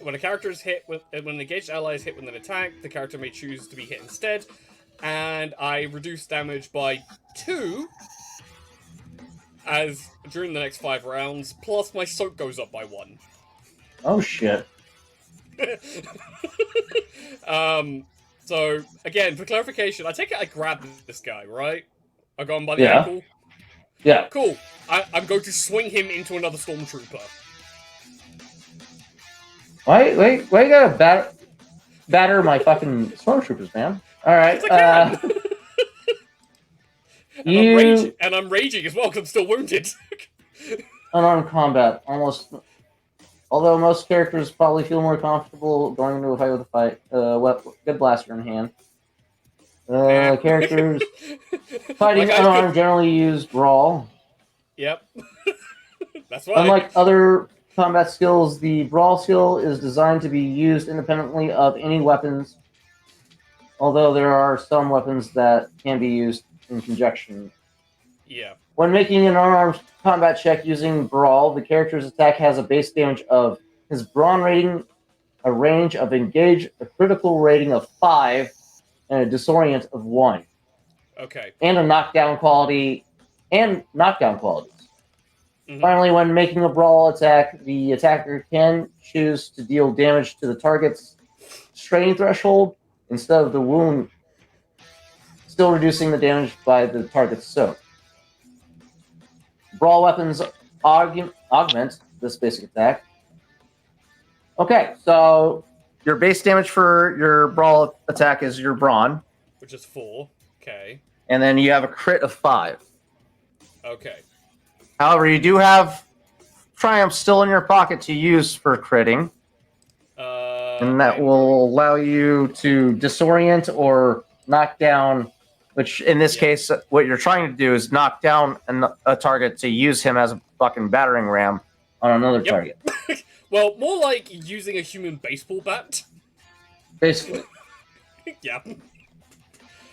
when a character is hit, when an engaged ally is hit with an attack, the character may choose to be hit instead, and I reduce damage by 2, as during the next 5 rounds, plus my soak goes up by 1. Oh shit. So again, for clarification, I take it I grab this guy, right? I got him by the Yeah. ankle. Yeah. Cool. I'm going to swing him into another stormtrooper. Why you gotta batter my fucking stormtroopers, man? All right. Yes, I can. And I'm raging as well because I'm still wounded. Unarmed combat, almost. Although most characters probably feel more comfortable going into a fight with good blaster in hand. Characters fighting Like, unarmed generally use brawl. Yep. That's right. Unlike other combat skills, the brawl skill is designed to be used independently of any weapons although there are some weapons that can be used in conjunction. Yeah. When making an unarmed combat check using Brawl, the character's attack has a base damage of his Brawn rating, a range of engage, a critical rating of 5, and a disorient of 1. Okay. And a knockdown quality, and knockdown qualities. Mhm. Finally, when making a Brawl attack, the attacker can choose to deal damage to the target's strain threshold instead of the wound, still reducing the damage by the target's soak. Brawl weapons augment this basic attack. Okay, so your base damage for your Brawl attack is your Brawn, Which is 4. Okay. and then you have a crit of 5. Okay. However, you do have Triumph still in your pocket to use for critting, and that will allow you to disorient or knock down, which in this case, what you're trying to do is knock down a target to use him as a fucking battering ram on another target. Well, more like using a human baseball bat. Basically. Yeah.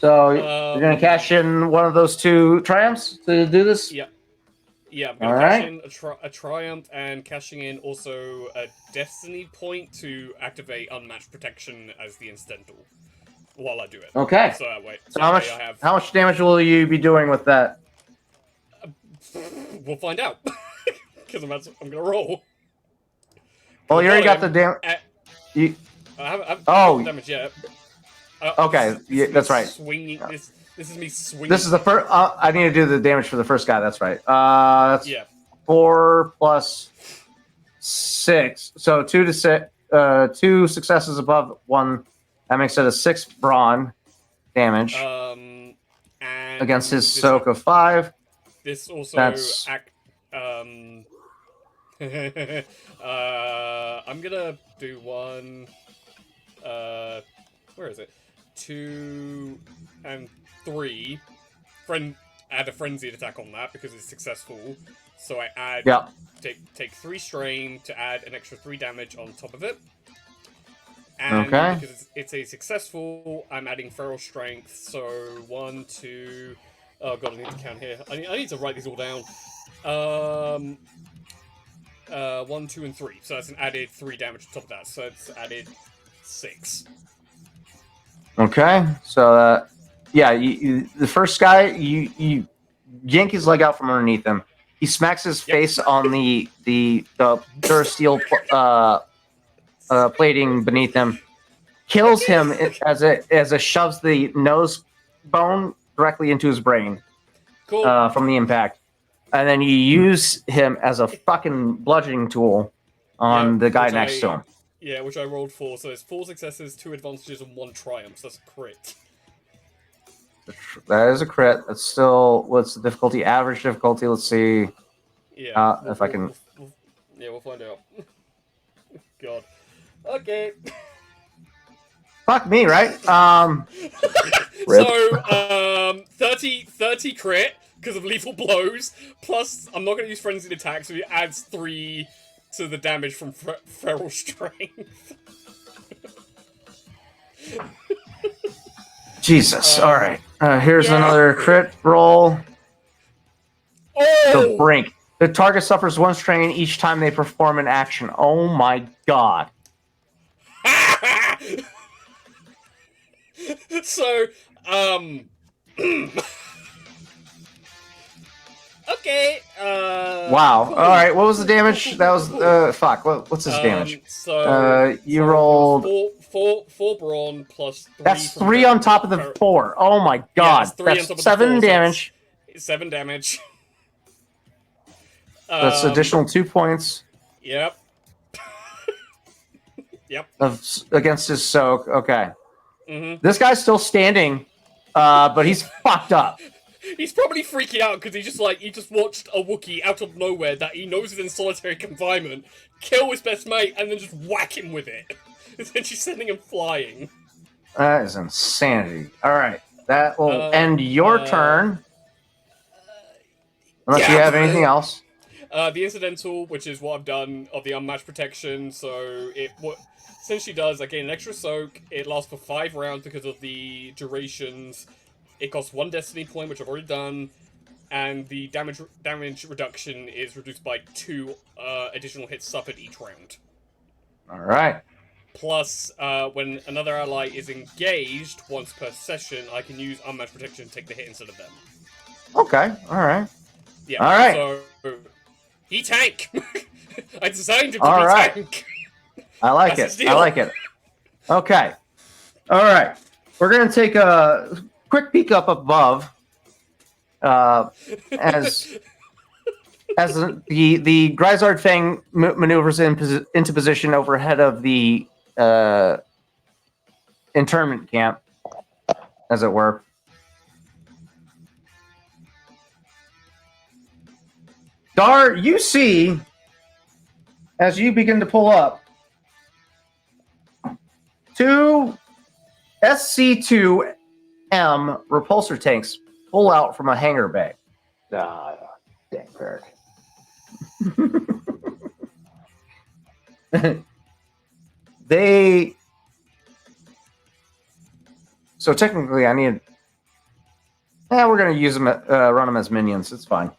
So you're going to cash in one of those 2 Triumphs to do this? Yeah. Yeah, I'm going to cash in a Triumph and cashing in also a Destiny point to activate Unmatched Protection as the incidental while I do it. Okay. So that way, So how much damage will you be doing with that? We'll find out. Because I'm going to roll. Well, you already got the damage. I haven't Oh. damage yet. Okay, that's right. Swinging. This is me swinging. This is the first. I need to do the damage for the first guy. That's right. That's 4 plus 6. So 2 to 6. 2 successes above 1. That makes it a 6 brawn damage. And against his soak of 5. This also That's... I'm gonna do 1. Where is it? 2 and 3. Add a frenzied attack on that because it's successful. So I add take 3 strain to add an extra 3 damage on top of it. And because it's a successful, I'm adding feral strength. So 1, 2. Oh god, I need to count here. I need to write these all down. 1, 2, and 3. So that's an added 3 damage on top of that. So it's added 6. Okay, so the first guy, you yank his leg out from underneath him. He smacks his face on the durasteel plating beneath him, kills him as it shoves the nose bone directly into his brain from the impact, and then you use him as a fucking bludgeoning tool on the guy next to him. Yeah, which I rolled 4, so it's 4 successes, 2 advantages, and 1 triumph. So that's a crit. That is a crit. That's still, what's the difficulty? Average difficulty. Let's see. Yeah. If I can. We'll find out. God. Okay. Fuck me, right? So, 30 crit because of lethal blows. Plus, I'm not going to use frenzied attack, so it adds 3 to the damage from feral strength. Jesus. All right. Here's another crit roll. The brink. The target suffers 1 strain each time they perform an action. Oh my god. So, okay. Wow. Cool. All right. What was the damage? That was fuck. What's his damage? You rolled 4 brawn plus 3. That's 3 on top of the 4. Oh my god. Yeah, that's 7 damage. So 7 damage. That's additional 2 points. Yep. Yep. Against his soak. Okay. This guy's still standing, but he's fucked up. He's probably freaking out because he just watched a Wookiee out of nowhere that he knows is in solitary confinement kill his best mate and then just whack him with it. Essentially sending him flying. That is insanity. All right, that will end your turn. Unless you have anything else. The incidental, which is what I've done of the unmatched protection, so what essentially does, I gain an extra soak. It lasts for 5 rounds because of the durations. It costs 1 destiny point, which I've already done, and the damage reduction is reduced by 2 additional hits suffered each round. All right. Plus, when another ally is engaged once per session, I can use unmatched protection and take the hit instead of them. Okay. All right. Yeah. All right. So he tank. I designed him to All be right. tank. I like That's his it. deal. I like it. Okay. All right. We're gonna take a quick peek up above. As the Gryzard Fang maneuvers into position overhead of the internment camp, as it were. Dar, you see, as you begin to pull up, 2 SC-2M repulsor tanks pull out from a hangar bay. Ah, dang Ferric. They. So technically, I need. We're gonna use them, run them as minions. It's fine.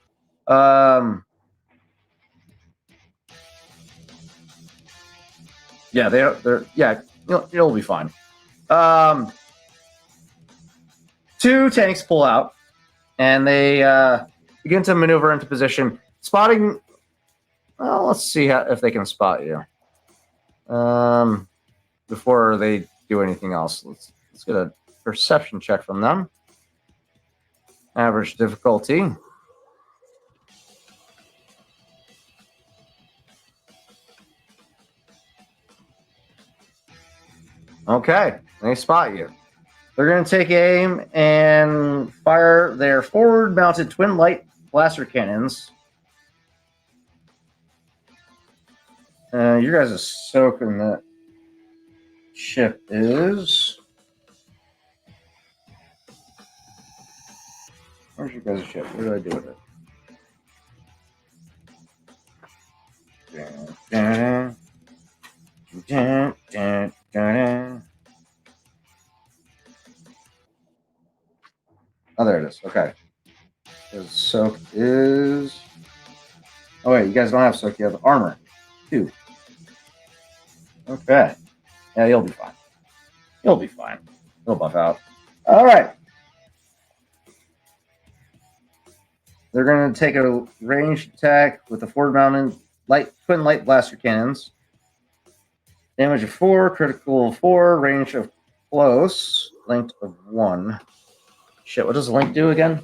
Yeah, they're yeah. It'll be fine. 2 tanks pull out, and they begin to maneuver into position, spotting. Well, let's see if they can spot you. Before they do anything else, let's get a perception check from them. Average difficulty. Okay, they spot you. They're going to take aim and fire their forward-mounted twin light blaster cannons. You guys are soaking that ship is. Where's your guys' ship? What do I do with it? Oh, there it is. Okay. Soak is. Oh, wait, you guys don't have soak. You have armor. 2. Okay. Yeah, you'll be fine. You'll be fine. You'll buff out. All right. They're going to take a ranged attack with the forward-mounted twin light blaster cannons. Damage of 4, critical of 4, range of close, length of 1. Shit, what does the link do again?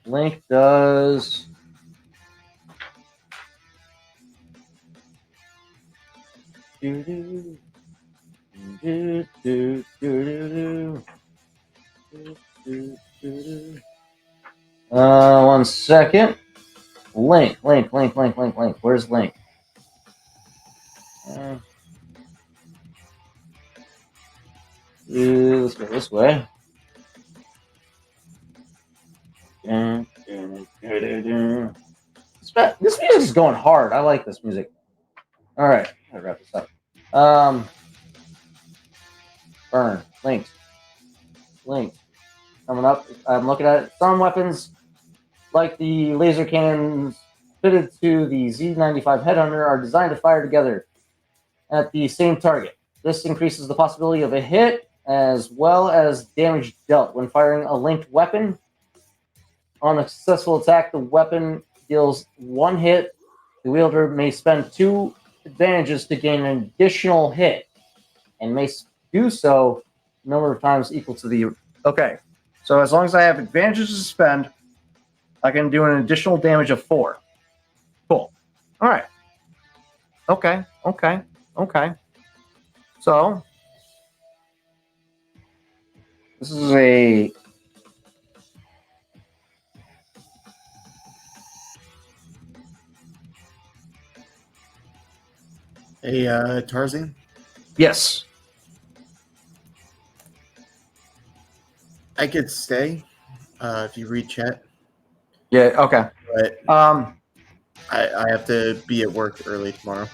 Link does. One second. Link. Where's Link? Let's go this way. This music is going hard. I like this music. All right, I'll wrap this up. Burn. Linked. Coming up. I'm looking at it. Some weapons, like the laser cannons fitted to the Z95 Headhunter, are designed to fire together at the same target. This increases the possibility of a hit as well as damage dealt when firing a linked weapon. On a successful attack, the weapon deals 1 hit. The wielder may spend 2 advantages to gain an additional hit, and may do so a number of times equal to the. Okay, so as long as I have advantages to spend, I can do an additional damage of 4. Cool. All right. Okay. So this is a. Hey, Tarzan, Yes. I could stay if you read chat. Yeah. Okay. but I have to be at work early tomorrow.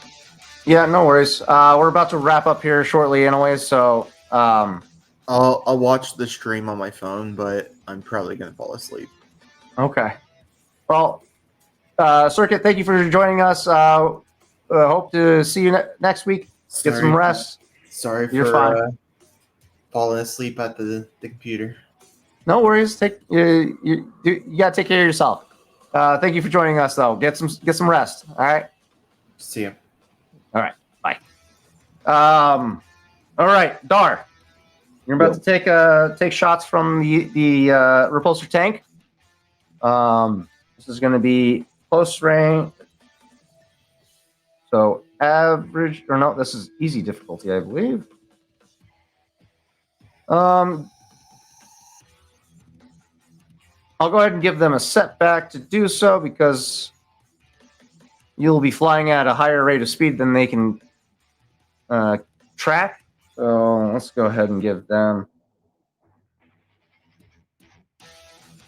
Yeah. No worries. We're about to wrap up here shortly, anyways. So I'll watch the stream on my phone, but I'm probably gonna fall asleep. okay. Well, Circuit, thank you for joining us. Hope to see you next week. Get some rest. Sorry You're for fine. falling asleep at the computer. No worries. You gotta take care of yourself. Thank you for joining us, though. Get some rest. All right. See ya. All right. Bye. All right, Dar. You're about to take shots from the repulsor tank. This is going to be close range. So average, or no, this is easy difficulty, I believe. I'll go ahead and give them a setback to do so because you'll be flying at a higher rate of speed than they can track. So let's go ahead and give them.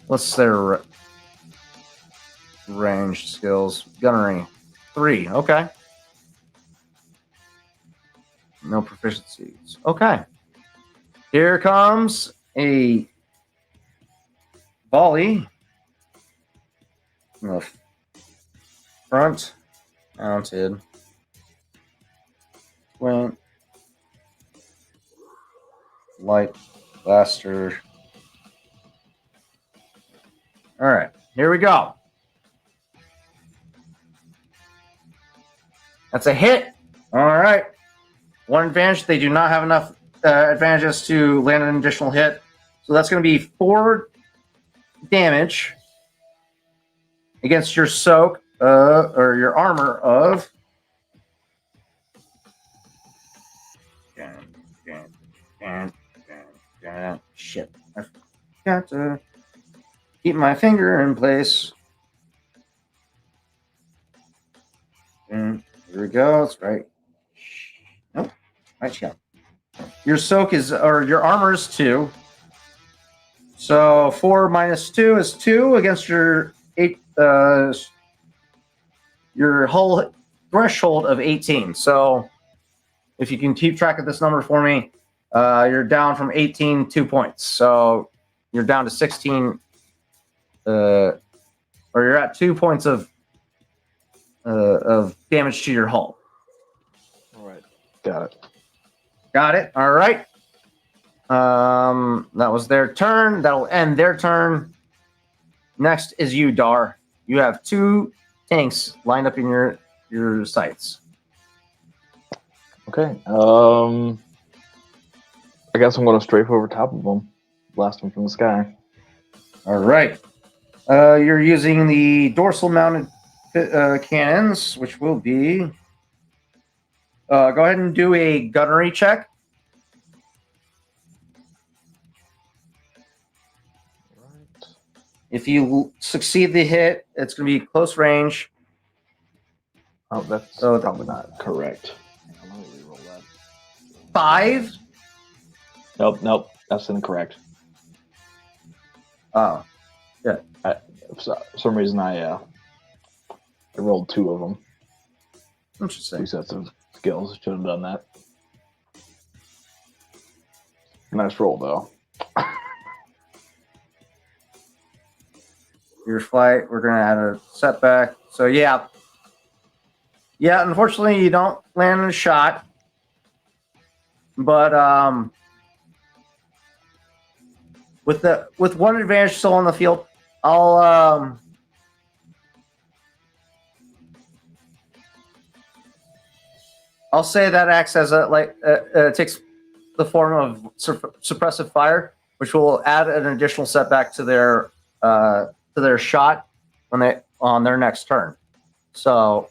What's their range skills? Gunnery 3. Okay. No proficiencies. Okay. Here comes a volley. In the front mounted. Went light blaster. All right, here we go. That's a hit. All right. One advantage. They do not have enough advantages to land an additional hit. So that's going to be 4 damage against your soak or your armor of. Shit. I forgot to keep my finger in place. And here we go. It's right. Nope. Right here. Your soak is, or your armor is 2. So 4 minus 2 is 2 against your 8. Your whole threshold of 18. So if you can keep track of this number for me, you're down from 18 2 points. So you're down to 16. Or you're at 2 points of damage to your hull. All right. Got it. Got it. All right. That was their turn. That'll end their turn. Next is you, Dar. You have 2 tanks lined up in your sights. Okay. I guess I'm going to strafe over top of them, blast them from the sky. All right. You're using the dorsal mounted cannons, which will be. Go ahead and do a gunnery check. Right. If you succeed the hit, it's going to be close range. Oh, that's So probably not correct. I'm going to reroll that. 5. Nope. That's incorrect. Oh, For some reason, I rolled 2 of them. 2 interesting. sets of skills. Should have done that. Nice roll, though. Your flight, we're going to add a setback. So, yeah. Yeah, unfortunately, you don't land a shot. But with one advantage still on the field, I'll say that acts as takes the form of suppressive fire, which will add an additional setback to their shot on their next turn. So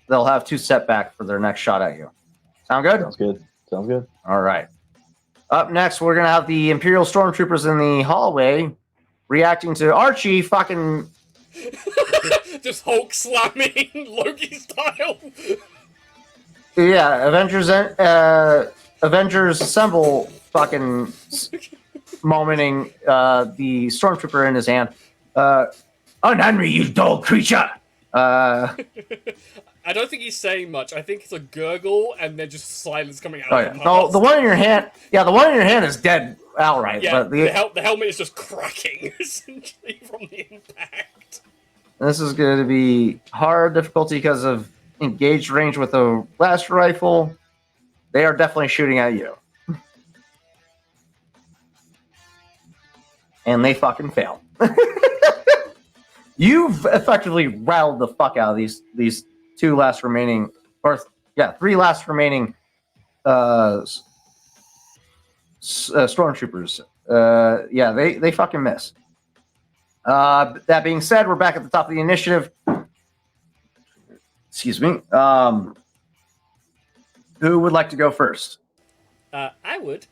they'll have 2 setback for their next shot at you. Sound good? Sounds good. All right. Up next, we're gonna have the Imperial Stormtroopers in the hallway, reacting to Archie fucking. Just Hulk slamming Loki style. Yeah, Avengers Assemble fucking momenting the Stormtrooper in his hand. Unhand me, you dull creature! I don't think he's saying much. I think it's a gurgle and then just silence coming out Oh, of yeah. the No, past. the one in your hand. Yeah, the one in your hand is dead outright. Yeah, But the helmet is just cracking, essentially, from the impact. this is going to be hard difficulty because of engaged range with a blast rifle. They are definitely shooting at you. And they fucking fail. You've effectively rattled the fuck out of these three last remaining stormtroopers. Yeah, they fucking miss. That being said, we're back at the top of the initiative. Excuse me. Who would like to go first? I would.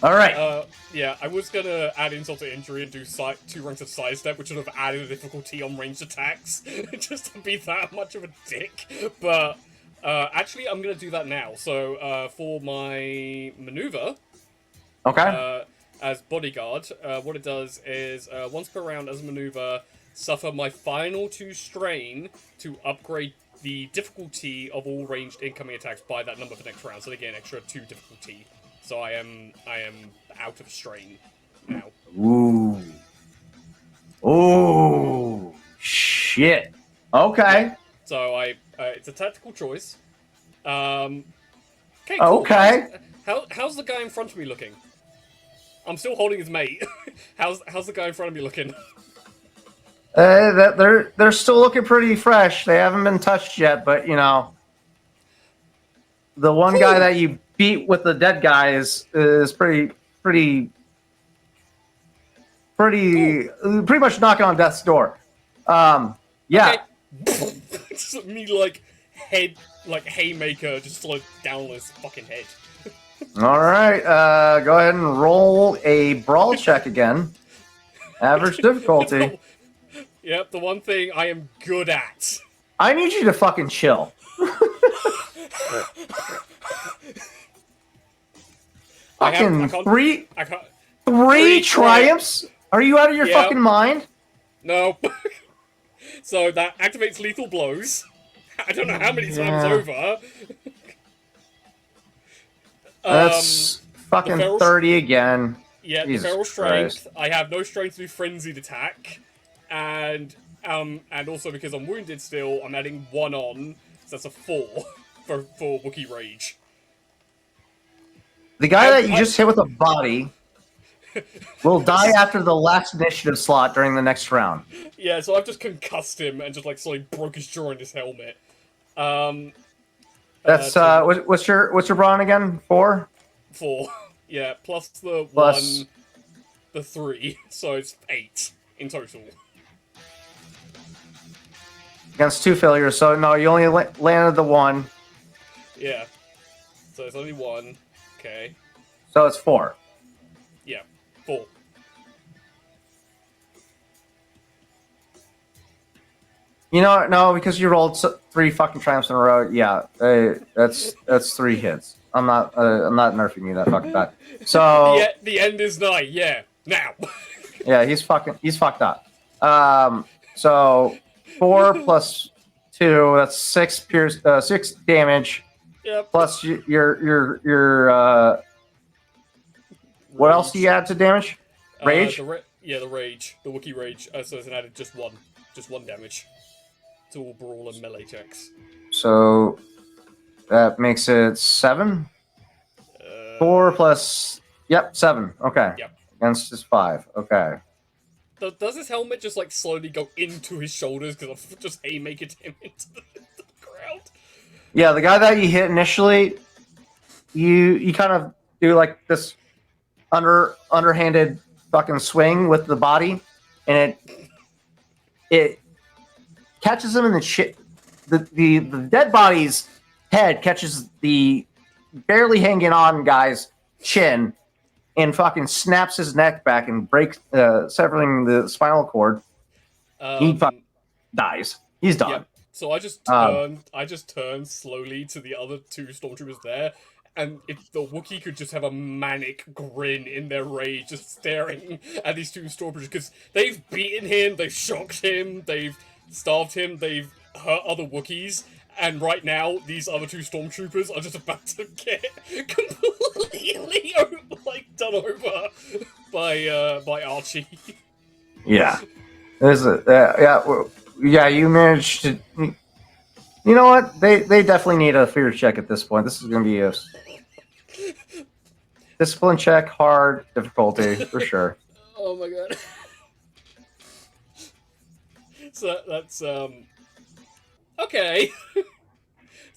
All right. Yeah, I was gonna add insult to injury and do 2 ranks of sidestep, which would have added a difficulty on ranged attacks, just to be that much of a dick. But actually, I'm gonna do that now. So for my maneuver, Okay. as bodyguard, what it does is once per round as a maneuver, suffer my final 2 strain to upgrade the difficulty of all ranged incoming attacks by that number for next round. So they get an extra 2 difficulty. So I am out of strain now. Ooh. Ooh. Shit. Okay. So it's a tactical choice. Okay. Cool. Okay. How's the guy in front of me looking? I'm still holding his mate. how's the guy in front of me looking? They're still looking pretty fresh. They haven't been touched yet, but you know, the one guy that you beat with the dead guy is pretty much knocking on death's door. Yeah. Okay. Just me like haymaker, just like down his fucking head. All right. Go ahead and roll a brawl check again. Average difficulty. Yep, the one thing I am good at. I need you to fucking chill. Fucking three triumphs? Are you out of your fucking mind? No. So that activates lethal blows. I don't know how many times over. That's fucking 30 again. Yeah, Jesus the feral Christ. strength. I have no strength to do frenzied attack, and also because I'm wounded still, I'm adding 1 on, so that's a 4 for Wookiee Rage. The guy that you just hit with a body will die after the last initiative slot during the next round. Yeah, so I've just concussed him and just like slowly broke his jaw in his helmet. That's what's your brawn again? 4? 4. Yeah, plus the Plus- 1, the 3, so it's 8 in total. Against 2 failures, so no, you only landed the 1, Yeah. So it's only 1. Okay. so it's 4. Yeah. 4. You know what? No, because you rolled 3 fucking triumphs in a row. Yeah, that's 3 hits. I'm not nerfing you that fucking bad. So Yeah, the end is nigh. Yeah. Now. yeah, he's fucked up. So 4 plus 2, that's 6 6 damage. Yep. Plus your what else do you add to damage? Rage. The rage, the Wookiee rage. So it's an added just 1 damage to all brawl and melee checks. So that makes it 7. 4 plus 7. Okay. Yep. Against his 5. Okay. Does his helmet just like slowly go into his shoulders because I've just haymakered him into the ground? Yeah, the guy that you hit initially, you kind of do like this underhanded fucking swing with the body, and it catches him in the shit. The dead body's head catches the barely hanging on guy's chin and fucking snaps his neck back and breaks, severing the spinal cord. He fucking dies. He's done. Yep. So I just turned slowly to the other 2 stormtroopers there, and if the Wookiee could just have a manic grin in their rage, just staring at these two stormtroopers, because they've beaten him, they've shocked him, they've starved him, they've hurt other Wookiees, and right now these other two stormtroopers are just about to get completely done over by Archie. Yeah. There's a, yeah. You managed to. You know what? They definitely need a fear check at this point. This is going to be a discipline check, hard difficulty for sure. Oh my god. So that's okay.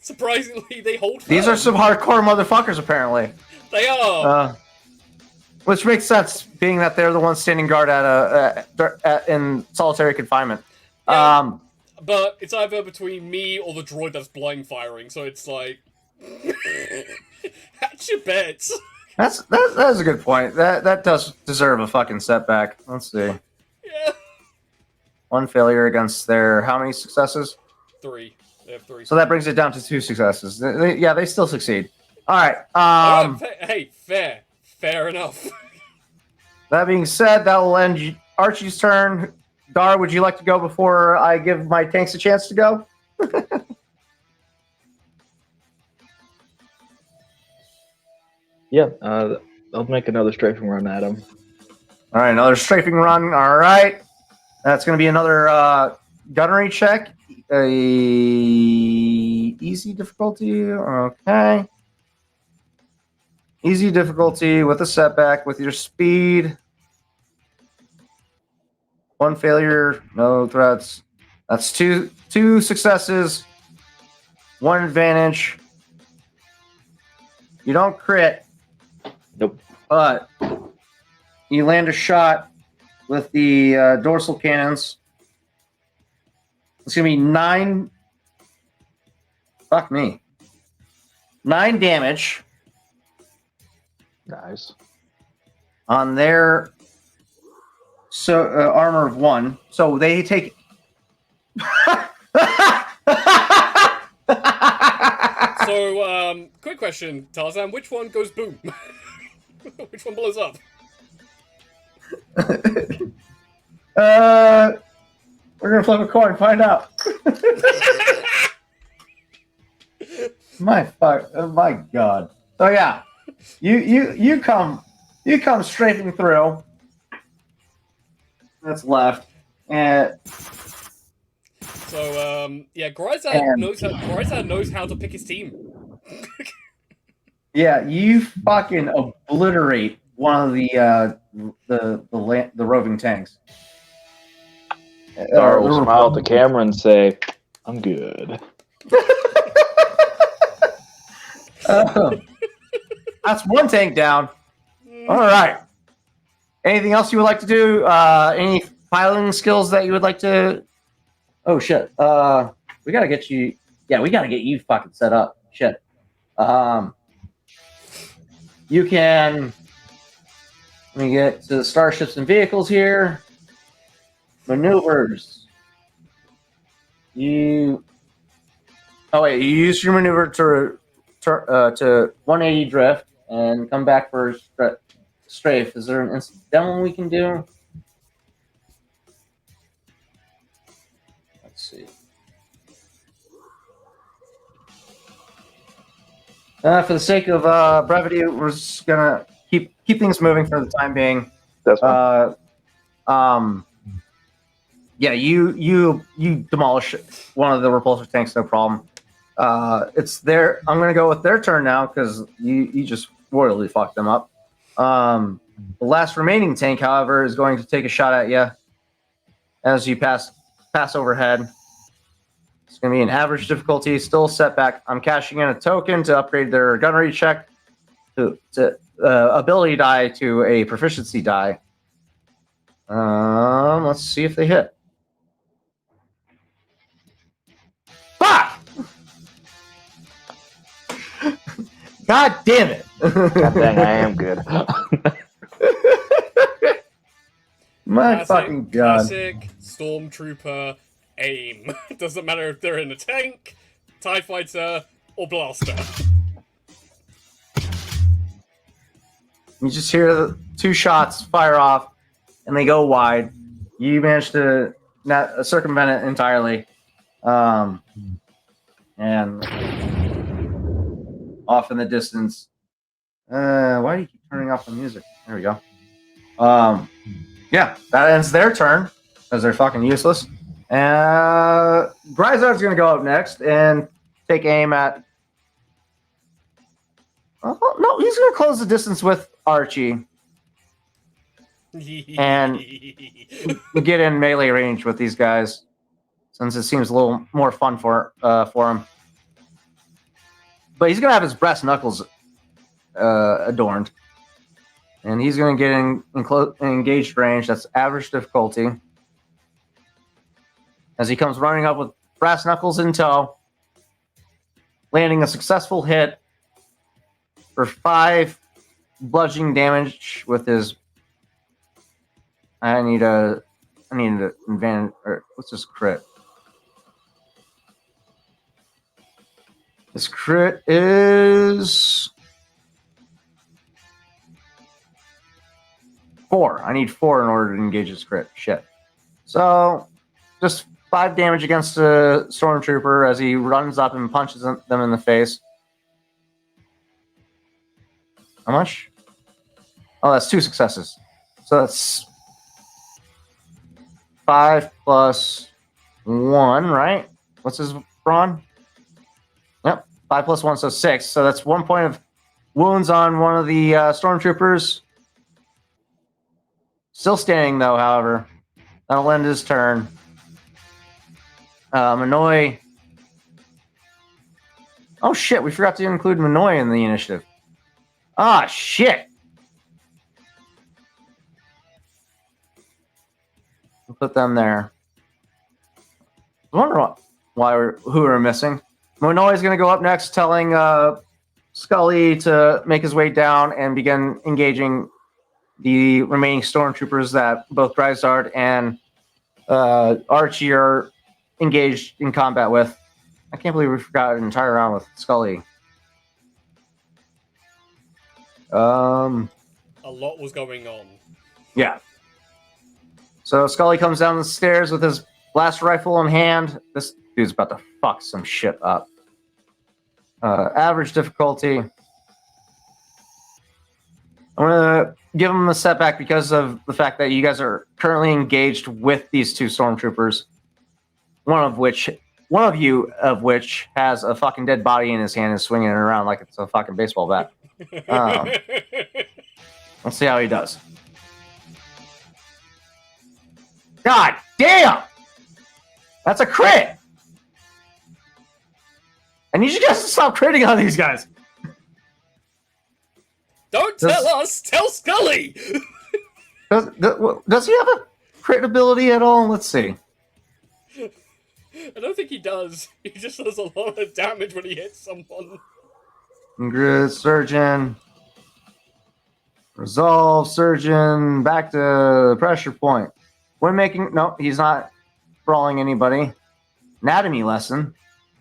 Surprisingly, they hold firm. These are some hardcore motherfuckers, apparently. They are. Which makes sense, being that they're the ones standing guard in solitary confinement. Yeah, but it's either between me or the droid that's blind firing, so it's like, hatch your bets. That's a good point. That does deserve a fucking setback. Let's see. Yeah. One failure against their how many successes? 3. They have 3. So that brings it down to 2 successes. They still succeed. All right. Hey, fair enough. That being said, that will end Archie's turn. Dar, would you like to go before I give my tanks a chance to go? Yeah, I'll make another strafing run at him. All right, another strafing run. All right. That's going to be another gunnery check. Easy difficulty. Okay. Easy difficulty with a setback with your speed. 1 failure, no threats. That's two successes, 1 advantage. You don't crit. Nope. But you land a shot with the dorsal cannons. It's going to be 9. Fuck me. 9 damage. Nice. On their armor of 1. So they take. So, quick question, Tarzan. Which one goes boom? Which one blows up? We're gonna flip a coin, find out. My god. So yeah, you come strafing through. That's left, and so yeah, Gryzard knows how to pick his team. yeah, you fucking obliterate one of the roving tanks. Dar will smile at the camera and say, "I'm good." That's 1 tank down. All right. Anything else you would like to do? Any piloting skills that you would like to? Oh shit. We gotta get you. Yeah, we gotta get you fucking set up. Shit. You can. Let me get to the starships and vehicles here. Maneuvers. You. Oh wait, you use your maneuver to 180 drift and come back for strafe. Is there an incidental we can do? Let's see. For the sake of brevity, we're just gonna keep things moving for the time being. That's fine. Yeah, you demolish one of the repulsor tanks, no problem. It's their. I'm gonna go with their turn now because you just royally fucked them up. The last remaining tank, however, is going to take a shot at you as you pass overhead. It's going to be an average difficulty, still setback. I'm cashing in a token to upgrade their gunnery check to ability die to a proficiency die. Let's see if they hit. Fuck! God damn it! God dang, I am good. My fucking god. Classic Stormtrooper aim. Doesn't matter if they're in a tank, TIE fighter, or blaster. You just hear the 2 shots fire off, and they go wide. You manage to not circumvent it entirely, and off in the distance. Why do you keep turning off the music? There we go. Yeah, that ends their turn because they're fucking useless. Gryzard's gonna go up next and take aim at. Oh, no, he's gonna close the distance with Archie and get in melee range with these guys, since it seems a little more fun for him. But he's gonna have his brass knuckles adorned, and he's gonna get in engaged range. That's average difficulty. As he comes running up with brass knuckles in tow, landing a successful hit for 5 bludgeoning damage with his. I need an advantage. Or what's this crit? This crit is 4. I need 4 in order to engage this crit. Shit. So, just 5 damage against the stormtrooper as he runs up and punches them in the face. How much? Oh, that's 2 successes. So that's 5 plus 1, right? What's his brawn? Yep, 5 plus 1, so 6. So that's 1 point of wounds on one of the stormtroopers. Still standing, though, however. That'll end his turn. Manoy. Oh, shit, we forgot to include Manoy in the initiative. Ah, shit. We'll put them there. I wonder who we're missing. Manoy's going to go up next, telling Scully to make his way down and begin engaging the remaining stormtroopers that both Gryzard and Archie are engaged in combat with. I can't believe we forgot an entire round with Scully. A lot was going on. Yeah. So Scully comes down the stairs with his blast rifle in hand. This dude's about to fuck some shit up. Average difficulty. I'm gonna give him a setback because of the fact that you guys are currently engaged with these 2 stormtroopers. One of you has a fucking dead body in his hand and swinging it around like it's a fucking baseball bat. Let's see how he does. God damn! That's a crit! I need you guys to stop critting on these guys. Don't tell us! Tell Scully! Does he have a crit ability at all? Let's see. I don't think he does. He just does a lot of damage when he hits someone. Grid surgeon. Resolve surgeon. Back to pressure point. When making he's not brawling anybody. Anatomy lesson.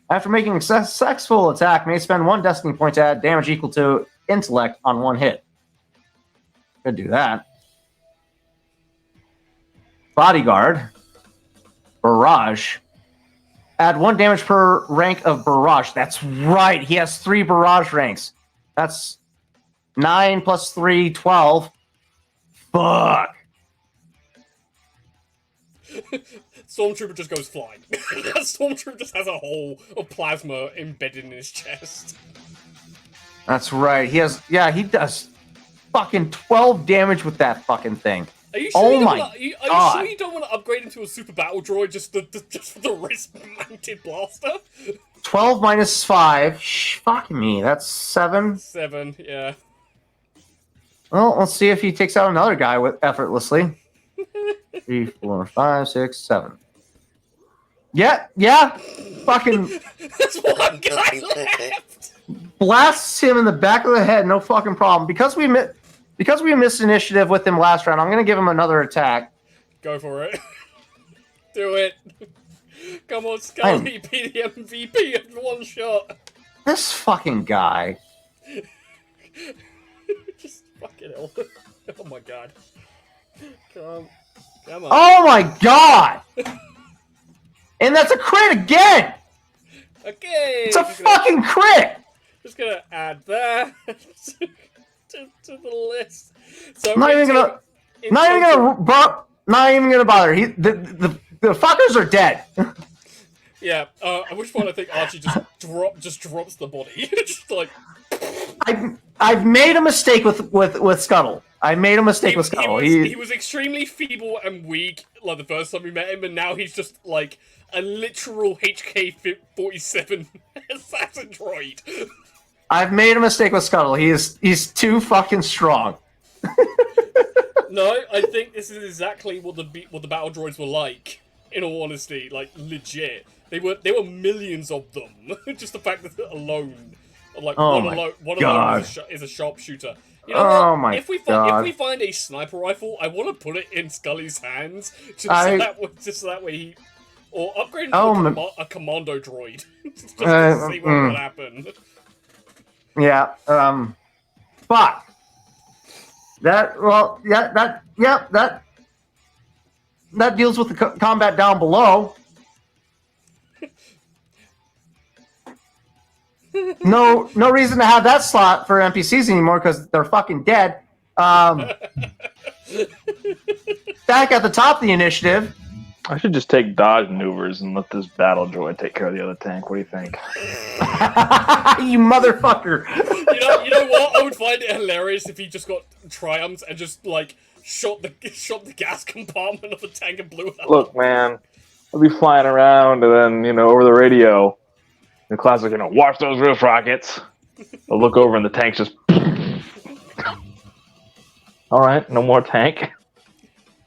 After making a successful attack, may spend 1 destiny point to add damage equal to intellect on 1 hit. Could do that. Bodyguard. Barrage. Add 1 damage per rank of barrage. That's right. He has 3 barrage ranks. That's 9 plus 3, 12. Fuck. Stormtrooper just goes flying. Stormtrooper just has a hole of plasma embedded in his chest. That's right. He does fucking 12 damage with that fucking thing. Are you sure are you sure you don't want to upgrade him to a super battle droid just for the wrist-mounted blaster? 12 minus 5. Fuck me. That's 7. 7, yeah. Well, let's see if he takes out another guy effortlessly. 3, 4, 5, 6, 7. Yeah. Fucking There's 1 guy left! blasts him in the back of the head. No fucking problem. Because we missed initiative with him last round, I'm going to give him another attack. Go for it. Do it. Come on, Scully, be the MVP of 1 shot. This fucking guy. Just Fucking hell. Oh my god. Come on. Oh my god! And that's a crit again! Okay! It's a fucking crit! Just gonna add that to the list. So Not even gonna bother. The fuckers are dead. Yeah, at which point I think Archie just drops the body. Just like I've made a mistake with Scuttle. I made a mistake with Scuttle. He was extremely feeble and weak like the first time we met him, and now he's just like a literal HK-47 assassin droid. I've made a mistake with Scuttle. He's too fucking strong. No, I think this is exactly what the battle droids were like. In all honesty, like legit, they were millions of them. Just the fact that alone, like one alone is a sharpshooter. You know what? If we find a sniper rifle, I want to put it in Scully's hands, just so that way he, or upgrade to a commando droid, just to see what would happen. Yeah. Fuck. That deals with the combat down below. No reason to have that slot for NPCs anymore because they're fucking dead. Back at the top of the initiative. I should just take dodge maneuvers and let this battle droid take care of the other tank. What do you think? You motherfucker. You know what? I would find it hilarious if he just got triumphs and just like shot the gas compartment of the tank and blew it up. Look, man, I'll be flying around and then over the radio, the classic, watch those roof rockets. I'll look over and the tank's just. All right, no more tank.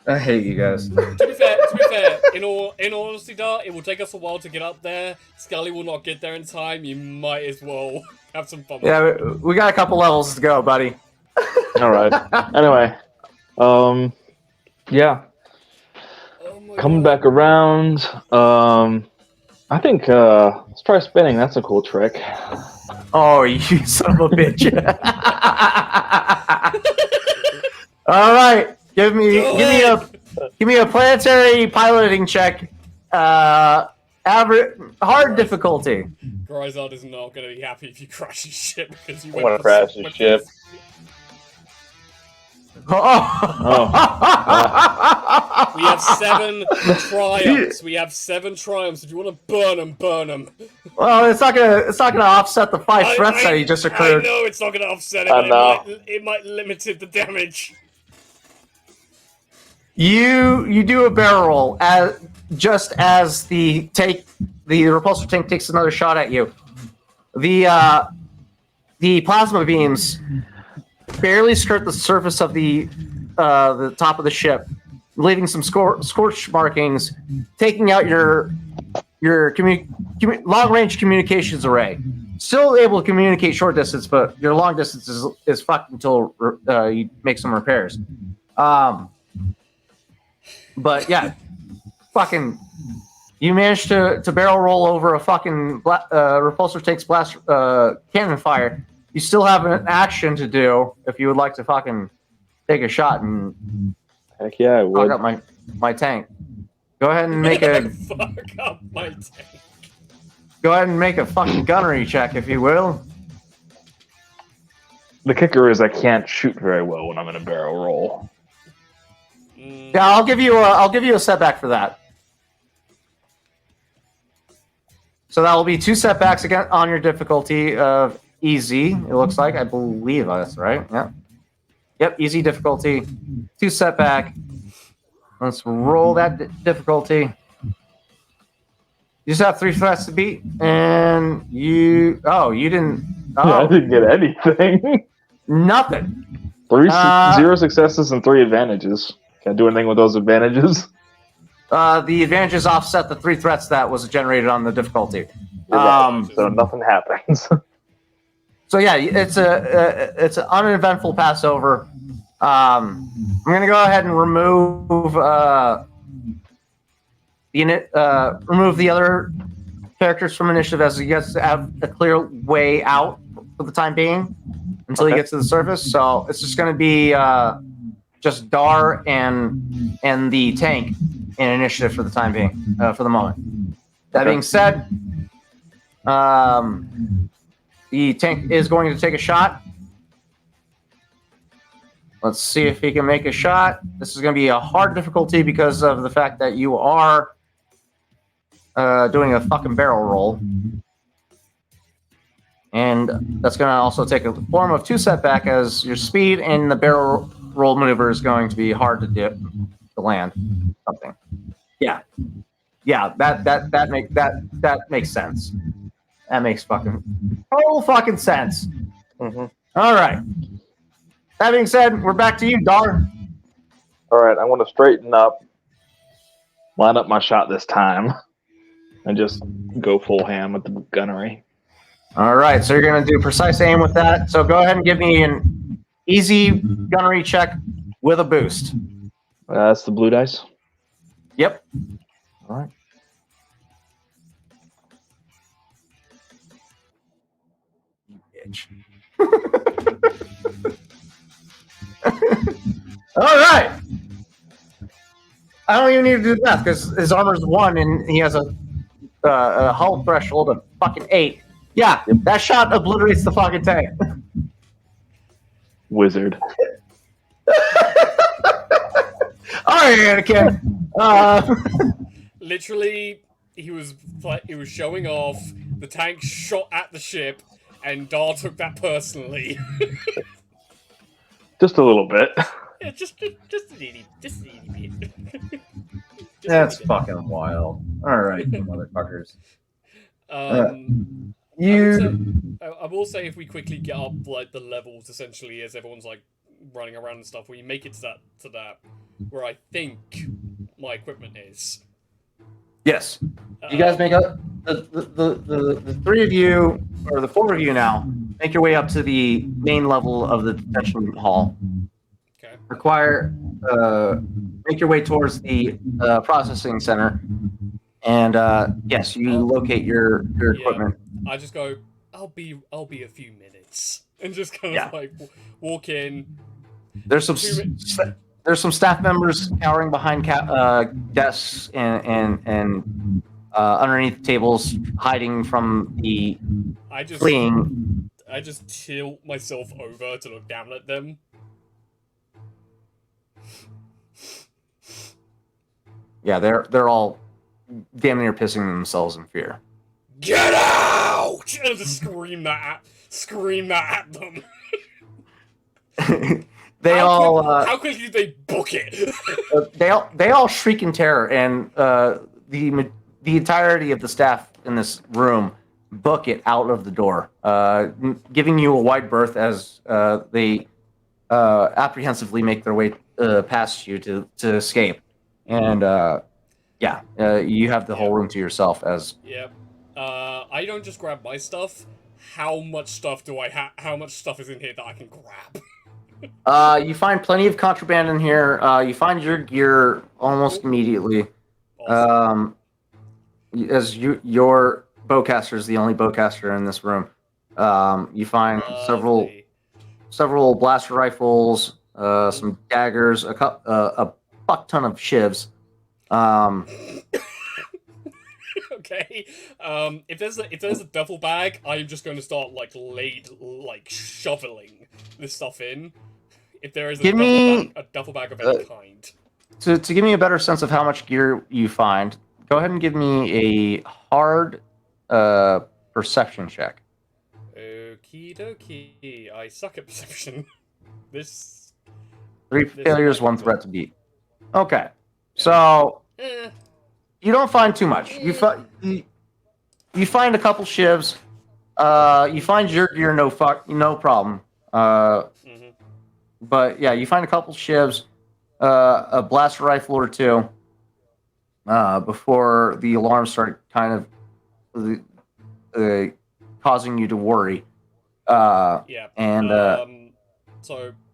I hate you guys. To be fair, in all honesty, Dart, it will take us a while to get up there. Scully will not get there in time. You might as well have some fun. Yeah, we got a couple levels to go, buddy. All right. Anyway, yeah. Coming back around. I think let's try spinning. That's a cool trick. Oh, you son of a bitch! All right. Give me a planetary piloting check. Average hard difficulty. Gryzard is not going to be happy if you crash his ship because you I want to crash his ship. We have 7 triumphs. We have 7 triumphs. If you want to burn them, burn them. Well, it's not gonna offset the 5 threats that just occurred. I know it's not going to offset it. But it might limit the damage. You do a barrel roll just as the repulsor tank takes another shot at you. The plasma beams barely skirt the surface of the top of the ship, leaving some scorch markings, taking out your long-range communications array. Still able to communicate short distance, but your long distance is fucked until you make some repairs. But yeah, fucking, you managed to barrel roll over a fucking repulsor tank's blast cannon fire. You still have an action to do if you would like to fucking take a shot and heck yeah, I would. fuck up my tank. Go ahead and make a fuck up my tank. Go ahead and make a fucking gunnery check if you will. The kicker is I can't shoot very well when I'm in a barrel roll. Yeah, I'll give you a setback for that. So that will be 2 setbacks again on your difficulty of easy. It looks like, I believe that's right. Yeah. Yep, easy difficulty. 2 setback. Let's roll that difficulty. You just have 3 threats to beat, and you didn't. Oh, Yeah, I didn't get anything. nothing. 0 successes and 3 advantages. Can't do anything with those advantages. The advantages offset the 3 threats that was generated on the difficulty. So nothing happens. So yeah, it's an uneventful passover. I'm gonna go ahead and remove remove the other characters from initiative as you guys have a clear way out for the time being. until you Okay. get to the surface. So it's just going to be just Dar and the tank in initiative for the time being, for the moment. That Okay. being said, the tank is going to take a shot. Let's see if he can make a shot. This is going to be a hard difficulty because of the fact that you are doing a fucking barrel roll. And that's going to also take a form of 2 setback, as your speed and the barrel roll maneuver is going to be hard to land something. Yeah, that makes sense. That makes total fucking sense. Mm-hmm. All right. That being said, we're back to you, Dar. All right, I want to straighten up, line up my shot this time, and just go full ham with the gunnery. All right, so you're going to do precise aim with that. So go ahead and give me an easy gunnery check with a boost. That's the blue dice. Yep. All right. Bitch. All right. I don't even need to do that because his armor's 1 and he has a hull threshold of fucking 8. Yeah, that shot obliterates the fucking tank. Wizard. All right, Anakin. Literally, he was showing off. The tank shot at the ship, and Dar took that personally. Just a little bit. Yeah, just a itty bit. That's fucking wild. All right, you motherfuckers. I will say if we quickly get up like the levels, essentially, as everyone's like running around and stuff, we make it to that where I think my equipment is. Yes. You guys make up the 3 of you, or the 4 of you now, make your way up to the main level of the detention hall. Okay. Make your way towards the processing center, and yes, you locate your equipment. I just go. I'll be a few minutes, and just kind of like walk in. There's some staff members cowering behind desks and underneath tables, hiding from the fleeing. I just tilt myself over to look down at them. Yeah, they're all damn near pissing themselves in fear. Get out! And just scream that at them. How quickly did they book it? they all shriek in terror, and the entirety of the staff in this room book it out of the door, giving you a wide berth as they apprehensively make their way past you to escape. And you have the whole room to yourself. As I don't just grab my stuff. How much stuff do I have? How much stuff is in here that I can grab? You find plenty of contraband in here. You find your gear almost immediately. Awesome. As your bowcaster is the only bowcaster in this room. You find several blaster rifles, some daggers, a fuck ton of shivs. Okay. If there's a duffel bag, I'm just going to start shoveling this stuff in. If there is a duffel bag of any kind. To give me a better sense of how much gear you find, go ahead and give me a hard perception check. Okie dokie. I suck at perception. This 3 failures, 1 threat to beat. Okay. So you don't find too much. You find a couple shivs. You find your gear, no problem. But yeah, you find a couple shivs, a blaster rifle or 2, before the alarms start kind of causing you to worry. So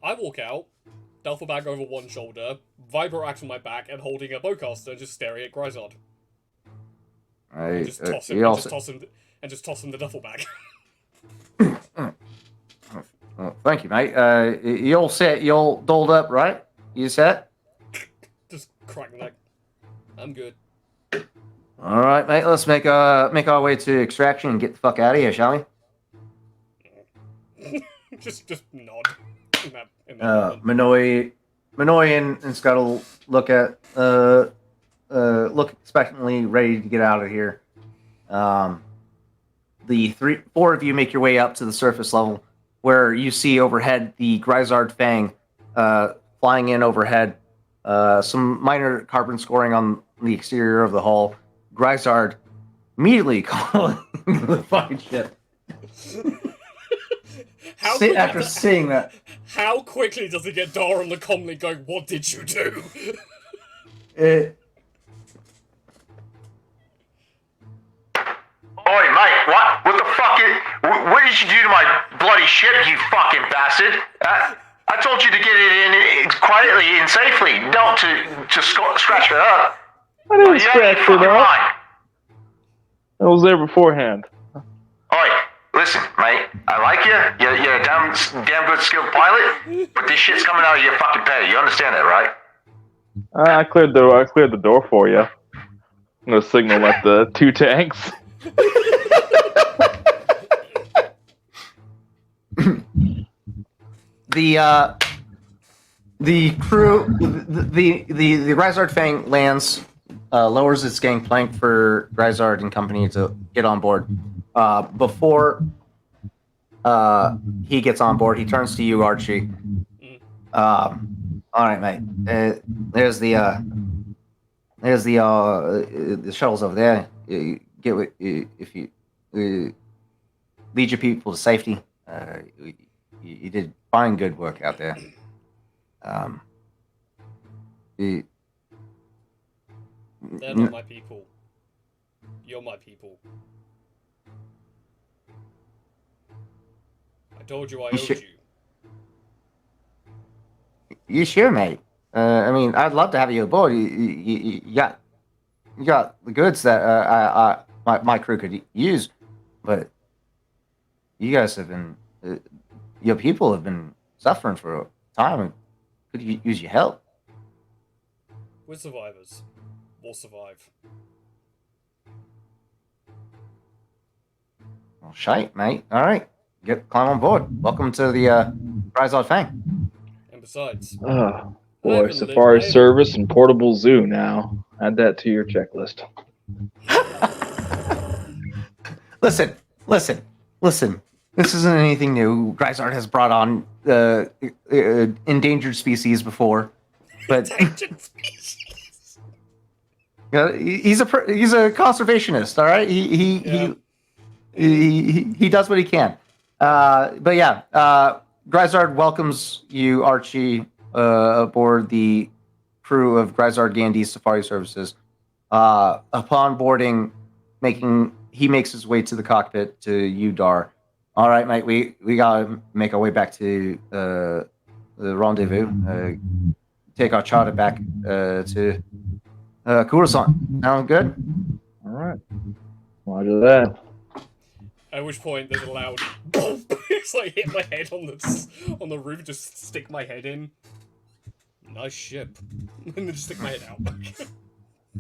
I walk out, duffel bag over one shoulder, vibro axe on my back, and holding a bowcaster, just staring at Gryzard. Just toss him the duffel bag. Well, thank you, mate. You all set? You all dolled up, right? You set? Just crack neck. I'm good. All right, mate. Let's make our way to extraction and get the fuck out of here, shall we? just nod in that moment. Minoy and Scuttle look expectantly, ready to get out of here. The four of you make your way up to the surface level, where you see overhead the Gryzard Fang flying in overhead. Some minor carbon scoring on the exterior of the hull. Gryzard immediately calling the fucking ship. After seeing that, how quickly does it get Dar on the comlink going, "What did you do?" Oi, mate, what the fuck what did you do to my bloody ship, you fucking bastard? I told you to get it in quietly and safely, not to scratch it up. I didn't scratch it up. I was there beforehand. Oi, listen, mate, I like you. You're a damn good skilled pilot, but this shit's coming out of your fucking pay. You understand that, right? I cleared the door for you. I'm gonna signal at the 2 tanks. the crew, the Gryzard Fang lands, lowers its gangplank for Gryzard and company to get on board. Before he gets on board, he turns to you, Archie. All right, mate. There's the shuttles over there. If you lead your people to safety. You did fine, good work out there. They're not my people. You're my people. I told you I owed you. You sure, mate? I mean, I'd love to have you aboard. You got the goods that my crew could use, but you guys have been, your people have been suffering for a time and could use your help. We're survivors. We'll survive. Well, shite, mate. All right, climb on board. Welcome to the Gryzard Fang. And besides, Oh, boy, safari service and portable zoo now. Add that to your checklist. Listen. This isn't anything new. Gryzard has brought on endangered species before, but endangered species. He's a conservationist. All right, he does what he can. But yeah, Gryzard welcomes you, Archie, aboard the crew of Gryzard Gandee Safari Services. Upon boarding, he makes his way to the cockpit to you, Dar. All right, mate. We gotta make our way back to the rendezvous. Take our charter back to Coruscant. Sound good? All right. Roger that. At which point there's a loud boom. It's like hit my head on the roof, just stick my head in. Nice ship. And then just stick my head out.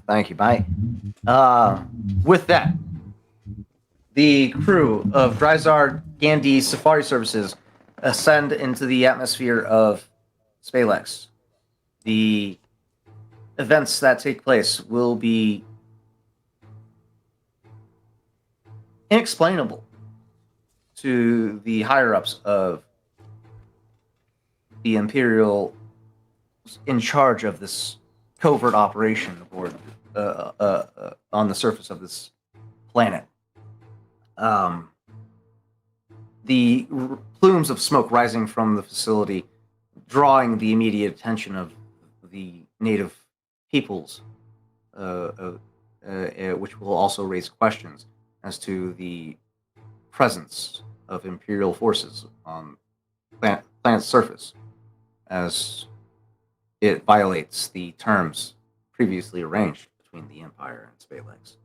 Thank you, mate. With that, the crew of Gryzard Gandee Safari Services ascend into the atmosphere of Spalex. The events that take place will be inexplainable to the higher-ups of the Imperial in charge of this covert operation aboard on the surface of this planet. The plumes of smoke rising from the facility, drawing the immediate attention of the native peoples, which will also raise questions as to the presence of Imperial forces on planet's surface, as it violates the terms previously arranged between the Empire and Spalex.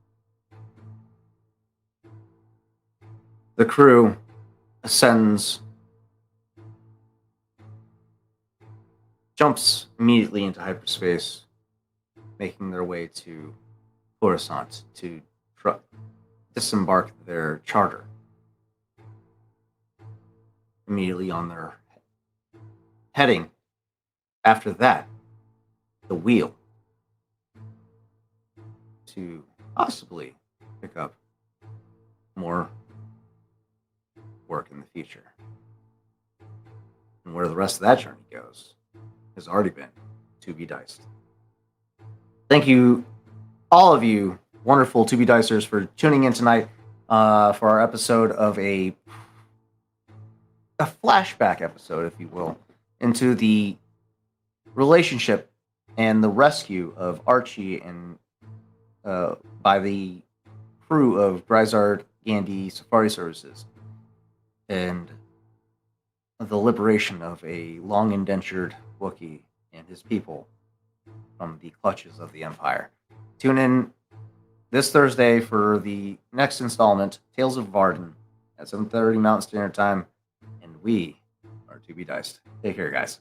The crew ascends jumps immediately into hyperspace, making their way to Coruscant to disembark their charter. Immediately on their heading, after that, the wheel to possibly pick up more work in the future. And where the rest of that journey goes has already been to be diced. Thank you, all of you wonderful To Be Dicers, for tuning in tonight for our episode of a flashback episode, if you will, into the relationship and the rescue of Archie and by the crew of Gryzard Gandee Safari Services, and the liberation of a long indentured Wookiee and his people from the clutches of the Empire. Tune in this Thursday for the next installment, Tales of Varden, at 7:30 Mountain Standard Time, and we are To Be Diced. Take care, guys.